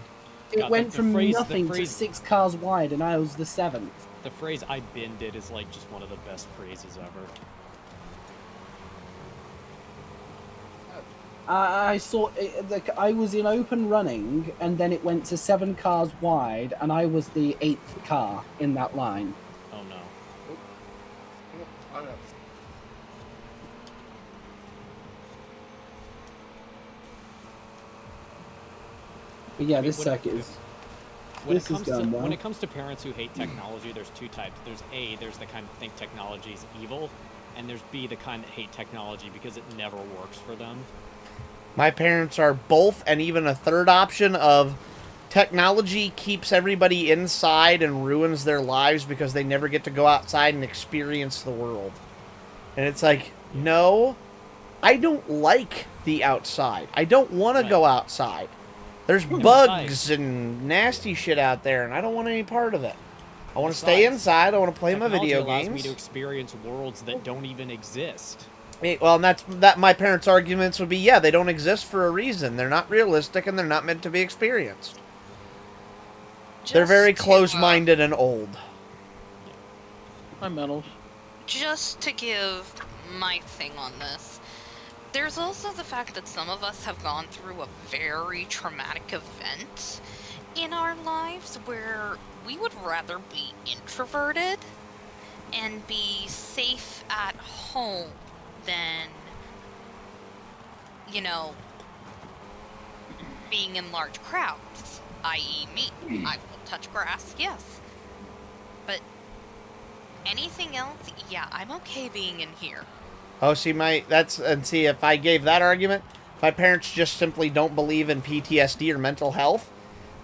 It went from nothing to 6 cars wide, and I was the 7th. The phrase "I binned it" is like just one of the best phrases ever. I saw it, I was in open running, and then it went to 7 cars wide, and I was the 8th car in that line. Oh no. But yeah, this circuit is... When it comes to parents who hate technology, there's two types. There's A, there's the kind that think technology is evil, and there's B, the kind that hate technology because it never works for them. My parents are both, and even a third option of technology keeps everybody inside and ruins their lives because they never get to go outside and experience the world. And it's like, no, I don't like the outside. I don't want to go outside. There's bugs and nasty shit out there, and I don't want any part of it. I want to stay inside. I want to play my video games. Technology allows me to experience worlds that don't even exist. Well, and that my parents' arguments would be, yeah, they don't exist for a reason. They're not realistic, and they're not meant to be experienced. They're very close-minded and old. My medals. Just to give my thing on this, there's also the fact that some of us have gone through a very traumatic event in our lives where we would rather be introverted and be safe at home than, you know, being in large crowds, i.e. me. I will touch grass, yes. But anything else, yeah, I'm okay being in here. Oh, see, see, if I gave that argument, my parents just simply don't believe in PTSD or mental health.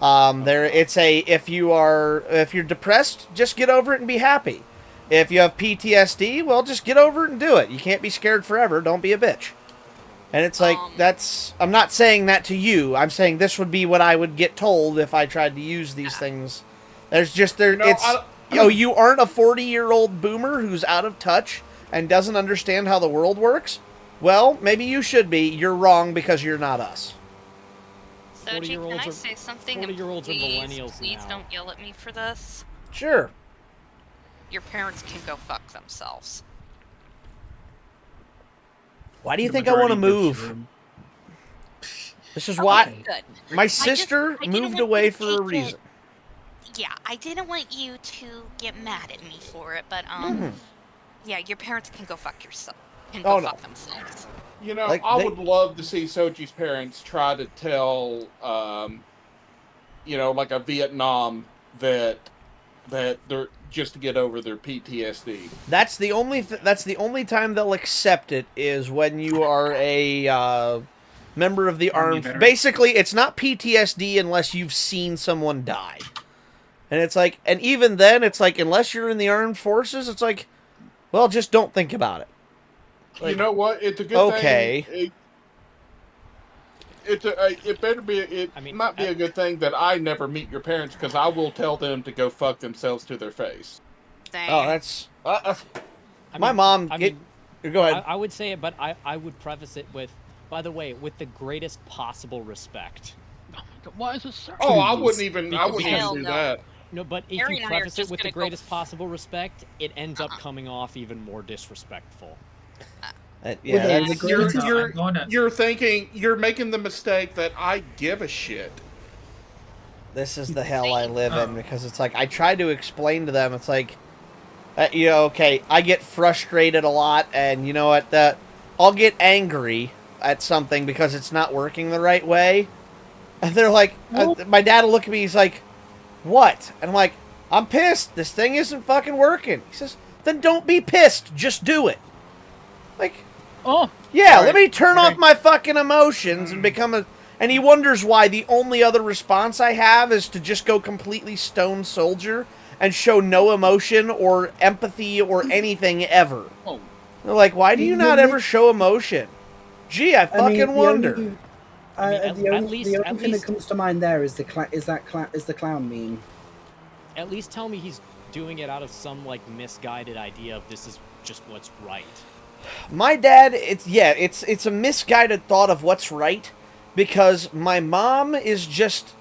If you're depressed, just get over it and be happy. If you have PTSD, well, just get over it and do it. You can't be scared forever. Don't be a bitch. And it's like, I'm not saying that to you. I'm saying this would be what I would get told if I tried to use these things. There's just, you aren't a 40-year-old boomer who's out of touch and doesn't understand how the world works? Well, maybe you should be. You're wrong because you're not us. So, can I say something? 40-year-olds are millennials Please now. don't yell at me for this. Sure. Your parents can go fuck themselves. Why do you think I want to move? This is why my sister moved away for a reason. Yeah, I didn't want you to get mad at me for it, but yeah, your parents can go fuck yourself. Can go fuck themselves. You know, I would love to see Sochi's parents try to tell, you know, like a Vietnam vet that they're just to get over their PTSD. That's the only time they'll accept it is when you are a member of the armed. Basically, it's not PTSD unless you've seen someone die, and it's like, and even then, it's like unless you're in the armed forces, it's like, well, just don't think about it. Like, you know what? It's a good thing. It better be. It might be a good thing that I never meet your parents because I will tell them to go fuck themselves to their face. Oh, that's my mom. Go ahead. I would say it, but I would preface it with, by the way, with the greatest possible respect. Why is it so? Oh, I wouldn't even do that. No, but if you preface it with the greatest possible respect, it ends up coming off even more disrespectful. You're thinking, you're making the mistake that I give a shit. This is the hell I live in because it's like I try to explain to them. It's like, you know, okay, I get frustrated a lot, and you know what? I'll get angry at something because it's not working the right way, and they're like, my dad will look at me. He's like, "What?" And I'm like, "I'm pissed. This thing isn't fucking working." He says, "Then don't be pissed. Just do it." Like, let me turn off my fucking emotions and become a... And he wonders why the only other response I have is to just go completely stone soldier and show no emotion or empathy or anything ever. They're like, why do you not ever show emotion? Gee, I fucking wonder. The only thing that comes to mind there is the clown meme. At least tell me he's doing it out of some like misguided idea of this is just what's right. My dad, it's a misguided thought of what's right, because my mom is just,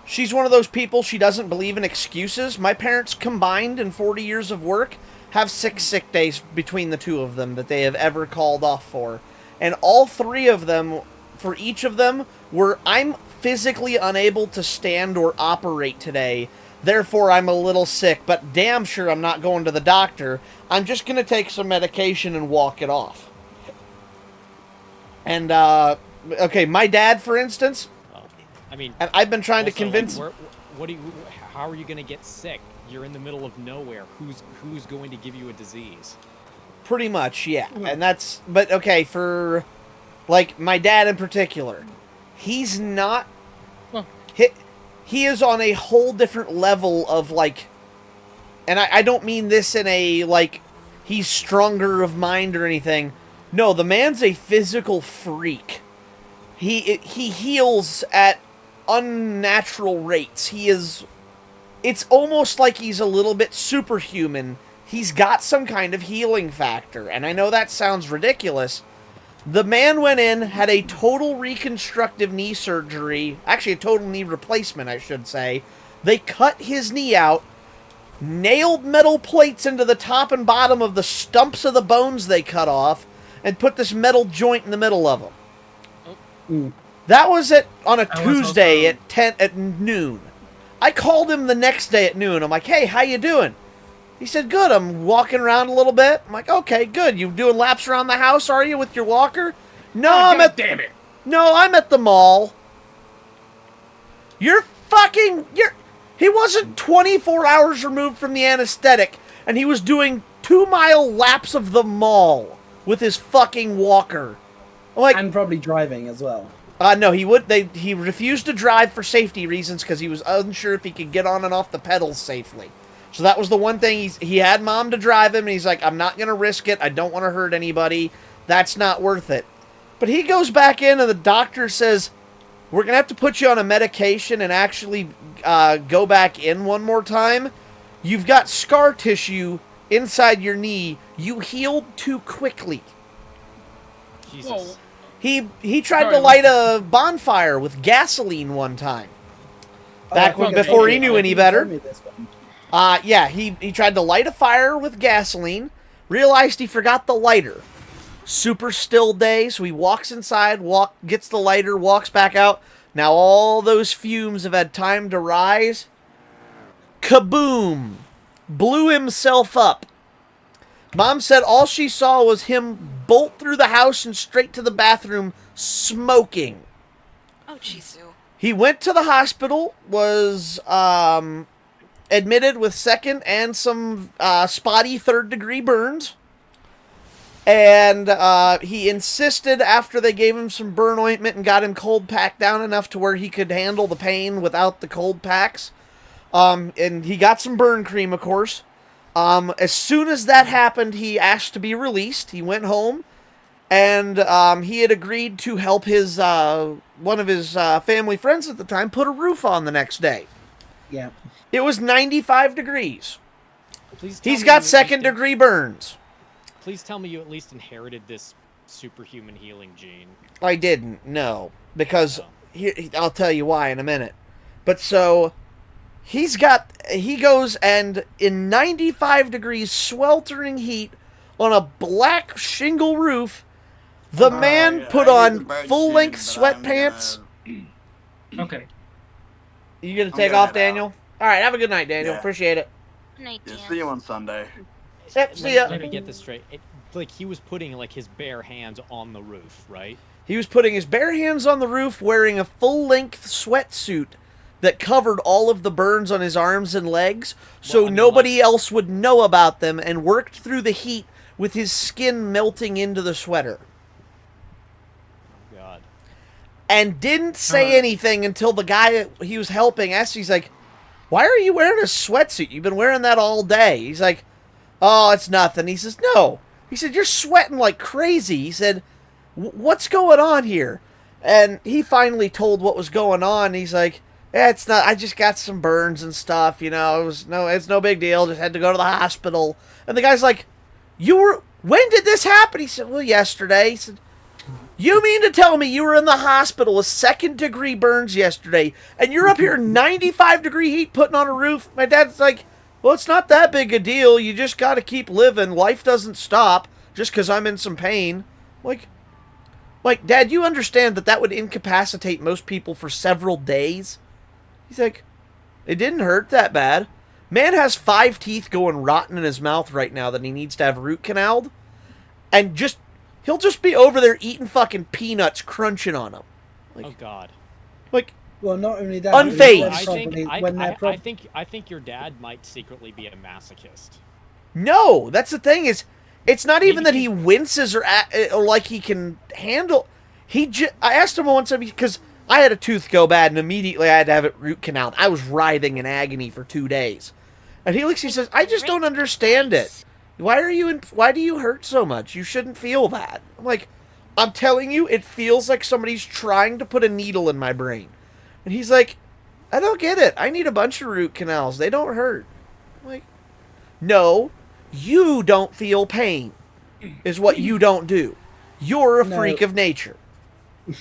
she's one of those people, she doesn't believe in excuses. My parents combined in 40 years of work have 6 sick days between the two of them that they have ever called off for. And all 3 of them, for each of them, were, I'm physically unable to stand or operate today. Therefore, I'm a little sick, but damn sure I'm not going to the doctor. I'm just going to take some medication and walk it off. And, okay, my dad, for instance, and I've been trying to convince... Like, how are you going to get sick? You're in the middle of nowhere. Who's going to give you a disease? Pretty much, yeah. And that's... But, okay, for, like, my dad in particular, he's not... He is on a whole different level of, like... And I don't mean this in a, like, he's stronger of mind or anything. No, the man's a physical freak. He heals at unnatural rates. He is... It's almost like he's a little bit superhuman. He's got some kind of healing factor. And I know that sounds ridiculous. The man went in, had a total reconstructive knee surgery. Actually, a total knee replacement, I should say. They cut his knee out, nailed metal plates into the top and bottom of the stumps of the bones they cut off, and put this metal joint in the middle of them. That was on a Tuesday at noon. I called him the next day at noon. I'm like, hey, how you doing? He said, good, I'm walking around a little bit. I'm like, okay, good. You doing laps around the house, are you, with your walker? No, I'm at the mall. He wasn't 24 hours removed from the anesthetic, and he was doing 2-mile laps of the mall with his fucking walker. Like, and probably driving as well. No, he refused to drive for safety reasons because he was unsure if he could get on and off the pedals safely. So that was the one thing. He had mom to drive him, and he's like, I'm not going to risk it. I don't want to hurt anybody. That's not worth it. But he goes back in and the doctor says, we're going to have to put you on a medication and actually go back in one more time. You've got scar tissue inside your knee. You healed too quickly. Jesus. He tried to light a bonfire with gasoline one time. Back when, before he knew any better. Yeah, he tried to light a fire with gasoline, realized he forgot the lighter. Super still day, so he walks inside, gets the lighter, walks back out. Now all those fumes have had time to rise. Kaboom! Blew himself up. Mom said all she saw was him bolt through the house and straight to the bathroom, smoking. Oh, jeez. He went to the hospital, was admitted with second and some spotty third-degree burns. And he insisted after they gave him some burn ointment and got him cold packed down enough to where he could handle the pain without the cold packs. And he got some burn cream, of course. As soon as that happened, he asked to be released. He went home, and he had agreed to help his one of his family friends at the time put a roof on the next day. Yeah. It was 95 degrees. He's me got you- second-degree burns. Please tell me you at least inherited this superhuman healing gene. I didn't, no. Because, I'll tell you why in a minute. But so, he goes and in 95 degrees sweltering heat on a black shingle roof, the man put on full-length sweatpants. Okay. You gonna I'm take gonna off, head Daniel? Alright, have a good night, Daniel. Yeah. Appreciate it. Yeah, see you on Sunday. Yep, see ya. Let me get this straight. Like, he was putting, like, his bare hands on the roof, right? He was putting his bare hands on the roof wearing a full-length sweatsuit that covered all of the burns on his arms and legs, so nobody else would know about them, and worked through the heat with his skin melting into the sweater. God. And didn't say anything until the guy he was helping asked, he's like, why are you wearing a sweatsuit? You've been wearing that all day. He's like, oh, it's nothing. He says, no. He said, you're sweating like crazy. He said, what's going on here? And he finally told what was going on. He's like, it's not, I just got some burns and stuff, you know, it's no big deal. Just had to go to the hospital. And the guy's like, when did this happen? He said, well, yesterday. He said, you mean to tell me you were in the hospital with second-degree burns yesterday, and you're up here 95-degree heat putting on a roof? My dad's like, well, it's not that big a deal. You just got to keep living. Life doesn't stop just because I'm in some pain. Like, Dad, you understand that would incapacitate most people for several days? He's like, it didn't hurt that bad. Man has 5 teeth going rotten in his mouth right now that he needs to have root canaled. And he'll just be over there eating fucking peanuts, crunching on them. Like, oh, God. Like, well, not only that, unfazed. I think your dad might secretly be a masochist. No, that's the thing is, it's not even that he winces or like he can handle. I asked him once because I had a tooth go bad and immediately I had to have it root canaled. I was writhing in agony for 2 days, and he says, "I just don't understand it. Why do you hurt so much? You shouldn't feel that." I'm like, I'm telling you, it feels like somebody's trying to put a needle in my brain. And he's like, I don't get it. I need a bunch of root canals. They don't hurt. I'm like, no, you don't feel pain is what you don't do. You're a freak of nature.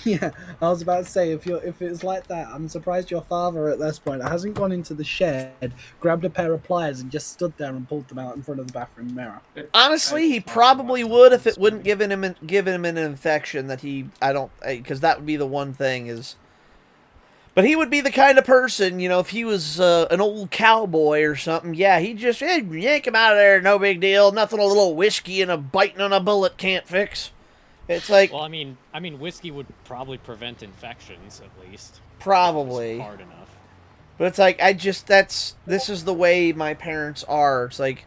Yeah, I was about to say, if it's like that, I'm surprised your father at this point hasn't gone into the shed, grabbed a pair of pliers, and just stood there and pulled them out in front of the bathroom mirror. Honestly, he probably would if it wouldn't give him an infection that because that would be the one thing is. But he would be the kind of person, you know, if he was an old cowboy or something, yeah, he'd just yank him out of there, no big deal, nothing a little whiskey and a biting on a bullet can't fix. It's like, well, I mean, whiskey would probably prevent infections at least. Probably. Hard enough. But it's like, this is the way my parents are. It's like,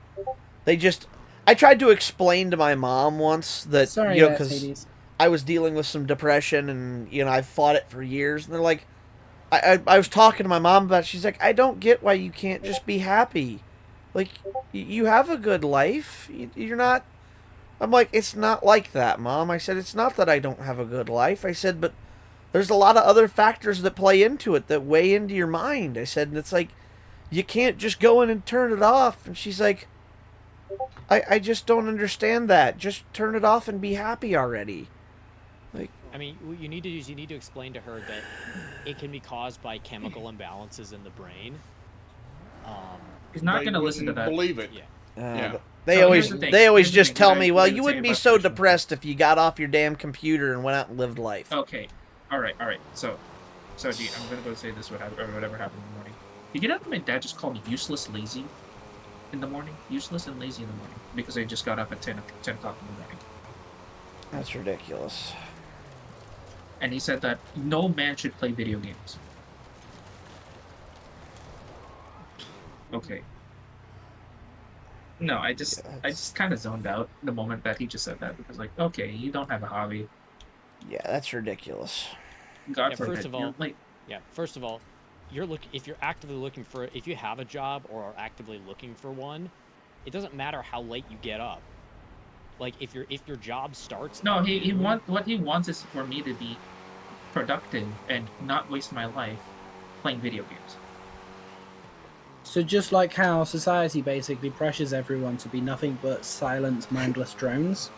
I tried to explain to my mom once that, Sorry, you know, because I was dealing with some depression and, you know, I've fought it for years. And they're like, I was talking to my mom about it. She's like, I don't get why you can't just be happy. Like, you have a good life. You're not. I'm like, it's not like that, Mom. I said, it's not that I don't have a good life. I said, but there's a lot of other factors that play into it that weigh into your mind. I said, and it's like, you can't just go in and turn it off. And she's like, I just don't understand that. Just turn it off and be happy already. Like, I mean, what you need to do is you need to explain to her that it can be caused by chemical imbalances in the brain. He's not going to listen to that. Believe it. Yeah. They always just tell me, well, you wouldn't be so depressed if you got off your damn computer and went out and lived life. Okay. All right. So, G, I'm going to go say this or whatever happened in the morning. Did you know that my dad just called me useless lazy in the morning? Useless and lazy in the morning. Because I just got up at 10 o'clock in the morning. That's ridiculous. And he said that no man should play video games. Okay. No, I just kind of zoned out the moment that he just said that, because, like, okay, you don't have a hobby. Yeah, that's ridiculous. God forbid. First of all, if you're actively looking for, if you have a job or are actively looking for one, it doesn't matter how late you get up. Like, if your job starts. No, what he wants is for me to be productive and not waste my life playing video games. So just like how society basically pressures everyone to be nothing but silent, mindless drones.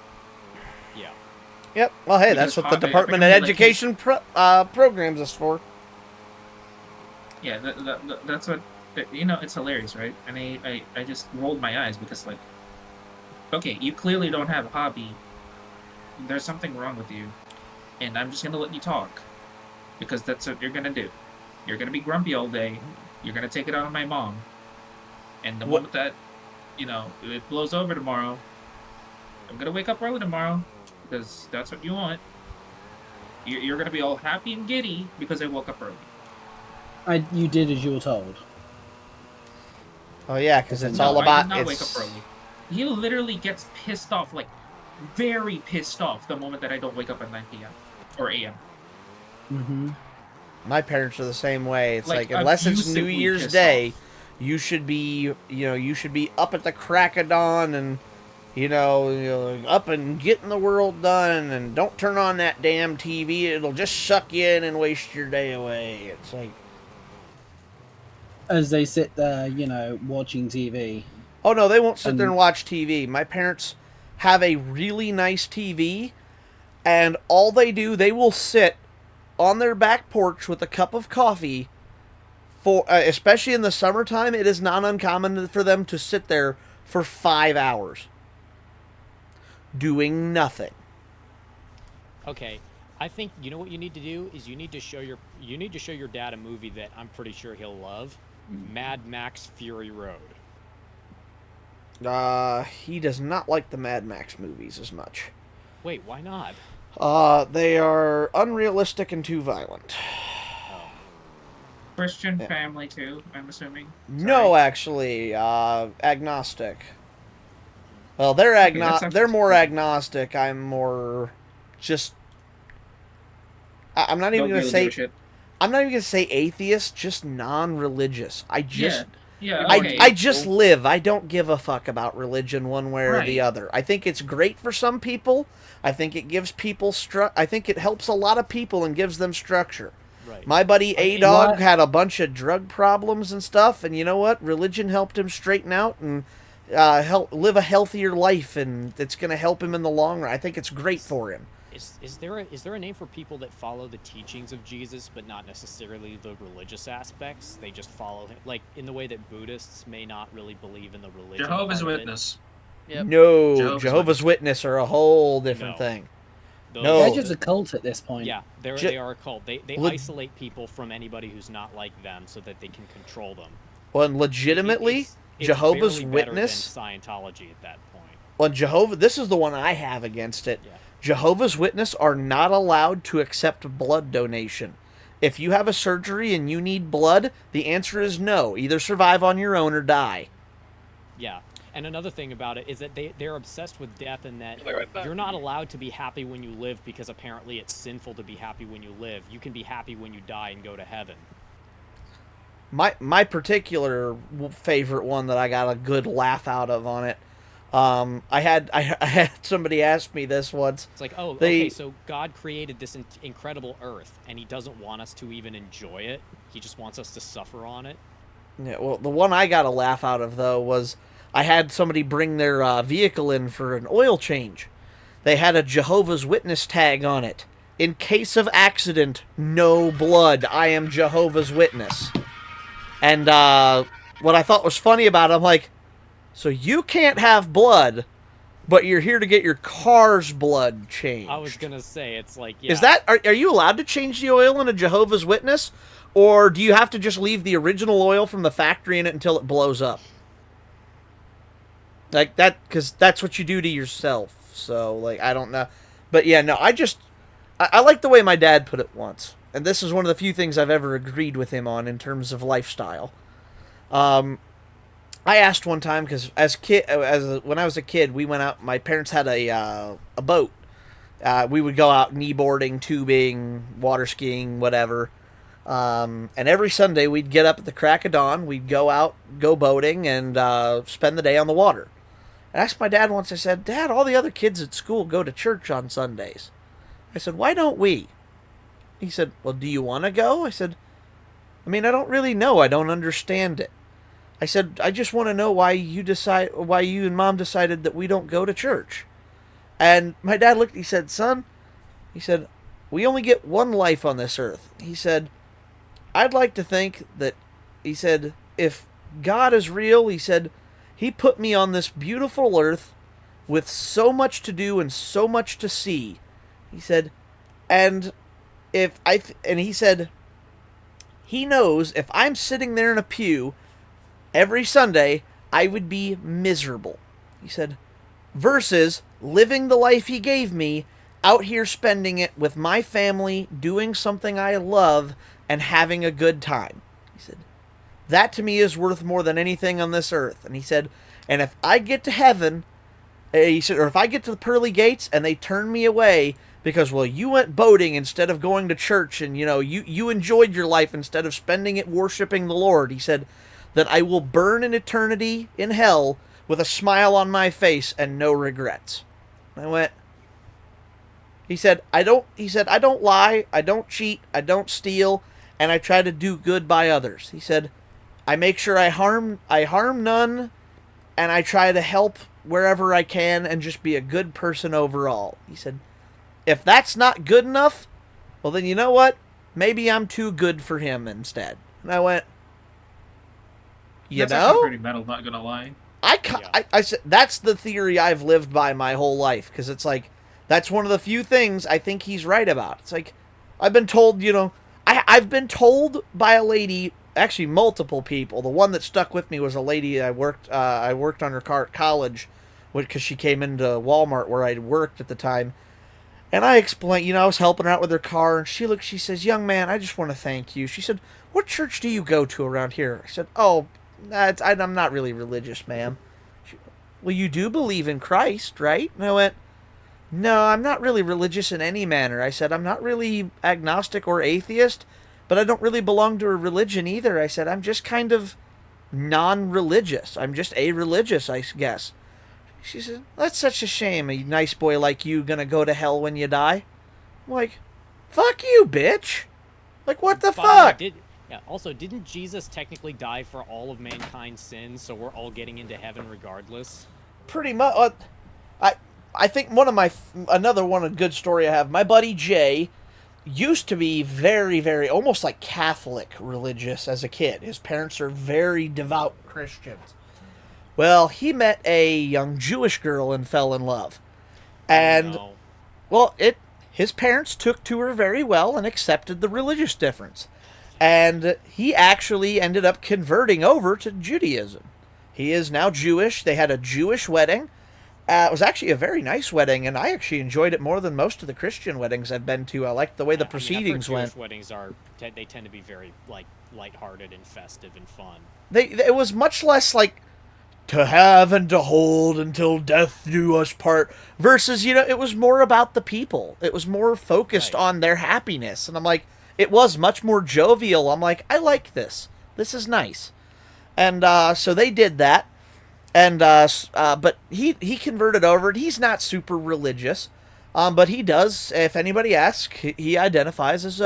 Yeah. Yep. Well, hey, that's what the Department of Education programs us for. Yeah, that's what, it's hilarious, right? And I just rolled my eyes because, like, okay, you clearly don't have a hobby. There's something wrong with you. And I'm just going to let you talk. Because that's what you're going to do. You're going to be grumpy all day. You're going to take it out on my mom. And the moment that, it blows over tomorrow, I'm going to wake up early tomorrow. Because that's what you want. You're going to be all happy and giddy because I woke up early. You did as you were told. Oh, yeah, because it's all about... I did not wake up early. He literally gets pissed off, like, very pissed off the moment that I don't wake up at 9 p.m. or a.m. Mm-hmm. My parents are the same way. It's like unless it's New Year's Day, you should be, up at the crack of dawn and, up and getting the world done, and don't turn on that damn TV. It'll just suck you in and waste your day away. It's like... As they sit there, watching TV. Oh, no, they won't sit there and watch TV. My parents have a really nice TV, and all they do, they will sit on their back porch with a cup of coffee for, especially in the summertime, it is not uncommon for them to sit there for 5 hours doing nothing. Okay, I think what you need to do is you need to show your dad a movie that I'm pretty sure he'll love, Mad Max Fury Road. He does not like the Mad Max movies as much. Wait, why not? They are unrealistic and too violent. Christian family too, I'm assuming. Sorry. No, actually, agnostic. Well, they're more agnostic. I'm more just. I'm not even gonna say. I'm not even gonna say atheist. Just non-religious. I just. Yeah. Okay. I just live. I don't give a fuck about religion one way or the other. I think it's great for some people. I think it gives people I think it helps a lot of people and gives them structure. Right. My buddy A-Dog had a bunch of drug problems and stuff, and you know what? Religion helped him straighten out and help live a healthier life, and it's going to help him in the long run. I think it's great for him. Is there a name for people that follow the teachings of Jesus, but not necessarily the religious aspects? They just follow him, like in the way that Buddhists may not really believe in the religion. Jehovah's Witness. Yep. No, Jehovah's Witness are a whole different thing. They're just a cult at this point. Yeah, they are a cult. They isolate people from anybody who's not like them so that they can control them. Well, and legitimately, it's Jehovah's barely Witness. Better than Scientology at that point. Well, this is the one I have against it. Yeah. Jehovah's Witness are not allowed to accept blood donation. If you have a surgery and you need blood, the answer is no. Either survive on your own or die. Yeah. And another thing about it is that they're obsessed with death, and that you're not allowed to be happy when you live because apparently it's sinful to be happy when you live. You can be happy when you die and go to heaven. My particular favorite one that I got a good laugh out of on it I had somebody ask me this once. It's like, okay, so God created this incredible Earth, and He doesn't want us to even enjoy it. He just wants us to suffer on it. Yeah, well, the one I got a laugh out of, though, was I had somebody bring their vehicle in for an oil change. They had a Jehovah's Witness tag on it. In case of accident, no blood. I am Jehovah's Witness. And what I thought was funny about it, I'm like, so you can't have blood, but you're here to get your car's blood changed. I was gonna say, it's like, yeah. Is that, are you allowed to change the oil in a Jehovah's Witness? Or do you have to just leave the original oil from the factory in it until it blows up? Like that, because that's what you do to yourself. So, like, I don't know. But yeah, no, I like the way my dad put it once. And this is one of the few things I've ever agreed with him on in terms of lifestyle. I asked one time, because when I was a kid, we went out, my parents had a boat. We would go out kneeboarding, tubing, water skiing, whatever. And every Sunday we'd get up at the crack of dawn, we'd go out, go boating, and spend the day on the water. I asked my dad once, I said, Dad, all the other kids at school go to church on Sundays. I said, why don't we? He said, well, do you want to go? I said, I mean, I don't really know. I don't understand it. I said, I just want to know why you and Mom decided that we don't go to church. And my dad looked, he said, son, he said, we only get one life on this earth. He said, I'd like to think that, he said, if God is real, he said, He put me on this beautiful earth with so much to do and so much to see. He said, and he said, he knows if I'm sitting there in a pew every Sunday, I would be miserable. He said, versus living the life he gave me, out here spending it with my family, doing something I love, and having a good time. He said, that to me is worth more than anything on this earth. And he said, and if I get to heaven, he said, or if I get to the pearly gates and they turn me away because, well, you went boating instead of going to church, and, you know, you enjoyed your life instead of spending it worshiping the Lord, he said, that I will burn in eternity in hell with a smile on my face and no regrets. I went, he said, I don't lie, I don't cheat, I don't steal, and I try to do good by others. He said, I make sure I harm none, and I try to help wherever I can and just be a good person overall. He said, if that's not good enough, well then you know what? Maybe I'm too good for him instead. And I went, That's actually pretty metal, not gonna lie. I said, that's the theory I've lived by my whole life, because it's like, that's one of the few things I think he's right about. It's like, I've been told, you know, I've been told by a lady, actually multiple people. The one that stuck with me was a lady I worked on her car at college, because she came into Walmart where I worked at the time. And I explained, you know, I was helping her out with her car, and she says, young man, I just want to thank you. She said, what church do you go to around here? I said, oh, I'm not really religious, ma'am. Well, you do believe in Christ, right? And I went, no, I'm not really religious in any manner. I said, I'm not really agnostic or atheist, but I don't really belong to a religion either. I said, I'm just kind of non-religious. I'm just a-religious, I guess. She said, that's such a shame, a nice boy like you gonna go to hell when you die. I'm like, fuck you, bitch. Like, what the fuck? Also, didn't Jesus technically die for all of mankind's sins, so we're all getting into heaven regardless? Pretty much. I think another good story I have, my buddy Jay used to be very, very, almost like Catholic religious as a kid. His parents are very devout Christians. Well, he met a young Jewish girl and fell in love. And, well, his parents took to her very well and accepted the religious difference. And he actually ended up converting over to Judaism. He is now Jewish. They had a Jewish wedding. It was actually a very nice wedding, and I actually enjoyed it more than most of the Christian weddings I've been to. I liked the way the proceedings went. Jewish weddings they tend to be very lighthearted and festive and fun. It was much less like to have and to hold until death do us part versus, you know, it was more about the people. It was more focused on their happiness, and I'm like, it was much more jovial. I'm like, I like this. This is nice. And so they did that. And but he converted over. He's not super religious, but he does. If anybody asks, he identifies as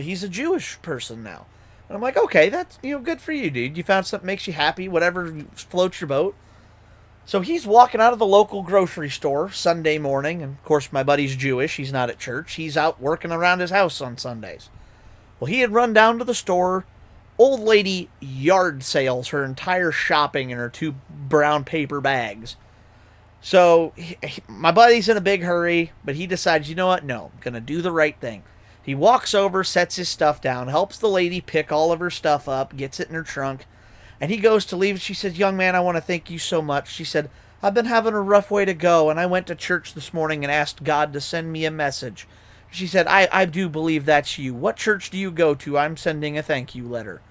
he's a Jewish person now. And I'm like, okay, that's good for you, dude. You found something that makes you happy. Whatever floats your boat. So he's walking out of the local grocery store Sunday morning, and of course my buddy's Jewish. He's not at church. He's out working around his house on Sundays. Well, he had run down to the store. Old lady yard sales her entire shopping in her 2 brown paper bags. So my buddy's in a big hurry, but he decides, you know what? No, I'm going to do the right thing. He walks over, sets his stuff down, helps the lady pick all of her stuff up, gets it in her trunk, and he goes to leave. She says, young man, I want to thank you so much. She said, I've been having a rough way to go, and I went to church this morning and asked God to send me a message. She said, I do believe that's you. What church do you go to? I'm sending a thank you letter.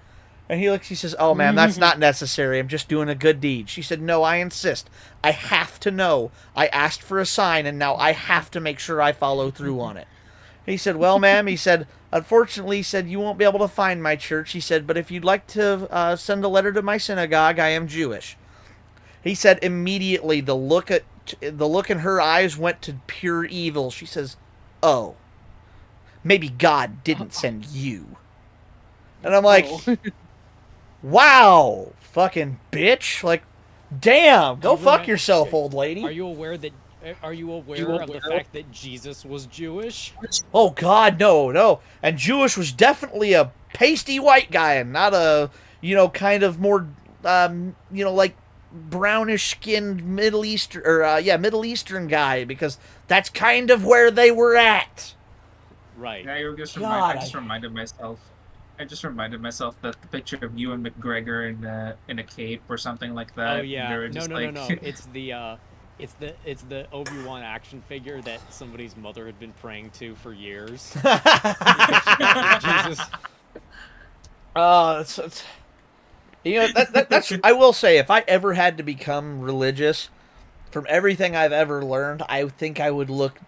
And he looks, he says, oh, man, that's not necessary. I'm just doing a good deed. She said, no, I insist. I have to know. I asked for a sign, and now I have to make sure I follow through on it. He said, well, ma'am, he said, unfortunately, he said, you won't be able to find my church. He said, but if you'd like to send a letter to my synagogue, I am Jewish. He said immediately the look in her eyes went to pure evil. She says, oh, maybe God didn't send you. And I'm like, wow, fucking bitch. Like, damn, go fuck yourself, old lady. Are you aware of the fact that Jesus was Jewish? Oh, God, no. And Jewish was definitely a pasty white guy and not a, kind of more, like brownish-skinned Middle Eastern guy, because that's kind of where they were at. Right. Yeah, I just reminded myself that the picture of you and McGregor in a cape or something like that. Oh yeah. No. It's the Obi-Wan action figure that somebody's mother had been praying to for years. Jesus. That's I will say, if I ever had to become religious, from everything I've ever learned, I think I would look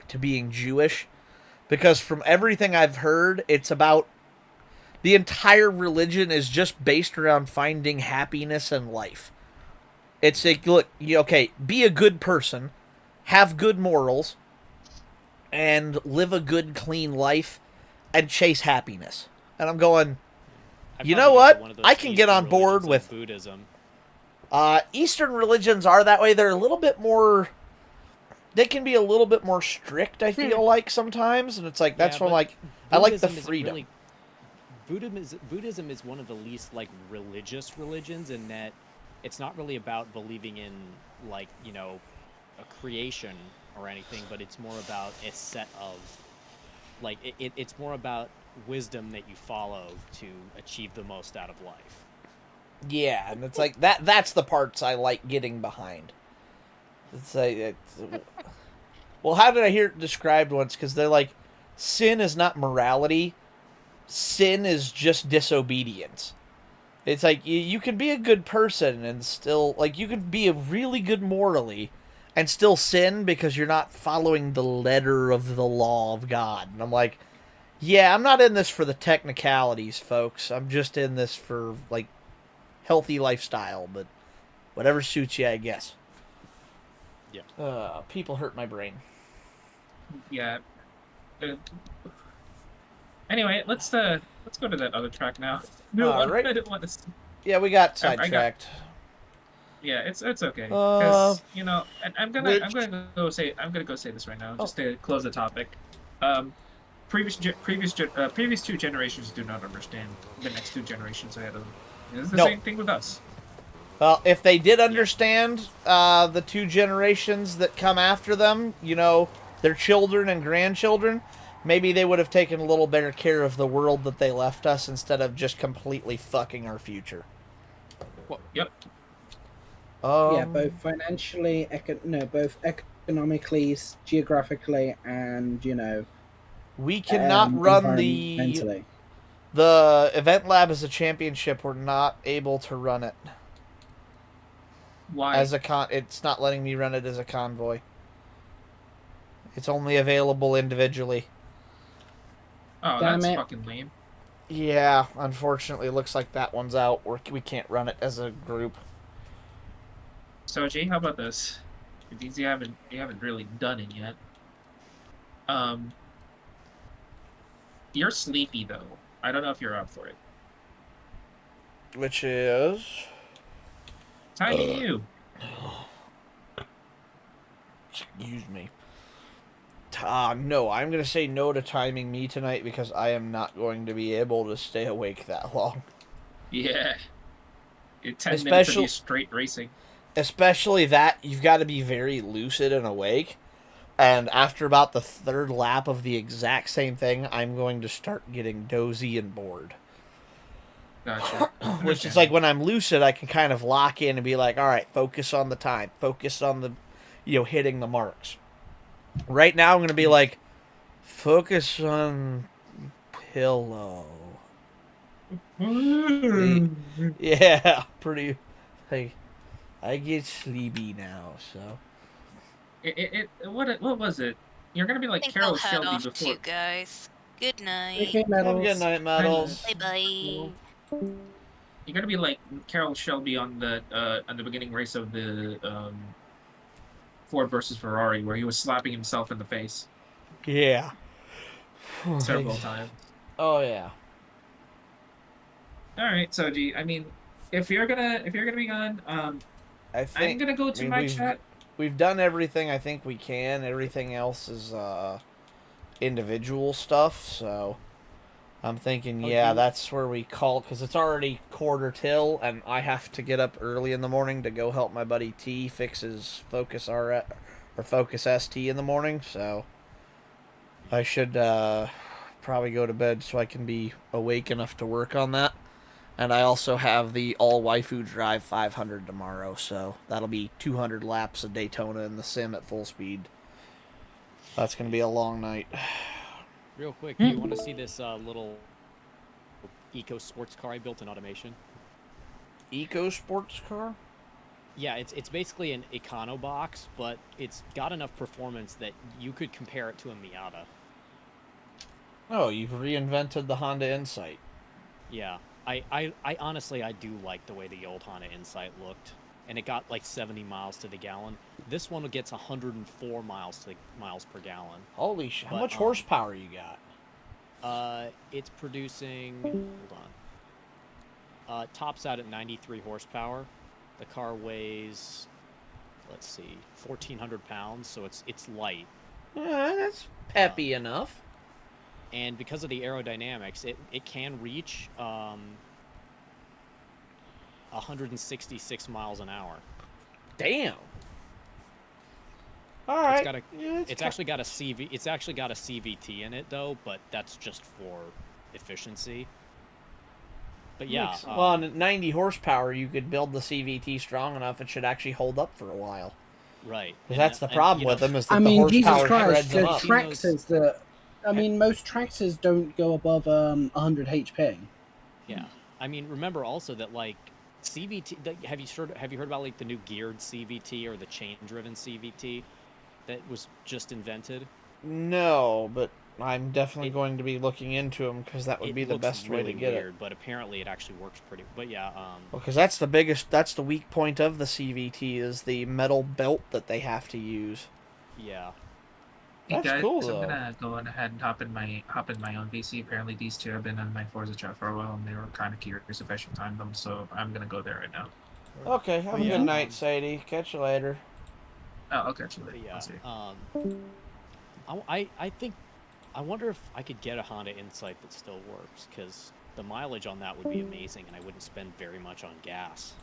to being Jewish, because from everything I've heard, it's about the entire religion is just based around finding happiness in life. It's like, look, be a good person, have good morals, and live a good, clean life, and chase happiness. And I'm going, you know what? I can get on board with Buddhism. Eastern religions are that way. They're a little bit more. They can be a little bit more strict, I feel like, sometimes, and it's like that's when I like the freedom. Buddhism is one of the least religious religions in that it's not really about believing in a creation or anything, but it's more about a set of it's more about wisdom that you follow to achieve the most out of life. Yeah, and it's like that's the parts I like getting behind. It's like well, how did I hear it described once? Because they're like, sin is not morality, sin is just disobedience. It's like you can be a good person and still, you could be a really good morally and still sin because you're not following the letter of the law of God. And I'm like, yeah, I'm not in this for the technicalities, folks. I'm just in this for healthy lifestyle, but whatever suits you, I guess. Yeah. People hurt my brain. Yeah. Anyway, let's go to that other track now. No, right. I didn't want to. Yeah, we got sidetracked. Yeah, it's okay. Because I'm gonna go say this right now just to close the topic. Previous 2 generations do not understand the next 2 generations ahead of them. It's the same thing with us. Well, if they did understand the 2 generations that come after them, their children and grandchildren, maybe they would have taken a little better care of the world that they left us instead of just completely fucking our future. Well, yep. Yeah, both financially, both economically, geographically, and we cannot run the event lab as a championship. We're not able to run it. Why? It's not letting me run it as a convoy. It's only available individually. Oh, that's fucking lame. Yeah, unfortunately, it looks like that one's out. We can't run it as a group. So, Jay, how about this? Because you haven't really done it yet. You're sleepy though. I don't know if you're up for it. Which is timing you. Excuse me. No, I'm going to say no to timing me tonight because I am not going to be able to stay awake that long. Yeah. 10 minutes of you straight racing. Especially that, you've got to be very lucid and awake. And after about the third lap of the exact same thing, I'm going to start getting dozy and bored. Gotcha. Which is like when I'm lucid, I can kind of lock in and be like, all right, focus on the time. Focus on the, hitting the marks. Right now, I'm going to be like, focus on pillow. Yeah, pretty. Like, I get sleepy now, so. What was it? You're gonna be like Carol Shelby off before. Too, guys. Good night. Have a good night, Metals. Bye bye. You're gonna be like Carol Shelby on the beginning race of the Ford versus Ferrari, where he was slapping himself in the face. Yeah. Several times. Oh yeah. All right, so G, I mean, if you're gonna be gone, I'm gonna go to my chat. We've done everything I think we can. Everything else is individual stuff, so I'm thinking, yeah, that's where we call, because it's already quarter till, and I have to get up early in the morning to go help my buddy T fix his Focus RS, or Focus ST in the morning, so I should probably go to bed so I can be awake enough to work on that. And I also have the all waifu drive 500 tomorrow, so that'll be 200 laps of Daytona in the sim at full speed. That's going to be a long night. Real quick, do you want to see this little eco sports car I built in automation? Eco sports car? Yeah, it's basically an econo box, but it's got enough performance that you could compare it to a Miata. Oh, you've reinvented the Honda Insight. Yeah. I honestly, I do like the way the old Honda Insight looked, and it got like 70 miles to the gallon. This one gets 104 miles per gallon. Holy shit! How much horsepower you got? It's producing. Hold on. Tops out at 93 horsepower. The car weighs, let's see, 1,400 pounds, so it's light. That's peppy enough. And because of the aerodynamics, it can reach 166 miles an hour. Damn. All right. It's actually got a CVT in it though, but that's just for efficiency. But yeah. Well, at 90 horsepower, you could build the CVT strong enough; it should actually hold up for a while. Right. Because that's the problem with them is that the horsepower Jesus Christ, shreds them up. tractors that. I mean, most tractors don't go above 100 HP. Yeah, I mean, remember also that like CVT. Have you heard about like the new geared CVT or the chain-driven CVT that was just invented? No, but I'm definitely going to be looking into them because that would be the best way to get weird, it. But apparently, it actually works pretty. But yeah. Because that's the weak point of the CVT is the metal belt that they have to use. Yeah. Hey guys, cool, I'm gonna go ahead and hop in my own VC. Apparently, these two have been on my Forza chat for a while, and they were kind of curious if I should time them. So I'm gonna go there right now. Okay, have a good night, Sadie. Catch you later. Oh, I'll catch you later. Yeah. I think I wonder if I could get a Honda Insight that still works, because the mileage on that would be amazing, and I wouldn't spend very much on gas.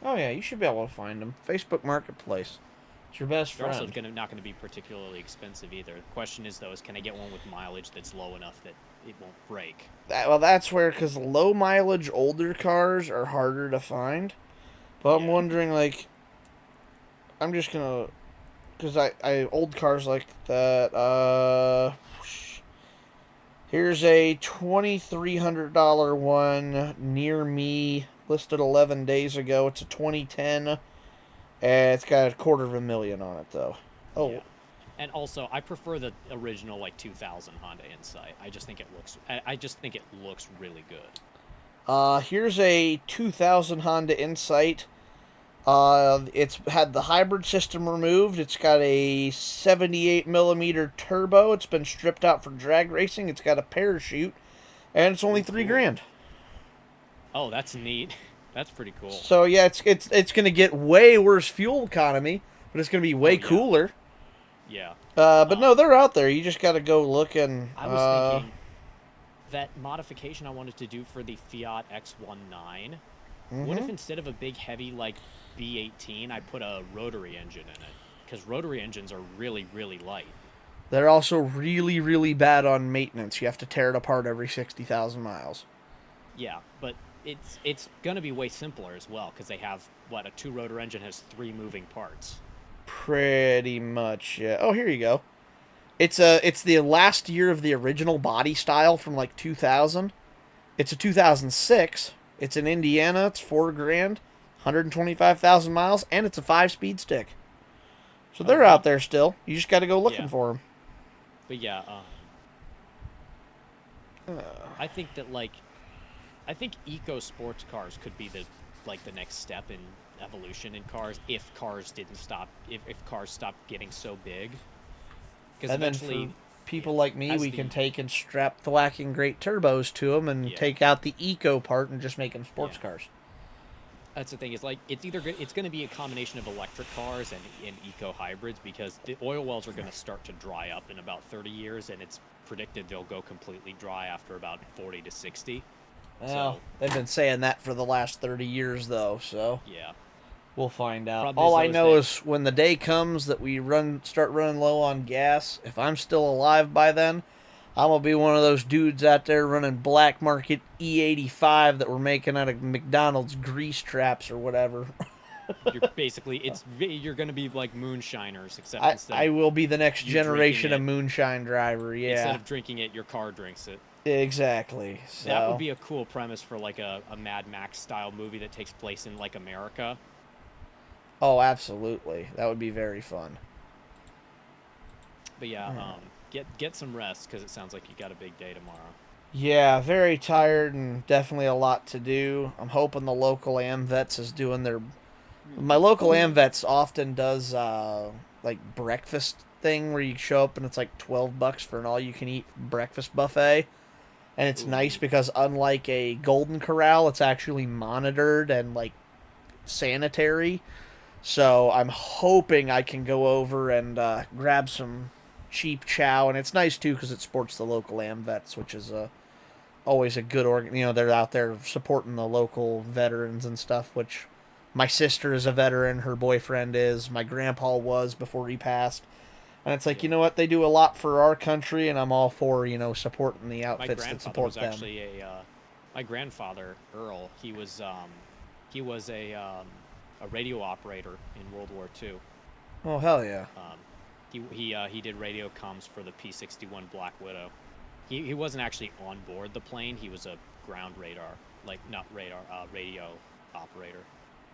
Oh yeah, you should be able to find them. Facebook Marketplace. It's your best They're friend. also not going to be particularly expensive either. The question is, though, can I get one with mileage that's low enough that it won't break? Well, that's where, because low mileage older cars are harder to find. But I'm wondering, like, I'm just gonna, because I old cars like that. Here's a $2,300 one near me, listed 11 days ago. It's a 2010. It's got $250,000 on it, though. Oh. Yeah. And also, I prefer the original, like, 2000 Honda Insight. I just think it looks really good. Here's a 2000 Honda Insight. It's had the hybrid system removed. It's got a 78mm turbo. It's been stripped out for drag racing. It's got a parachute, and it's only $3,000. Oh, that's neat. That's pretty cool. So yeah, it's gonna get way worse fuel economy, but it's gonna be way cooler. Yeah. But no, they're out there. You just gotta go look and. I was thinking that modification I wanted to do for the Fiat X19. What if instead of a big heavy like B18, I put a rotary engine in it? Because rotary engines are really, really light. They're also really, really bad on maintenance. You have to tear it apart every 60,000 miles. Yeah, but it's gonna be way simpler as well because they have a 2-rotor engine has 3 moving parts. Pretty much, yeah. Oh, here you go. It's the last year of the original body style from like 2000. It's a 2006. It's in Indiana. It's $4,000, 125,000 miles, and it's a 5-speed stick. So they're out there still. You just got to go looking for them. But yeah, I think that I think eco sports cars could be the next step in evolution in cars if cars stopped getting so big. Because eventually, for people like me, we can take and strap thwacking great turbos to them and take out the eco part and just make them sports cars. That's the thing. Is it's going to be a combination of electric cars and eco hybrids because the oil wells are going to start to dry up in about 30 years, and it's predicted they'll go completely dry after about 40 to 60. Well, they've been saying that for the last 30 years, though, so yeah, we'll find out. Problem All I know is when the day comes that we start running low on gas, if I'm still alive by then, I'm going to be one of those dudes out there running black market E85 that we're making out of McDonald's grease traps or whatever. You're going to be like moonshiners, except I will be the next generation of moonshine driver, yeah. Instead of drinking it, your car drinks it. Exactly. So. That would be a cool premise for like a Mad Max style movie that takes place in like America. Oh, absolutely. That would be very fun. But yeah, get some rest because it sounds like you got a big day tomorrow. Yeah, very tired and definitely a lot to do. I'm hoping the local AmVets is doing their... My local AmVets often does like breakfast thing where you show up and it's like $12 for an all-you-can-eat breakfast buffet. And it's nice because unlike a Golden Corral, it's actually monitored and like sanitary. So I'm hoping I can go over and grab some cheap chow. And it's nice too because it supports the local AmVets, which is always a good organ. You know, they're out there supporting the local veterans and stuff, which my sister is a veteran. Her boyfriend is. My grandpa was before he passed. And it's like, you know what, they do a lot for our country, and I'm all for, supporting the outfits that support them. My grandfather, Earl, he was a radio operator in World War II. Oh, hell yeah. He did radio comms for the P-61 Black Widow. He wasn't actually on board the plane. He was a ground radio operator.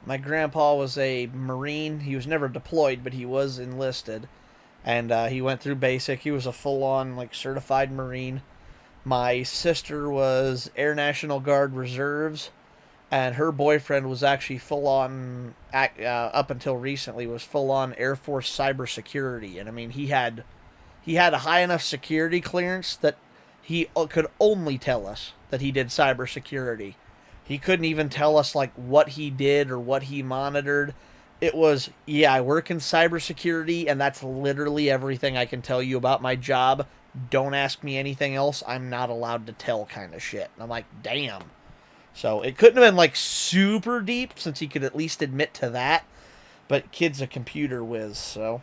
My grandpa was a Marine. He was never deployed, but he was enlisted. And he went through basic. He was a full-on, certified Marine. My sister was Air National Guard Reserves, and her boyfriend was actually full-on, up until recently, was full-on Air Force cybersecurity. And, I mean, he had a high enough security clearance that he could only tell us that he did cybersecurity. He couldn't even tell us, what he did or what he monitored. It was, I work in cybersecurity, and that's literally everything I can tell you about my job. Don't ask me anything else. I'm not allowed to tell kind of shit. And I'm like, damn. So it couldn't have been, super deep, since he could at least admit to that. But kid's a computer whiz, so.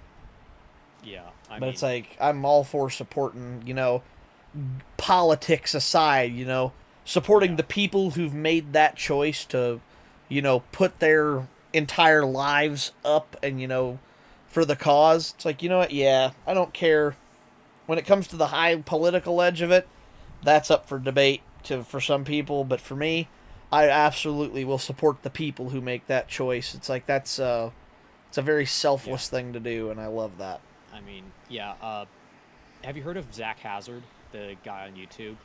Yeah. It's like, I'm all for supporting, politics aside, supporting the people who've made that choice to, put their entire lives up and for the cause. It's like, you know what, I don't care when it comes to the high political edge of it. That's up for debate for some people, but for me, I absolutely will support the people who make that choice. It's like it's a very selfless thing to do, and I love that. I mean, have you heard of Zach Hazard, the guy on YouTube?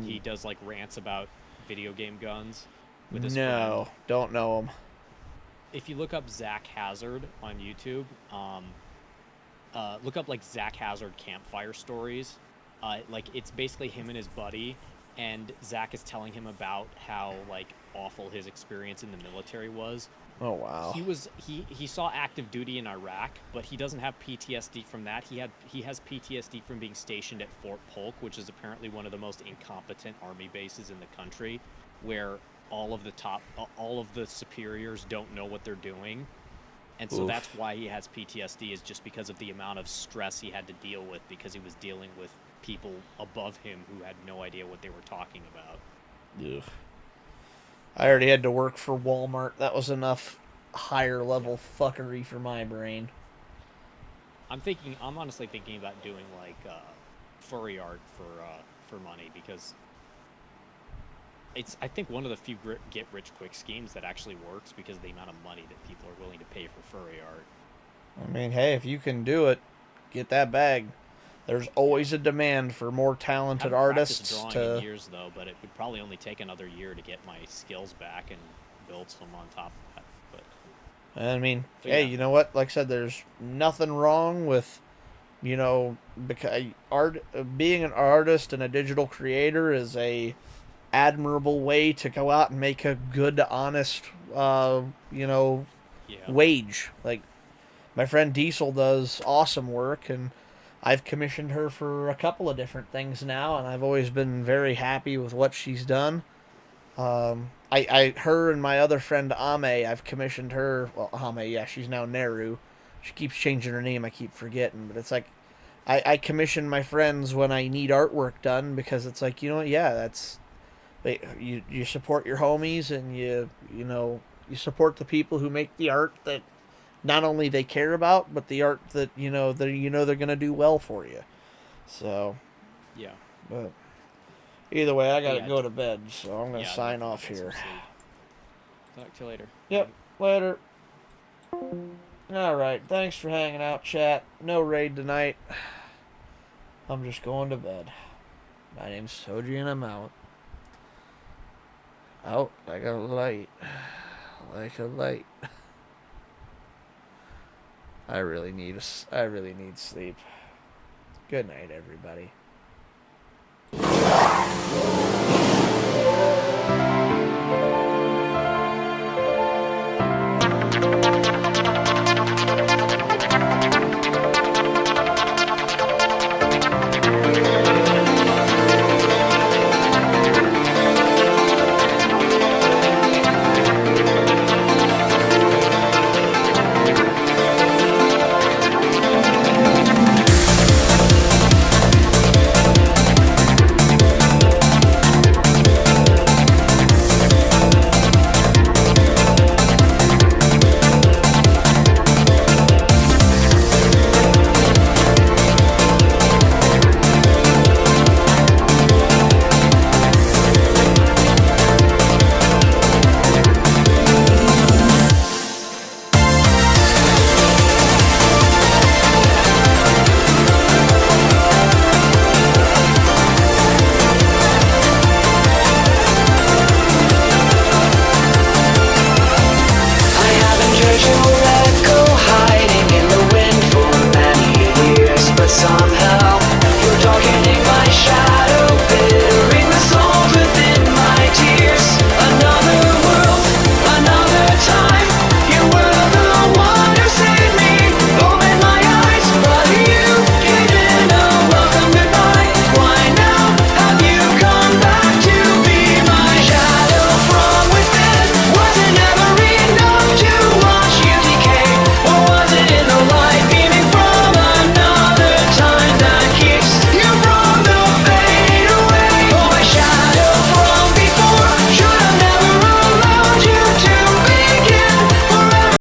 He does rants about video game guns with his friend. Don't know him. if you look up Zach Hazard on YouTube, look up like Zach Hazard campfire stories. Like it's basically him and his buddy, and Zach is telling him about how like awful his experience in the military was. Oh wow. He saw active duty in Iraq, but he doesn't have PTSD from that. He has PTSD from being stationed at Fort Polk, which is apparently one of the most incompetent army bases in the country, where all of the superiors don't know what they're doing. And so that's why he has PTSD, is just because of the amount of stress he had to deal with, because he was dealing with people above him who had no idea what they were talking about. Ugh. I already had to work for Walmart. That was enough higher level fuckery for my brain. I'm honestly thinking about doing like furry art for money, because it's, I think, one of the few get rich quick schemes that actually works because of the amount of money that people are willing to pay for furry art. I mean, hey, if you can do it, get that bag. There's always a demand for more talented artists. I haven't practiced drawing in years, though, but it would probably only take another year to get my skills back and build some on top of that. But I mean, so, hey, yeah. you know what? Like I said, there's nothing wrong with, because being an artist and a digital creator is a admirable way to go out and make a good, honest, wage. Like, my friend Diesel does awesome work, and I've commissioned her for a couple of different things now, and I've always been very happy with what she's done. Her and my other friend Ame, I've commissioned her. Well, Ame, yeah, she's now Neru. She keeps changing her name. I keep forgetting, but it's like I commission my friends when I need artwork done, because it's like, that's you support your homies, and you support the people who make the art that not only they care about, but the art that they're gonna do well for you. So yeah, but either way, I gotta go to bed, so I'm gonna sign off here. Talk to you later. Yep, later. Alright, thanks for hanging out, chat. No raid tonight. I'm just going to bed. My name's Soji, and I'm out. Out like a light. Like a light. I really need sleep. Good night, everybody.